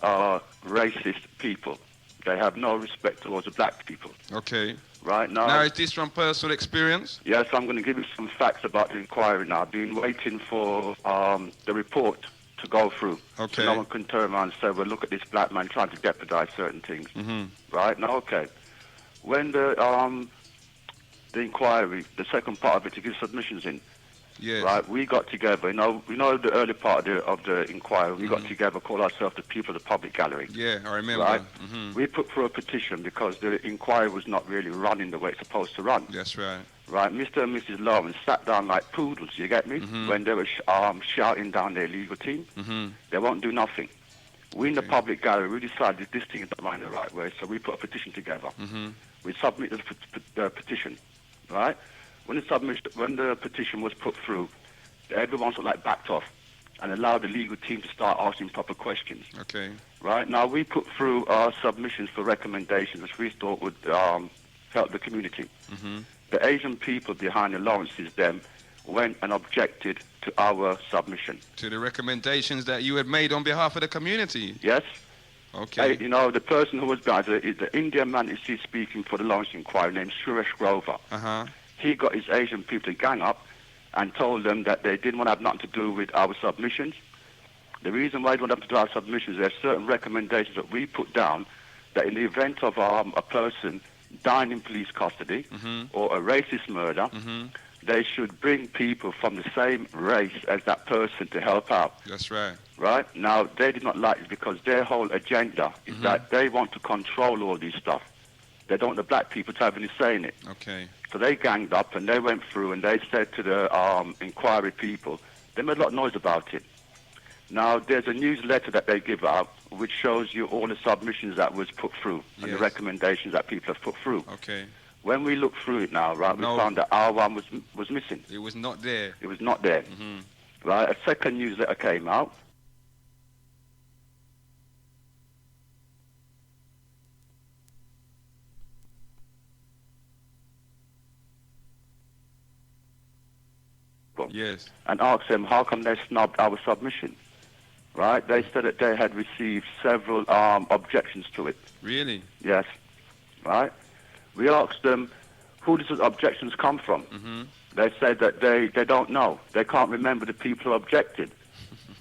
are racist people. They have no respect towards the black people. Okay. Right now. Now, is this from personal experience? Yes, I'm going to give you some facts about the inquiry now. I've been waiting for the report to go through. Okay. So no one can turn around and say, well, look at this black man trying to jeopardize certain things. Mm-hmm. Right? Now, okay. When the inquiry, the second part of it, to give submissions in. Yes. Right, we got together. We know the early part of the inquiry. We got together, called ourselves the People of the Public Gallery. Yeah, I remember. Right. Mm-hmm. We put through a petition because the inquiry was not really running the way it's supposed to run. That's right. Right, Mr. and Mrs. Lawrence sat down like poodles. You get me? Mm-hmm. When they were shouting down their legal team, Mm-hmm. they won't do nothing. We in the public gallery, we decided this thing is not running the right way, so we put a petition together. Mm-hmm. We submitted the petition. Right. When the petition was put through, everyone sort of like backed off and allowed the legal team to start asking proper questions. Okay. Right. Now, we put through our submissions for recommendations which we thought would help the community. Mm-hmm. The Asian people behind the Lawrences then went and objected to our submission. To the recommendations that you had made on behalf of the community? Yes. Okay. You know, the person who was behind it is the Indian man you see speaking for the Lawrence inquiry named Suresh Grover. Uh-huh. He got his Asian people to gang up and told them that they didn't want to have nothing to do with our submissions. The reason why they don't have to do our submissions, there are certain recommendations that we put down that in the event of a person dying in police custody Mm-hmm. or a racist murder, Mm-hmm. they should bring people from the same race as that person to help out. That's right. Right? Now, they did not like it because their whole agenda is that they want to control all this stuff. They don't want the black people to have any say in it. Okay. So they ganged up and they went through and they said to the inquiry people, they made a lot of noise about it. Now, there's a newsletter that they give out which shows you all the submissions that was put through and the recommendations that people have put through. Okay. When we look through it now, right, we found that our one was missing. It was not there. It was not there. Mm-hmm. Right, a second newsletter came out. Yes. And asked them how come they snubbed our submission. Right? They said that they had received several objections to it. Really? Yes. Right? We asked them, who does the objections come from? Mm-hmm. They said that they don't know. They can't remember the people who objected.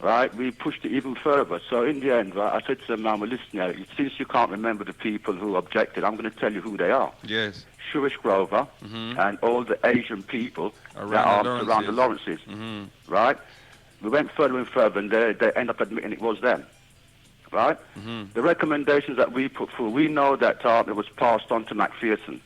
Right? We pushed it even further. So in the end, right, I said to them, man, well, listen, since you can't remember the people who objected, I'm going to tell you who they are. Yes. Suresh Grover and all the Asian people that are around the Lawrences. Mm-hmm. Right? We went further and further, and they end up admitting it was them. Right? Mm-hmm. The recommendations that we put through, we know that it was passed on to McPherson.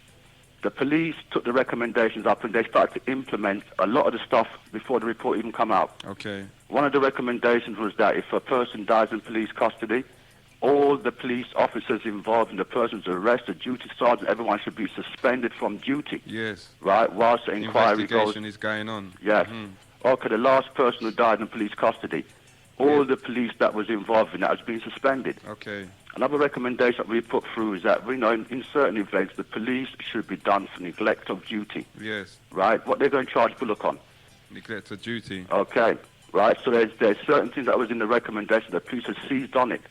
The police took the recommendations up and they started to implement a lot of the stuff before the report even come out. Okay. One of the recommendations was that if a person dies in police custody, all the police officers involved in the person's arrest, the duty sergeant, everyone should be suspended from duty. Yes. Right? Whilst the inquiry investigation is going on. Yes. Mm-hmm. Okay, the last person who died in police custody, all the police that was involved in that has been suspended. Okay. Another recommendation that we put through is that, we know in certain events, the police should be done for neglect of duty. Yes. Right? What they're going to charge Bullock on. Neglect of duty. Okay. Right? So there's certain things that was in the recommendation that police have seized on it.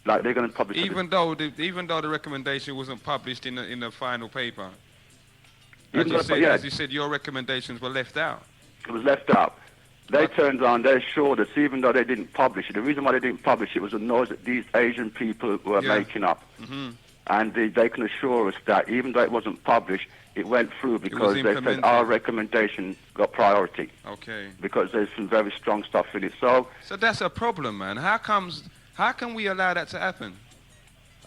Like they're going to publish even though the recommendation wasn't published in the final paper. As you said, your recommendations were left out. It was left out. They turned around, they assured us, even though they didn't publish it, the reason why they didn't publish it was the noise that these Asian people were making up. Mm-hmm. And they can assure us that even though it wasn't published, it went through because they said our recommendation got priority. Okay. Because there's some very strong stuff in it. So that's a problem, man. How can we allow that to happen?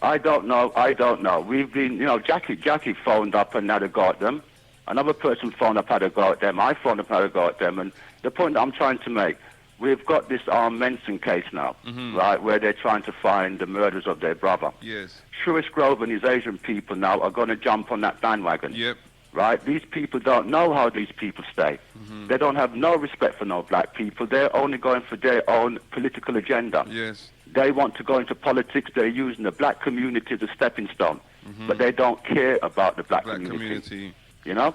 I don't know. We've been, Jaky phoned up and had a go at them. Another person phoned up, had a go at them. I phoned up, had a go at them. And the point that I'm trying to make, we've got this Manson case now, right, where they're trying to find the murderers of their brother. Yes. Shuris Grove and his Asian people now are going to jump on that bandwagon. Yep. Right? These people don't know how these people stay. They don't have no respect for no black people. They're only going for their own political agenda. Yes. They want to go into politics. They're using the black community as a stepping stone. But they don't care about the black community. You know?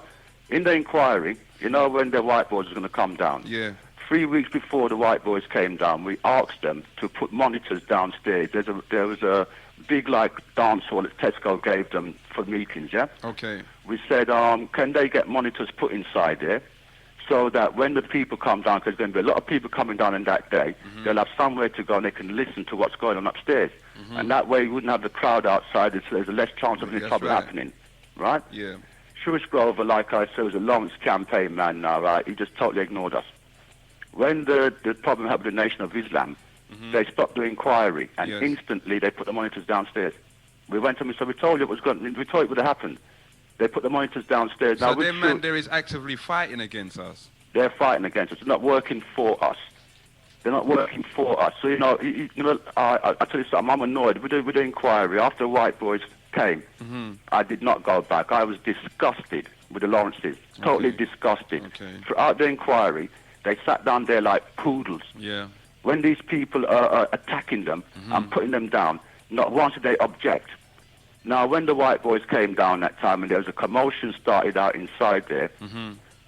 In the inquiry, you know when the white boys are going to come down? Yeah. 3 weeks before the white boys came down, we asked them to put monitors downstairs. There was a big, like, dance hall that Tesco gave them for meetings, yeah? Okay. We said, can they get monitors put inside there so that when the people come down, because there's going to be a lot of people coming down on that day, they'll have somewhere to go and they can listen to what's going on upstairs. And that way you wouldn't have the crowd outside, so there's a less chance of any trouble happening, right? Yeah. Shuris Grover, like I said, was a Lawrence campaign man now, right? He just totally ignored us. When the problem happened with the Nation of Islam, they stopped the inquiry, and instantly they put the monitors downstairs. We went to them and said, we told you it was going, we told you it would have happened. They put the monitors downstairs. So now, their man there is actively fighting against us. They're fighting against us. They're not working for us. They're not working for us. So, you know, I tell you something, I'm annoyed. With the inquiry, after the white boys came, I did not go back. I was disgusted with the Lawrences. Totally disgusted. Throughout the inquiry, they sat down there like poodles. Yeah. When these people are attacking them and putting them down, not once did they object. Now, when the white boys came down that time and there was a commotion started out inside there,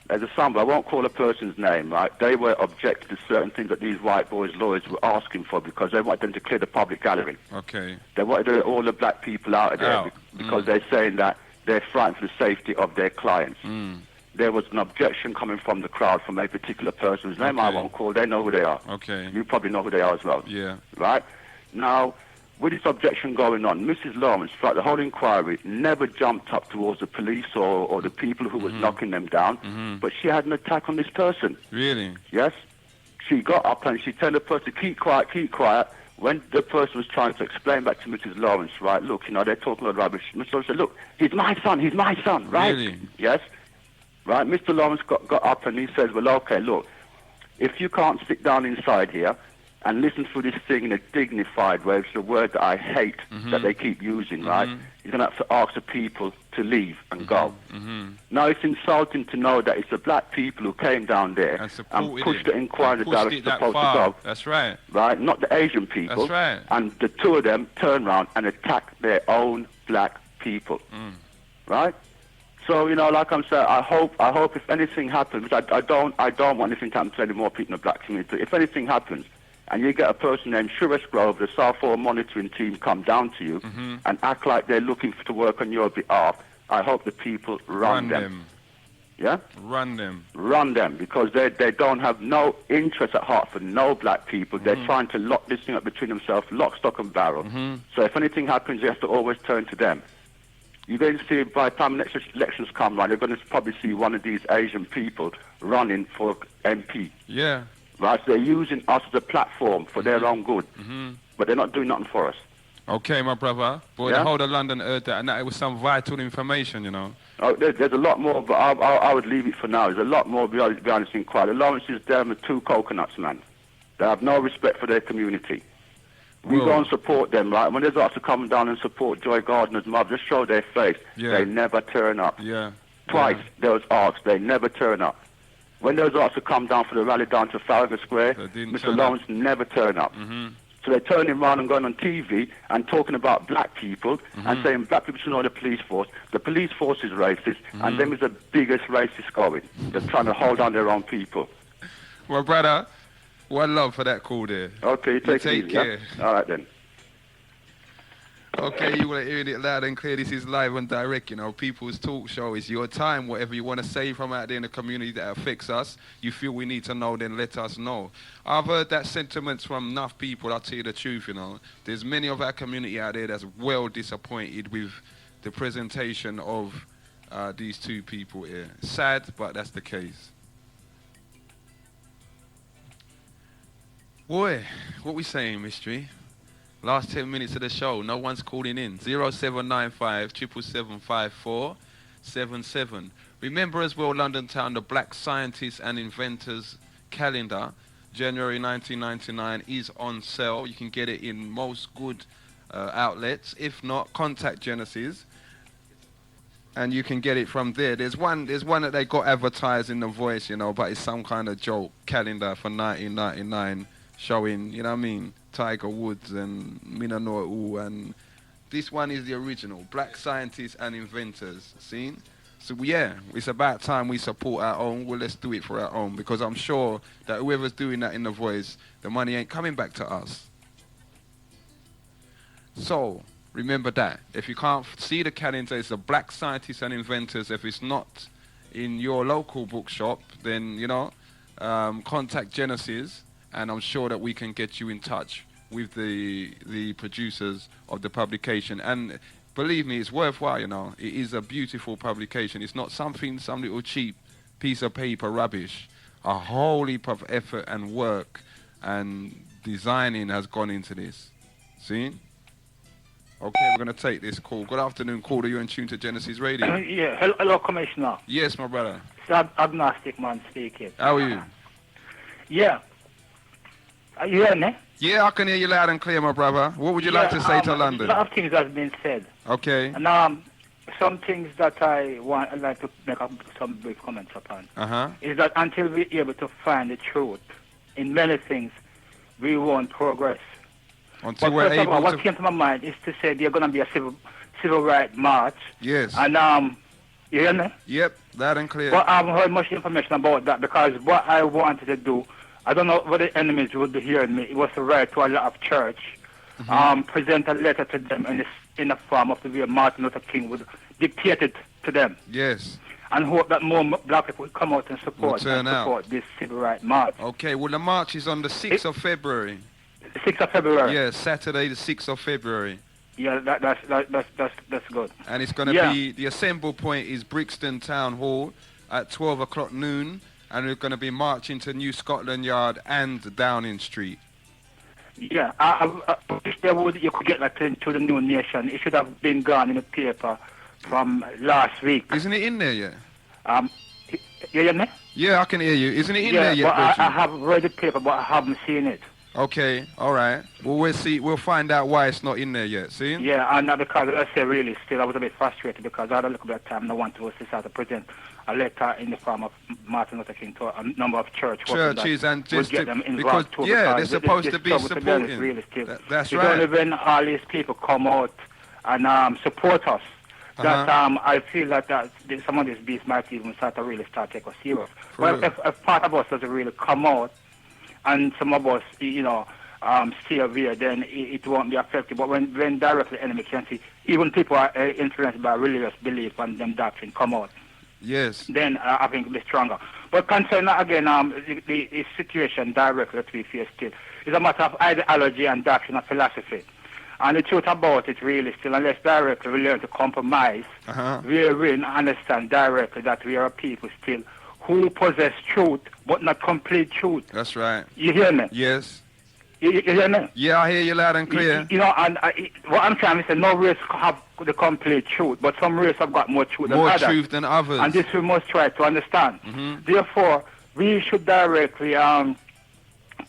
there's a son, but I won't call a person's name, right? They were objecting to certain things that these white boys' lawyers were asking for because they wanted them to clear the public gallery. Okay. They wanted all the black people out of there because they're saying that they're frightened for the safety of their clients. There was an objection coming from the crowd from a particular person whose name I won't call. They know who they are. Okay. You probably know who they are as well. Yeah. Right? Now, with this objection going on, Mrs. Lawrence, throughout the whole inquiry, never jumped up towards the police or the people who was knocking them down, but she had an attack on this person. Really? Yes. She got up and she told the person, keep quiet, keep quiet. When the person was trying to explain back to Mrs. Lawrence, right, look, you know, they're talking about rubbish. Mrs. Lawrence said, look, he's my son, right? Really? Yes. Right, Mr. Lawrence got up and he says, well, okay, look, if you can't sit down inside here and listen through this thing in a dignified way, which is a word that I hate that they keep using, right, you're going to have to ask the people to leave and go. Now, it's insulting to know that it's the black people who came down there and pushed the inquiry in the direction it's supposed to go. That's right. Right, not the Asian people. That's right. And the two of them turned around and attacked their own black people. Right? So, you know, like I'm saying, I hope if anything happens, I don't want anything to happen to any more people in the black community. If anything happens, and you get a person named Shuris Grove, the Southall monitoring team, come down to you and act like they're looking to work on your behalf, I hope the people run them. Yeah? Run them. Run them, because they don't have no interest at heart for no black people. They're trying to lock this thing up between themselves, lock, stock and barrel. So if anything happens, you have to always turn to them. You're going to see, by the time the next elections come around, you're going to probably see one of these Asian people running for MP. Yeah. Right, so they're using us as a platform for their own good, but they're not doing nothing for us. Okay, my brother. Boy, the whole of London heard that, and that it was some vital information, you know. Oh, there's a lot more, but I would leave it for now. There's a lot more behind this inquiry. The Lawrences there with two coconuts, man. They have no respect for their community. We go and support them, right? When there's lots to come down and support Joy Gardner's mother, just show their face. They never turn up. Twice there was asked, they never turn up. When there was asked to come down for the rally down to Trafalgar Square, Mr. Lawrence never turned up. So they're turning around and going on TV and talking about black people and saying black people should know the police force. The police force is racist, and them is the biggest racist going. They're trying to hold on their own people. Well, brother, one love for that call there. Okay, take it easy, care. Yeah? All right, then. Okay, you want to hear it loud and clear. This is live and direct, you know. People's Talk Show is your time. Whatever you want to say from out there in the community that affects us, you feel we need to know, then let us know. I've heard that sentiments from enough people, I'll tell you the truth, you know. There's many of our community out there that's well disappointed with the presentation of these two people here. Sad, but that's the case. Boy, what we saying, Mystry? Last 10 minutes of the show, no one's calling in. 0795 777 5477. Remember as well, London Town, the Black Scientists and Inventors calendar. January 1999 is on sale. You can get it in most good outlets. If not, contact Genesis, and you can get it from there. There's one that they got advertised in The Voice, you know, but it's some kind of joke calendar for 1999 showing, you know what I mean, Tiger Woods and Minano'u, and this one is the original, Black Scientists and Inventors, seen? So yeah, it's about time we support our own. Well, let's do it for our own, because I'm sure that whoever's doing that in The Voice, the money ain't coming back to us. So, remember that. If you can't see the calendar, it's the Black Scientists and Inventors. If it's not in your local bookshop, then, you know, contact Genesis, and I'm sure that we can get you in touch with the producers of the publication. And believe me, it's worthwhile, you know. It is a beautiful publication. It's not some little cheap piece of paper rubbish. A whole heap of effort and work and designing has gone into this. See? Okay, we're going to take this call. Good afternoon, caller. You're in tune to Genesis Radio. Yeah, hello, Commissioner. Yes, my brother. It's Agnostic Man speaking. How are you? Yeah. Are you hearing me? Yeah, I can hear you loud and clear, my brother. What would you like to say to London? A lot of things have been said. Okay. And some things that I'd like to make some brief comments upon. Is that until we're able to find the truth in many things, we won't progress. Until but we're first of all, able what came to my mind is to say there's going to be a civil rights march. Yes. And you hear me? Yep, loud and clear. But I haven't heard much information about that, because what I wanted to do, I don't know what the enemies would be hearing me. It was to write to a lot of church, present a letter to them in the form of the way Martin Luther King would dictate it to them. Yes. And hope that more black people would come out and support this civil rights march. Okay, well, the march is on the 6th of February. The 6th of February? Yeah, Saturday the 6th of February. Yeah, that's good. And it's going to be, the assemble point is Brixton Town Hall at 12 o'clock noon, and we're going to be marching to New Scotland Yard and Downing Street. Yeah, I wish you could get that to the New Nation. It should have been gone in the paper from last week. Isn't it in there yet? You hear me? Yeah, I can hear you. Isn't it in there yet, but I have read the paper, but I haven't seen it. Okay, all right. Well, we'll see. We'll find out why it's not in there yet. See? Yeah, and because I say really, still I was a bit frustrated because I had a little bit of time and I want to start to present a letter in the form of Martin Luther King to a number of churches and just get them involved because too, they're supposed to be supporting. Really that's it's right. Only when all these people come out and support us that I feel that some of these beasts might even start to take us serious. Well, if part of us doesn't really come out, and some of us, you know, stay away, then it won't be effective. But when directly the enemy can see, even people are influenced by religious belief and them doctrine come out. Yes. Then I think it'll be stronger. But concerning again, the situation directly that we face still is a matter of ideology and doctrine and philosophy. And the truth about it really still, unless directly we learn to compromise, we will understand directly that we are a people still who possess truth, but not complete truth. That's right. You hear me? Yes. You hear me? Yeah, I hear you loud and clear. You know, and what I'm trying to say, no race have the complete truth, but some race have got more truth than others. More truth than others. And this we must try to understand. Therefore, we should directly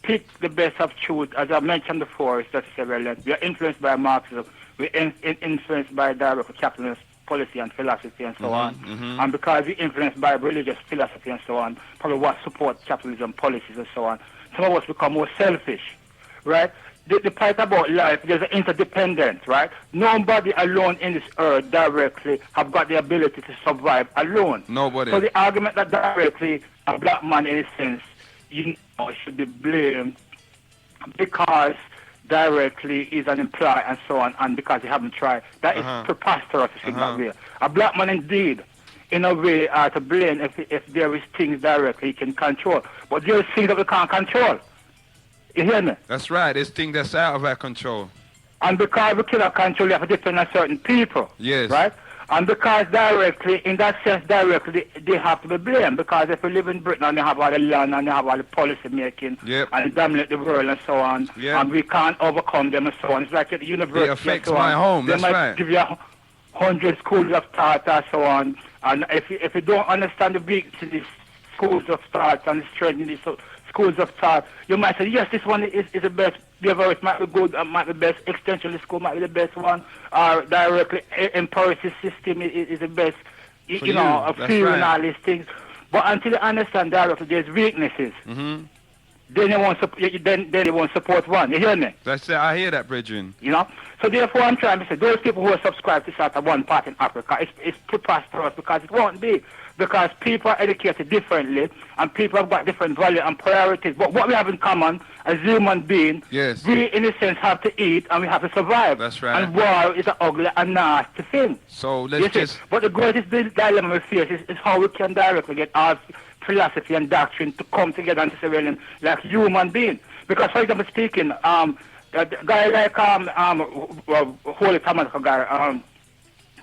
pick the best of truth. As I mentioned before, it's just relevant. We are influenced by Marxism. We're influenced by direct capitalist policy and philosophy and so on. And because we're influenced by religious philosophy and so on, probably what support capitalism policies and so on, some of us become more selfish, right? The part about life, there's an interdependence, right? Nobody alone in this earth directly have got the ability to survive alone. Nobody. So the argument that directly a black man, in a sense, you know, should be blamed because directly is unemployed and so on, and because he haven't tried, that is preposterous to think that way. A black man indeed, in a way, to blame if there is things directly he can control. But there is things that we can't control. You hear me? That's right. There's things that's out of our control. And because we cannot control, we have to depend on certain people. Yes. Right? And because directly, in that sense, directly, they have to be blamed. Because if we live in Britain and they have all the land and they have all the policy making and dominate the world and so on, and we can't overcome them and so on. It's like at the university. It affects and so my home. They That's might right. give you 100 schools of thought and so on. And if you don't understand the weakness in these schools of thought and the strength in these schools of thought. You might say, yes, this one is the best. The other it might be good, might be the best. Extension school might be the best one. Or directly empirical system is the best. You know, a few and all these things. But until you understand directly there's weaknesses, then they won't support one. You hear me? That's it. I hear that, brethren. You know? So therefore I'm trying to say those people who are subscribed to sort of one part in Africa, it's preposterous because it won't be. Because people are educated differently and people have got different values and priorities. But what we have in common as human beings, we in a sense have to eat and we have to survive. That's right. And war is an ugly and nasty thing. So let's just... But the greatest dilemma we face is how we can directly get our philosophy and doctrine to come together and to surveillance like human beings. Because for example speaking, a guy like Holy Thomas guy,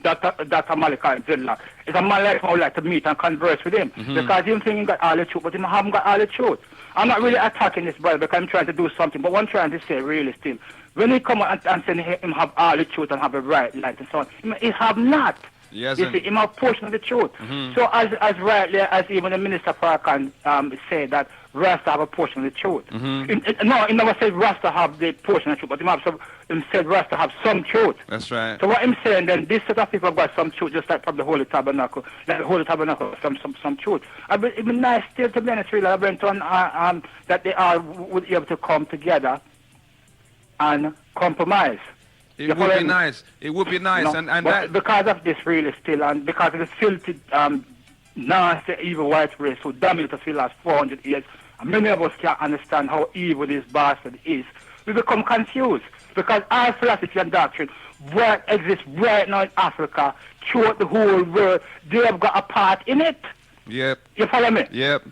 Dr. Malika Zilla, is a man like I would like to meet and converse with him. Because him thinking he got all the truth, but he haven't got all the truth. I'm not really attacking this brother because I'm trying to do something, but what I'm trying to say really still, when he come and say him have all the truth and have the right light and so on, he have not. Yes, you see, him have portion of the truth. So as rightly as even the Minister Farrakhan say that Rasta have a portion of the truth. No, he never said Rasta have the portion of the truth, but he said Rasta have some truth. That's right. So what I'm saying then, this set of people have got some truth, just like from the Holy Tabernacle. Like the Holy Tabernacle, some truth. It'd be nice still to be honest, really, I went on that they all would be able to come together and compromise. It would be nice. It would be nice, you know, and that because of this really still, and because of the filthy, nasty, evil white race who dominated us for the last 400 years, and many of us can't understand how evil this bastard is. We become confused because our philosophy and doctrine, what exists right now in Africa, throughout the whole world, they have got a part in it. Yep. You follow me? Yep.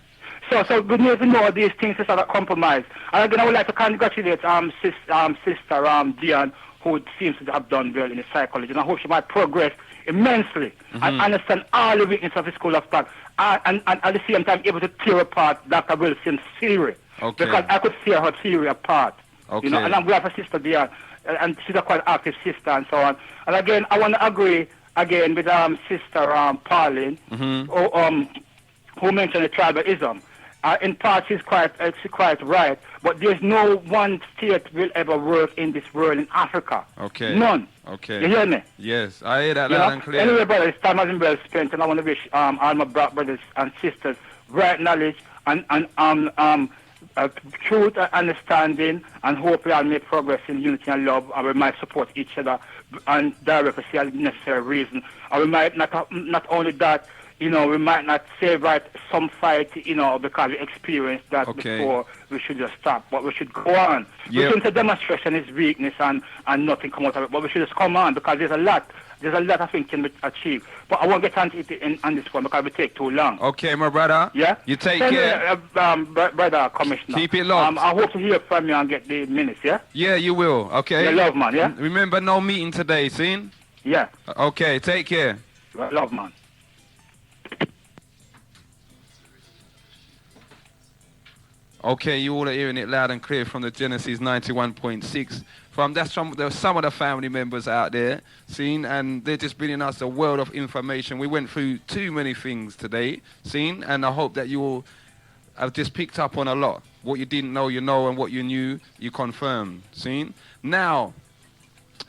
So we need to know these things to sort of compromise. And again, I would like to congratulate Sister Dion, who seems to have done well in the psychology, and I hope she might progress immensely and understand all the weakness of the school of thought, and at the same time able to tear apart Dr. Wilson's theory. Okay. Because I could tear her theory apart. Okay. You know, and I'm glad for Sister Dion, and she's a quite active sister and so on. And again, I want to agree again with Sister Pauline, who mentioned the tribalism. In part, she's quite right, but there's no one state will ever work in this world in Africa. Okay. None. Okay. You hear me? Yes, I hear that loud and clear. Anyway, brothers, time has been well spent, and I want to wish all my brothers and sisters right knowledge and truth and understanding, and hope we all make progress in unity and love, and we might support each other and directly see the necessary reason. And we might not only that, you know, we might not save right some fight, you know, because we experienced that before. We should just stop, but we should go on. We shouldn't say demonstration is weakness and nothing come out of it, but we should just come on because there's a lot of things can be achieved. But I won't get on this one because it will take too long. Okay, my brother. Yeah? You take care. Brother Commissioner. Keep it locked. I hope to hear from you and get the minutes, yeah? Yeah, you will, okay? Yeah, love, man, yeah? Remember, no meeting today, see? Yeah. Okay, take care. Love, man. Okay, you all are hearing it loud and clear from the Genesis 91.6. That's from some of the family members out there, seen, and they're just bringing us a world of information. We went through too many things today, seen, and I hope that you all have just picked up on a lot. What you didn't know, you know, and what you knew, you confirmed, seen. Now,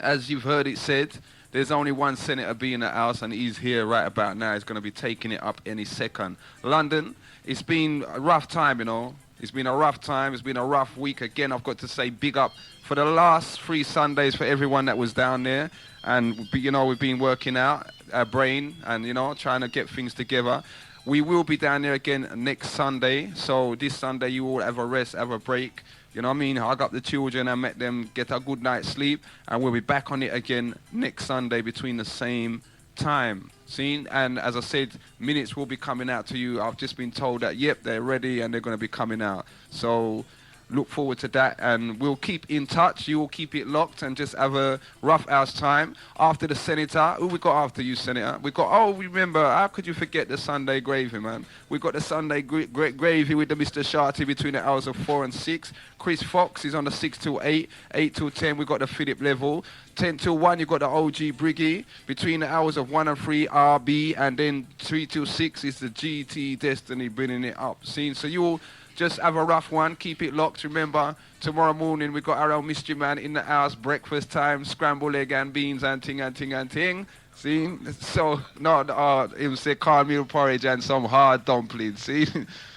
as you've heard it said, there's only one senator being in the House, and he's here right about now. He's going to be taking it up any second. London, it's been a rough time, you know. It's been a rough time. It's been a rough week. Again, I've got to say big up for the last 3 Sundays for everyone that was down there. And, you know, we've been working out our brain and, you know, trying to get things together. We will be down there again next Sunday. So this Sunday you all have a rest, have a break. You know what I mean? Hug up the children and let them get a good night's sleep. And we'll be back on it again next Sunday between the same time. Seen? And as I said, minutes will be coming out to you. I've just been told that, yep, they're ready and they're going to be coming out. So look forward to that, and we'll keep in touch. You will keep it locked and just have a rough house time. After the Senator, who we got after you, Senator? We got, remember, how could you forget the Sunday gravy, man? We got the Sunday gravy with the Mr. Sharty between the hours of 4 and 6. Chris Fox is on the 6 till 8, 8 till 10. We got the Philip Level. 10 till 1, you got the OG Briggy. Between the hours of 1 and 3, RB, and then 3 till 6 is the GT Destiny bringing it up. See, so you all just have a rough one. Keep it locked. Remember, tomorrow morning we got our own Mystry Man in the house. Breakfast time, scrambled egg and beans and ting and ting and ting. See? So, him say cornmeal porridge and some hard dumplings. See?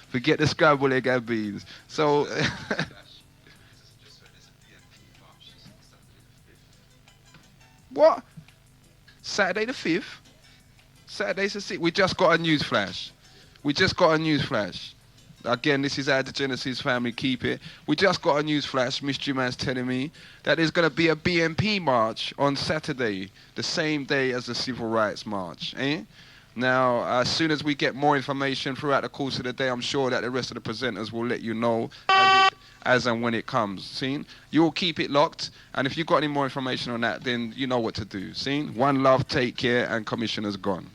Forget the scrambled egg and beans. So... What? Saturday the 5th? Saturday's the 6th. We just got a news flash. Again, this is how the Genesis family keep it. We just got a news flash. Mystry Man's telling me that there's going to be a BNP march on Saturday, the same day as the Civil Rights March. Now, as soon as we get more information throughout the course of the day, I'm sure that the rest of the presenters will let you know as and when it comes. Seen? You'll keep it locked, and if you've got any more information on that, then you know what to do. Seen? One love, take care, and Commissioner's gone.